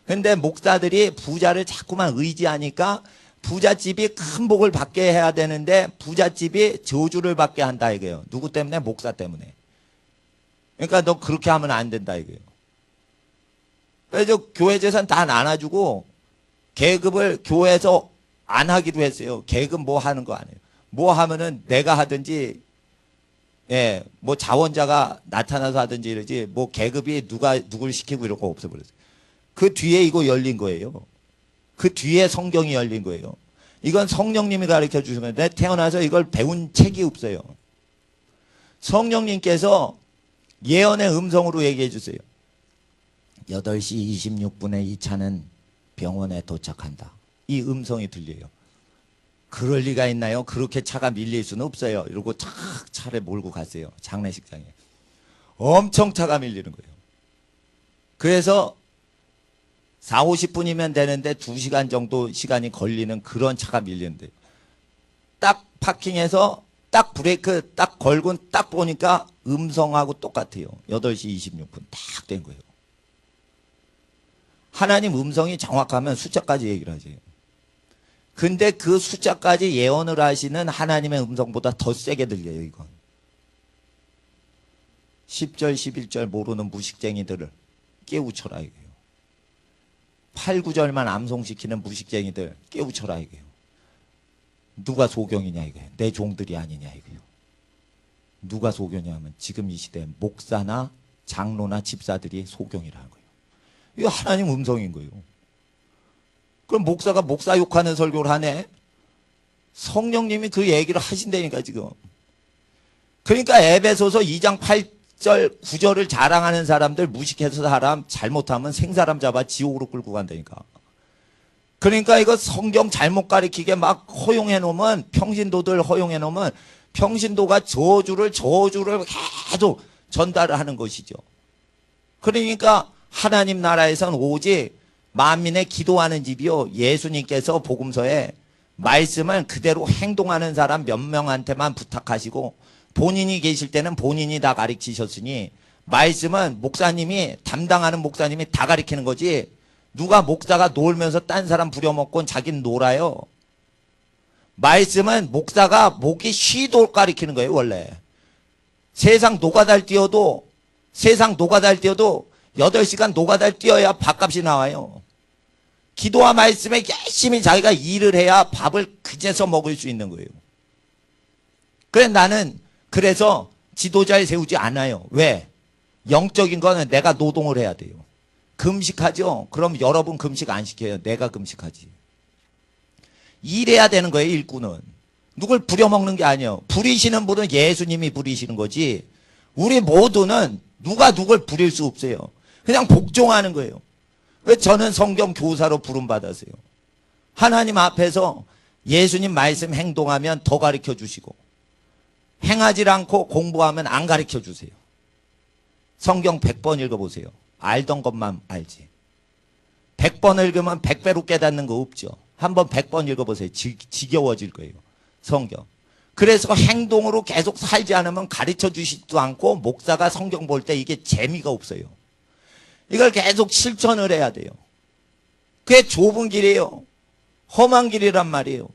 근데 목사들이 부자를 자꾸만 의지하니까 부잣집이 큰 복을 받게 해야 되는데 부잣집이 저주를 받게 한다 이거예요. 누구 때문에? 목사 때문에. 그러니까 너 그렇게 하면 안 된다 이거예요. 그래서 교회 재산 다 나눠주고 계급을 교회에서 안 하기로 했어요. 계급 뭐 하는 거 아니에요. 뭐 하면은 내가 하든지, 예, 뭐 자원자가 나타나서 하든지 이러지, 뭐 계급이 누굴 시키고 이런 거 없어버렸어요. 그 뒤에 이거 열린 거예요. 그 뒤에 성경이 열린 거예요. 이건 성령님이 가르쳐 주신 건데, 태어나서 이걸 배운 책이 없어요. 성령님께서 예언의 음성으로 얘기해 주세요. 8시 26분에 이 차는 병원에 도착한다. 이 음성이 들려요. 그럴 리가 있나요? 그렇게 차가 밀릴 수는 없어요. 이러고 착 차를 몰고 갔어요. 장례식장에. 엄청 차가 밀리는 거예요. 그래서 4, 50분이면 되는데 2시간 정도 시간이 걸리는 그런 차가 밀리는데, 딱 파킹해서 딱 브레이크 딱 걸고 딱 보니까 음성하고 똑같아요. 8시 26분 딱 된 거예요. 하나님 음성이 정확하면 숫자까지 얘기를 하세요. 근데 그 숫자까지 예언을 하시는 하나님의 음성보다 더 세게 들려요, 이건. 10절, 11절 모르는 무식쟁이들을 깨우쳐라, 이거예요. 8, 9절만 암송시키는 무식쟁이들 깨우쳐라, 이거예요. 누가 소경이냐, 이거예요. 내 종들이 아니냐, 이거예요. 누가 소경이냐면 지금 이 시대 목사나 장로나 집사들이 소경이라는 거예요. 이거 하나님 음성인 거예요. 그럼 목사가 목사 욕하는 설교를 하네? 성령님이 그 얘기를 하신다니까 지금. 그러니까 에베소서 2장 8절 9절을 자랑하는 사람들 무식해서 사람 잘못하면 생사람 잡아 지옥으로 끌고 간다니까. 그러니까 이거 성경 잘못 가리키게 막 허용해 놓으면, 평신도들 허용해 놓으면 평신도가 저주를 계속 전달을 하는 것이죠. 그러니까 하나님 나라에선 오직 만민의 기도하는 집이요, 예수님께서 복음서에 말씀을 그대로 행동하는 사람 몇 명한테만 부탁하시고 본인이 계실 때는 본인이 다 가르치셨으니, 말씀은 목사님이 담당하는 목사님이 다 가르치는 거지, 누가 목사가 놀면서 딴 사람 부려먹고 자기는 놀아요. 말씀은 목사가 목이 쉬도록 가르치는 거예요. 원래 세상 노가다를 뛰어도 8시간 노가다를 뛰어야 밥값이 나와요. 기도와 말씀에 열심히 자기가 일을 해야 밥을 그제서 먹을 수 있는 거예요. 그래, 나는 그래서 지도자를 세우지 않아요. 왜? 영적인 거는 내가 노동을 해야 돼요. 금식하죠? 그럼 여러분 금식 안 시켜요. 내가 금식하지. 일해야 되는 거예요, 일꾼은. 누굴 부려먹는 게 아니에요. 부리시는 분은 예수님이 부리시는 거지, 우리 모두는 누가 누굴 부릴 수 없어요. 그냥 복종하는 거예요. 왜? 저는 성경 교사로 부름받았어요. 하나님 앞에서 예수님 말씀 행동하면 더 가르쳐 주시고, 행하지 않고 공부하면 안 가르쳐 주세요. 성경 100번 읽어보세요. 알던 것만 알지. 100번 읽으면 100배로 깨닫는 거 없죠. 한번 100번 읽어보세요. 지겨워질 거예요, 성경. 그래서 행동으로 계속 살지 않으면 가르쳐 주시지도 않고, 목사가 성경 볼 때 이게 재미가 없어요. 이걸 계속 실천을 해야 돼요. 그게 좁은 길이에요. 험한 길이란 말이에요.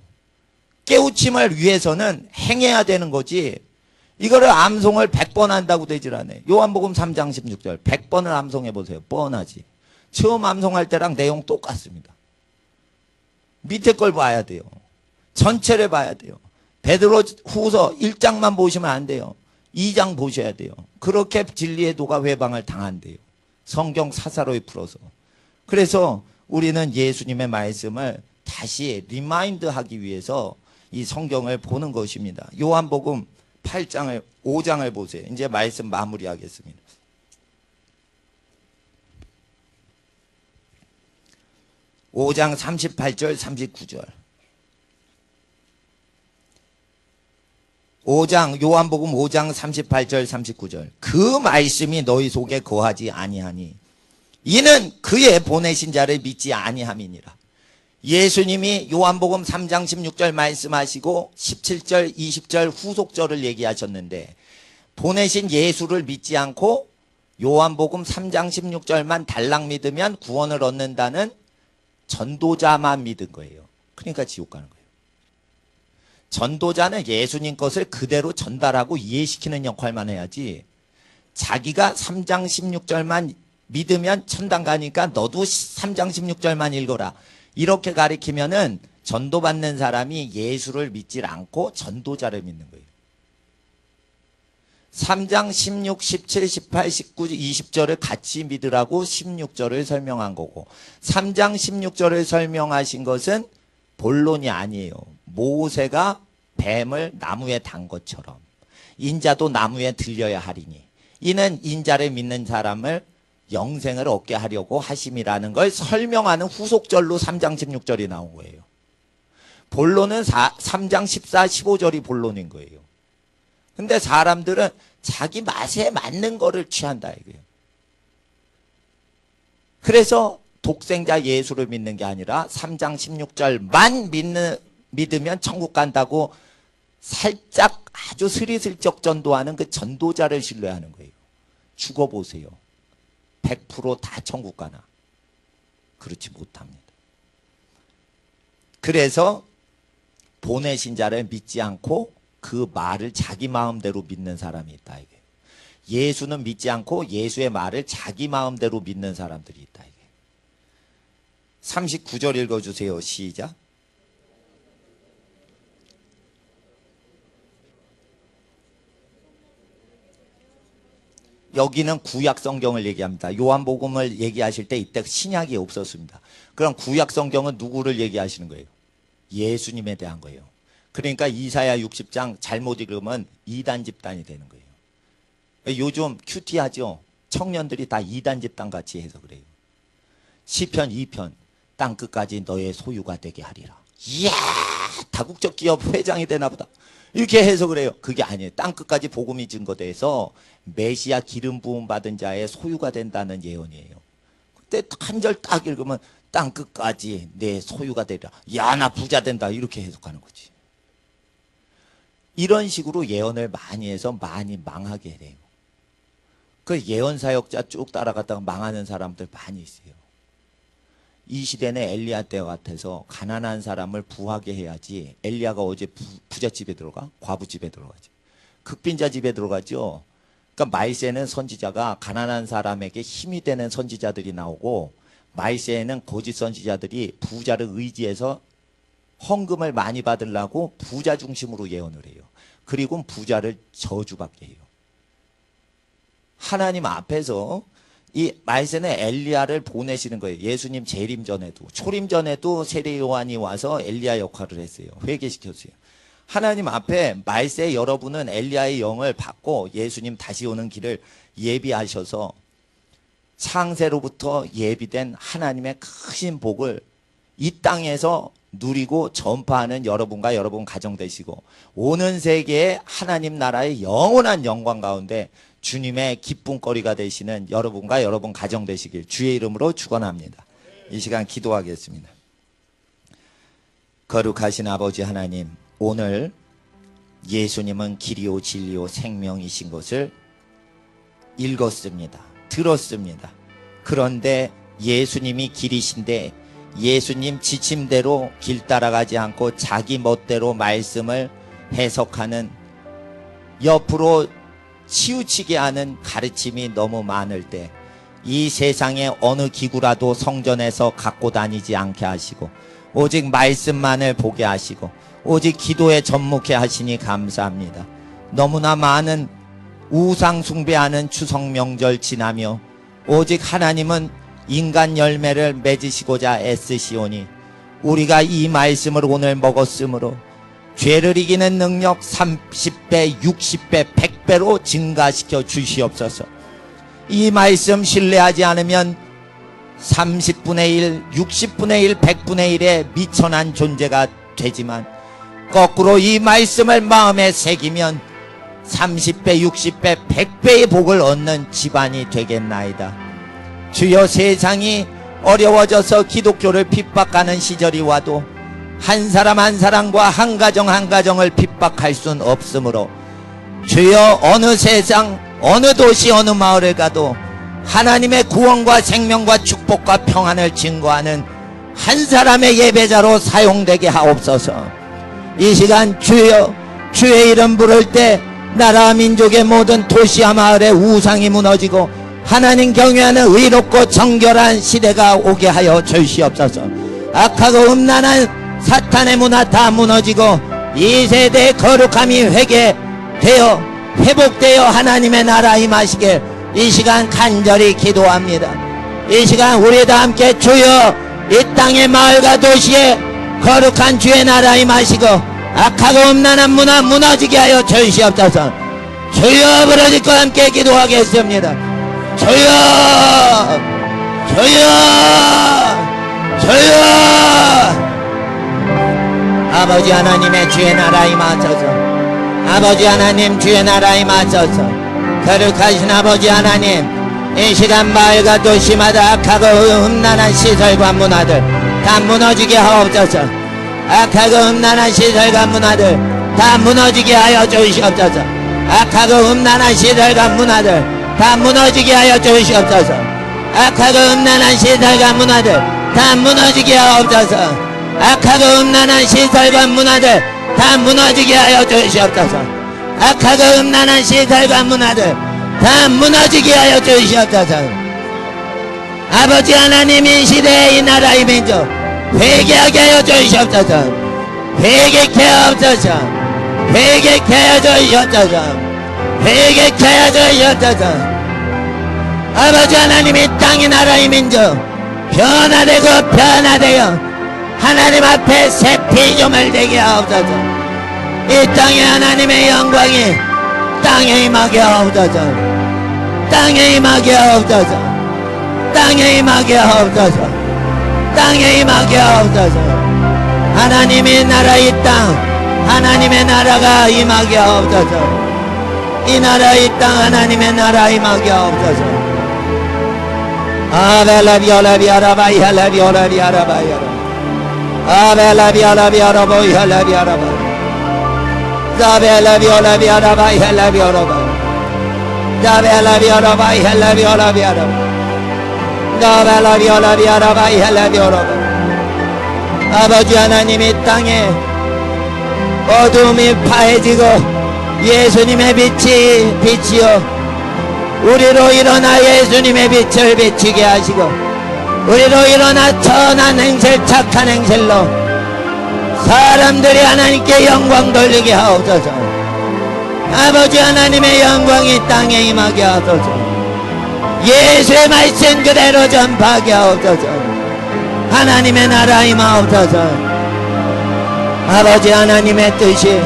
깨우침을 위해서는 행해야 되는 거지, 이거를 암송을 100번 한다고 되질 않아요. 요한복음 3장 16절 100번을 암송해 보세요. 뻔하지. 처음 암송할 때랑 내용 똑같습니다. 밑에 걸 봐야 돼요. 전체를 봐야 돼요. 베드로 후서 1장만 보시면 안 돼요. 2장 보셔야 돼요. 그렇게 진리의 도가 회방을 당한대요. 성경 사사로이 풀어서. 그래서 우리는 예수님의 말씀을 다시 리마인드 하기 위해서 이 성경을 보는 것입니다. 요한복음 5장을 보세요. 이제 말씀 마무리하겠습니다. (5장) 38절 39절. 요한복음 5장 38절 39절. 그 말씀이 너희 속에 거하지 아니하니 이는 그의 보내신 자를 믿지 아니함이니라. 예수님이 요한복음 3장 16절 말씀하시고 17절 20절 후속절을 얘기하셨는데, 보내신 예수를 믿지 않고 요한복음 3장 16절만 달랑 믿으면 구원을 얻는다는 전도자만 믿은 거예요. 그러니까 지옥 가는 거예요. 전도자는 예수님 것을 그대로 전달하고 이해시키는 역할만 해야지, 자기가 3장 16절만 믿으면 천당 가니까 너도 3장 16절만 읽어라, 이렇게 가리키면은 전도받는 사람이 예수를 믿질 않고 전도자를 믿는 거예요. 3장 16, 17, 18, 19, 20절을 같이 믿으라고 16절을 설명한 거고, 3장 16절을 설명하신 것은 본론이 아니에요. 모세가 뱀을 나무에 단 것처럼 인자도 나무에 들려야 하리니 이는 인자를 믿는 사람을 영생을 얻게 하려고 하심이라는 걸 설명하는 후속절로 3장 16절이 나온 거예요. 본론은 3장 14, 15절이 본론인 거예요. 근데 사람들은 자기 맛에 맞는 거를 취한다 이거예요. 그래서 독생자 예수를 믿는 게 아니라 3장 16절만 믿으면 천국 간다고 살짝 아주 스리슬쩍 전도하는 그 전도자를 신뢰하는 거예요. 죽어보세요. 100% 다 천국 가나? 그렇지 못합니다. 그래서 보내신 자를 믿지 않고 그 말을 자기 마음대로 믿는 사람이 있다 이게. 예수는 믿지 않고 예수의 말을 자기 마음대로 믿는 사람들이 있다 이게. 39절 읽어주세요. 시작. 여기는 구약 성경을 얘기합니다. 요한복음을 얘기하실 때 이때 신약이 없었습니다. 그럼 구약 성경은 누구를 얘기하시는 거예요? 예수님에 대한 거예요. 그러니까 이사야 60장 잘못 읽으면 이단 집단이 되는 거예요. 요즘 큐티하죠. 청년들이 다 이단 집단 같이 해서 그래요. 시편 2편 땅끝까지 너의 소유가 되게 하리라. 이야, 다국적 기업 회장이 되나 보다. 이렇게 해서 그래요. 그게 아니에요. 땅끝까지 복음이 증거돼서 메시아 기름 부음 받은 자의 소유가 된다는 예언이에요. 그때 한 절 딱 읽으면 땅끝까지 내 소유가 되리라. 야, 나 부자 된다. 이렇게 해석하는 거지. 이런 식으로 예언을 많이 해서 많이 망하게 돼요. 그 예언 사역자 쭉 따라갔다가 망하는 사람들 많이 있어요. 이 시대는 엘리야 때 같아서 가난한 사람을 부하게 해야지. 엘리야가 어제 부잣집에 들어가? 과부집에 들어가지. 극빈자 집에 들어가죠. 그러니까 말세는 선지자가 가난한 사람에게 힘이 되는 선지자들이 나오고, 말세에는 거짓 선지자들이 부자를 의지해서 헌금을 많이 받으려고 부자 중심으로 예언을 해요. 그리고 부자를 저주받게 해요. 하나님 앞에서 이 말세는 엘리야를 보내시는 거예요. 예수님 재림 전에도, 초림 전에도 세례 요한이 와서 엘리야 역할을 했어요. 회개시켰어요. 하나님 앞에 말세 여러분은 엘리야의 영을 받고 예수님 다시 오는 길을 예비하셔서 창세로부터 예비된 하나님의 크신 복을 이 땅에서 누리고 전파하는 여러분과 여러분 가정 되시고, 오는 세계의 하나님 나라의 영원한 영광 가운데 주님의 기쁨거리가 되시는 여러분과 여러분 가정 되시길 주의 이름으로 축원합니다. 이 시간 기도하겠습니다. 거룩하신 아버지 하나님, 오늘 예수님은 길이요 진리요 생명이신 것을 읽었습니다. 들었습니다. 그런데 예수님이 길이신데 예수님 지침대로 길 따라가지 않고 자기 멋대로 말씀을 해석하는, 옆으로 치우치게 하는 가르침이 너무 많을 때 이 세상의 어느 기구라도 성전에서 갖고 다니지 않게 하시고 오직 말씀만을 보게 하시고 오직 기도에 접목해 하시니 감사합니다. 너무나 많은 우상 숭배하는 추석 명절 지나며 오직 하나님은 인간 열매를 맺으시고자 애쓰시오니 우리가 이 말씀을 오늘 먹었으므로 죄를 이기는 능력 30배, 60배, 100배로 증가시켜 주시옵소서. 이 말씀 신뢰하지 않으면 30분의 1, 60분의 1, 100분의 1에 미천한 존재가 되지만 거꾸로 이 말씀을 마음에 새기면 30배, 60배, 100배의 복을 얻는 집안이 되겠나이다. 주여, 세상이 어려워져서 기독교를 핍박하는 시절이 와도 한 사람 한 사람과 한 가정 한 가정을 핍박할 순 없으므로 주여, 어느 세상 어느 도시 어느 마을에 가도 하나님의 구원과 생명과 축복과 평안을 증거하는 한 사람의 예배자로 사용되게 하옵소서. 이 시간 주여, 주의 이름 부를 때 나라 민족의 모든 도시와 마을의 우상이 무너지고 하나님 경외하는 의롭고 정결한 시대가 오게 하여 주시옵소서. 악하고 음란한 사탄의 문화 다 무너지고 이 세대의 거룩함이 회개되어 회복되어 하나님의 나라 임하시길 이 시간 간절히 기도합니다. 이 시간 우리 다 함께 주여, 이 땅의 마을과 도시에 거룩한 주의 나라 임하시고 악하고 음란한 문화 무너지게 하여 주시옵소서. 주여, 부르짖고 함께 기도하겠습니다. 주여, 주여, 주여. 아버지 하나님의 주의 나라 임하소서. 아버지 하나님, 주의 나라 임하소서. 거룩하신 아버지 하나님, 이 시간 마을과 도시마다 악하고 음란한 시설과 문화들 다 무너지게 하옵소서. 악하고 음란한 시설과 문화들 다 무너지게 하여 주시옵소서. 악하고 음란한 시설과 문화들 다 무너지게 하여 주시옵소서. 악하고 음란한 시설과 문화들 다 무너지게 하옵소서. 악하고 음란한 시설과 문화들 다 무너지게 하여 주시옵소서. 악하고 음란한 시설과 문화들 다 무너지게 하여 주시옵소서. 아버지 하나님, 이 시대의 이 나라의 민족 회개하게 하여 주시옵소서. 회개케 하옵소서. 회개케 하여 주시옵소서. 회개케 하여 주시옵소서. 아버지 하나님, 이 땅의 나라의 민족 변화되고 변화되어 하나님 앞에 새 피조물 되게 하옵소서. 이 땅에 하나님의 영광이 땅에 임하게 하옵소서. 땅에 임하게 하옵소서. 땅에 임하게 하옵소서. 땅에 임하게 하옵소서. 하나님의 나라 이 땅, 하나님의 나라가 임하게 하옵소서. 이 나라 이 땅, 하나님의 나라 임하게 하옵소서. 아벨라비아라비아라바이할라비아라비아라바이아라 아벨라비아라비아라보이할라비아라바 자벨라비아라비아라바이할라비아라바 자벨라비아라바이할라비아라비아라바 자벨라비아라비아라바이할라비아라바. 아버지 하나님, 이 땅에 어둠이 파해지고 예수님의 빛이 빛이요 우리로 일어나 예수님의 빛을 비치게 하시고 우리로 일어나 선한 행실, 착한 행실로 사람들이 하나님께 영광 돌리게 하옵소서. 아버지 하나님의 영광이 땅에 임하게 하옵소서. 예수의 말씀 그대로 전파하게 하옵소서. 하나님의 나라 임하옵소서. 아버지 하나님의 뜻이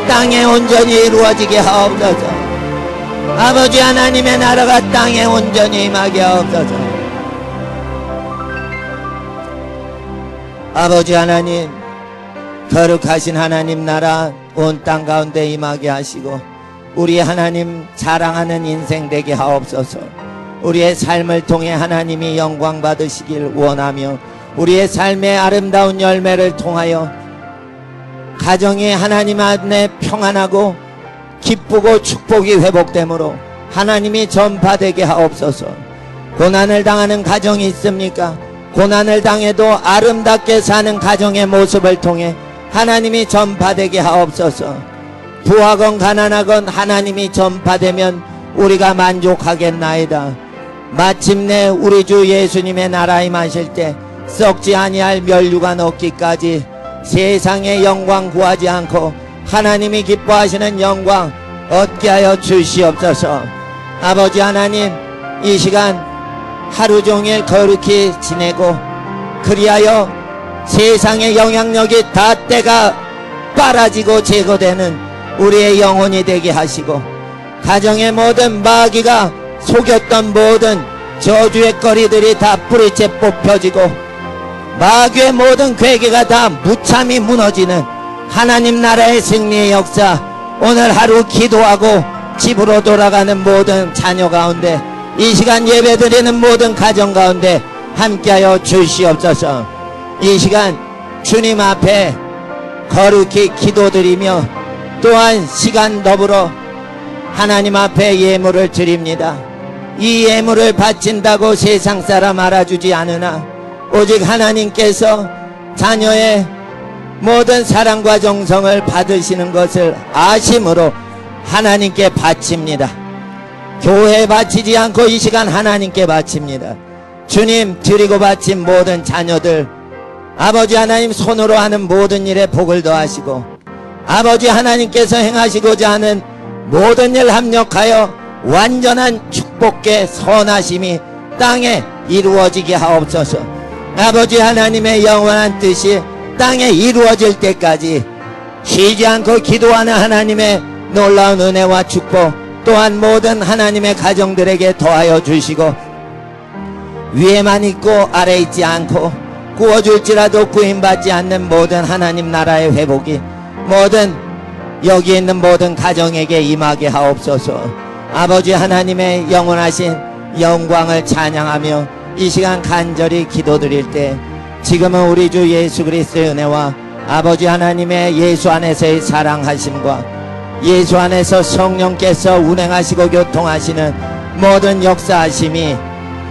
땅에 온전히 이루어지게 하옵소서. 아버지 하나님의 나라가 땅에 온전히 임하게 하옵소서. 아버지 하나님, 거룩하신 하나님 나라 온 땅 가운데 임하게 하시고 우리 하나님 자랑하는 인생 되게 하옵소서. 우리의 삶을 통해 하나님이 영광 받으시길 원하며 우리의 삶의 아름다운 열매를 통하여 가정이 하나님 안에 평안하고 기쁘고 축복이 회복되므로 하나님이 전파되게 하옵소서. 고난을 당하는 가정이 있습니까? 고난을 당해도 아름답게 사는 가정의 모습을 통해 하나님이 전파되게 하옵소서. 부하건 가난하건 하나님이 전파되면 우리가 만족하겠나이다. 마침내 우리 주 예수님의 나라 임하실 때 썩지 아니할 면류관 얻기까지 세상의 영광 구하지 않고 하나님이 기뻐하시는 영광 얻게 하여 주시옵소서. 아버지 하나님, 이 시간 하루 종일 거룩히 지내고 그리하여 세상의 영향력이 다 때가 빨아지고 제거되는 우리의 영혼이 되게 하시고 가정의 모든 마귀가 속였던 모든 저주의 거리들이 다 뿌리째 뽑혀지고 마귀의 모든 괴계가 다 무참히 무너지는 하나님 나라의 승리의 역사 오늘 하루 기도하고 집으로 돌아가는 모든 자녀 가운데 이 시간 예배드리는 모든 가정 가운데 함께하여 주시옵소서. 이 시간 주님 앞에 거룩히 기도드리며 또한 시간 더불어 하나님 앞에 예물을 드립니다. 이 예물을 바친다고 세상 사람 알아주지 않으나 오직 하나님께서 자녀의 모든 사랑과 정성을 받으시는 것을 아심으로 하나님께 바칩니다. 교회에 바치지 않고 이 시간 하나님께 바칩니다. 주님 드리고 바친 모든 자녀들 아버지 하나님 손으로 하는 모든 일에 복을 더하시고 아버지 하나님께서 행하시고자 하는 모든 일 합력하여 완전한 축복의 선하심이 땅에 이루어지게 하옵소서. 아버지 하나님의 영원한 뜻이 땅에 이루어질 때까지 쉬지 않고 기도하는 하나님의 놀라운 은혜와 축복 또한 모든 하나님의 가정들에게 더하여 주시고 위에만 있고 아래 있지 않고 구워줄지라도 구임받지 않는 모든 하나님 나라의 회복이 모든 여기 있는 모든 가정에게 임하게 하옵소서. 아버지 하나님의 영원하신 영광을 찬양하며 이 시간 간절히 기도드릴 때 지금은 우리 주 예수 그리스도의 은혜와 아버지 하나님의 예수 안에서의 사랑하심과 예수 안에서 성령께서 운행하시고 교통하시는 모든 역사하심이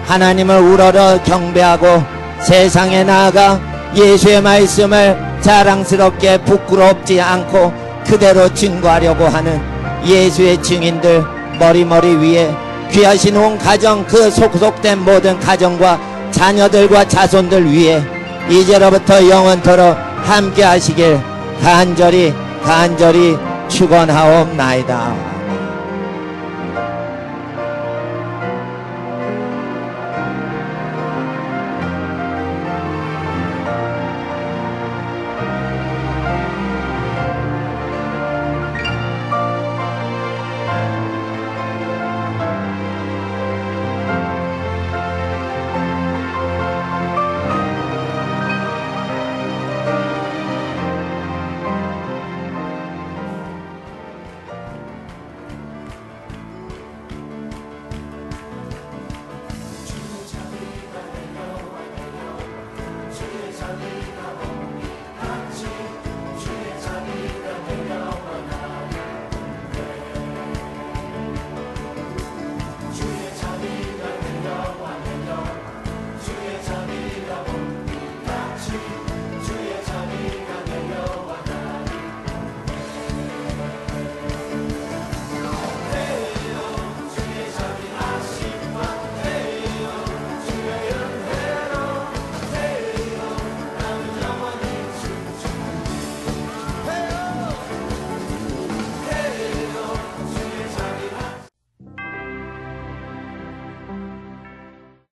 하나님을 우러러 경배하고 세상에 나아가 예수의 말씀을 자랑스럽게 부끄럽지 않고 그대로 증거하려고 하는 예수의 증인들 머리머리 위에 귀하신 온 가정 그 속속된 모든 가정과 자녀들과 자손들 위에 이제로부터 영원토록 함께 하시길 간절히 축원하옵나이다.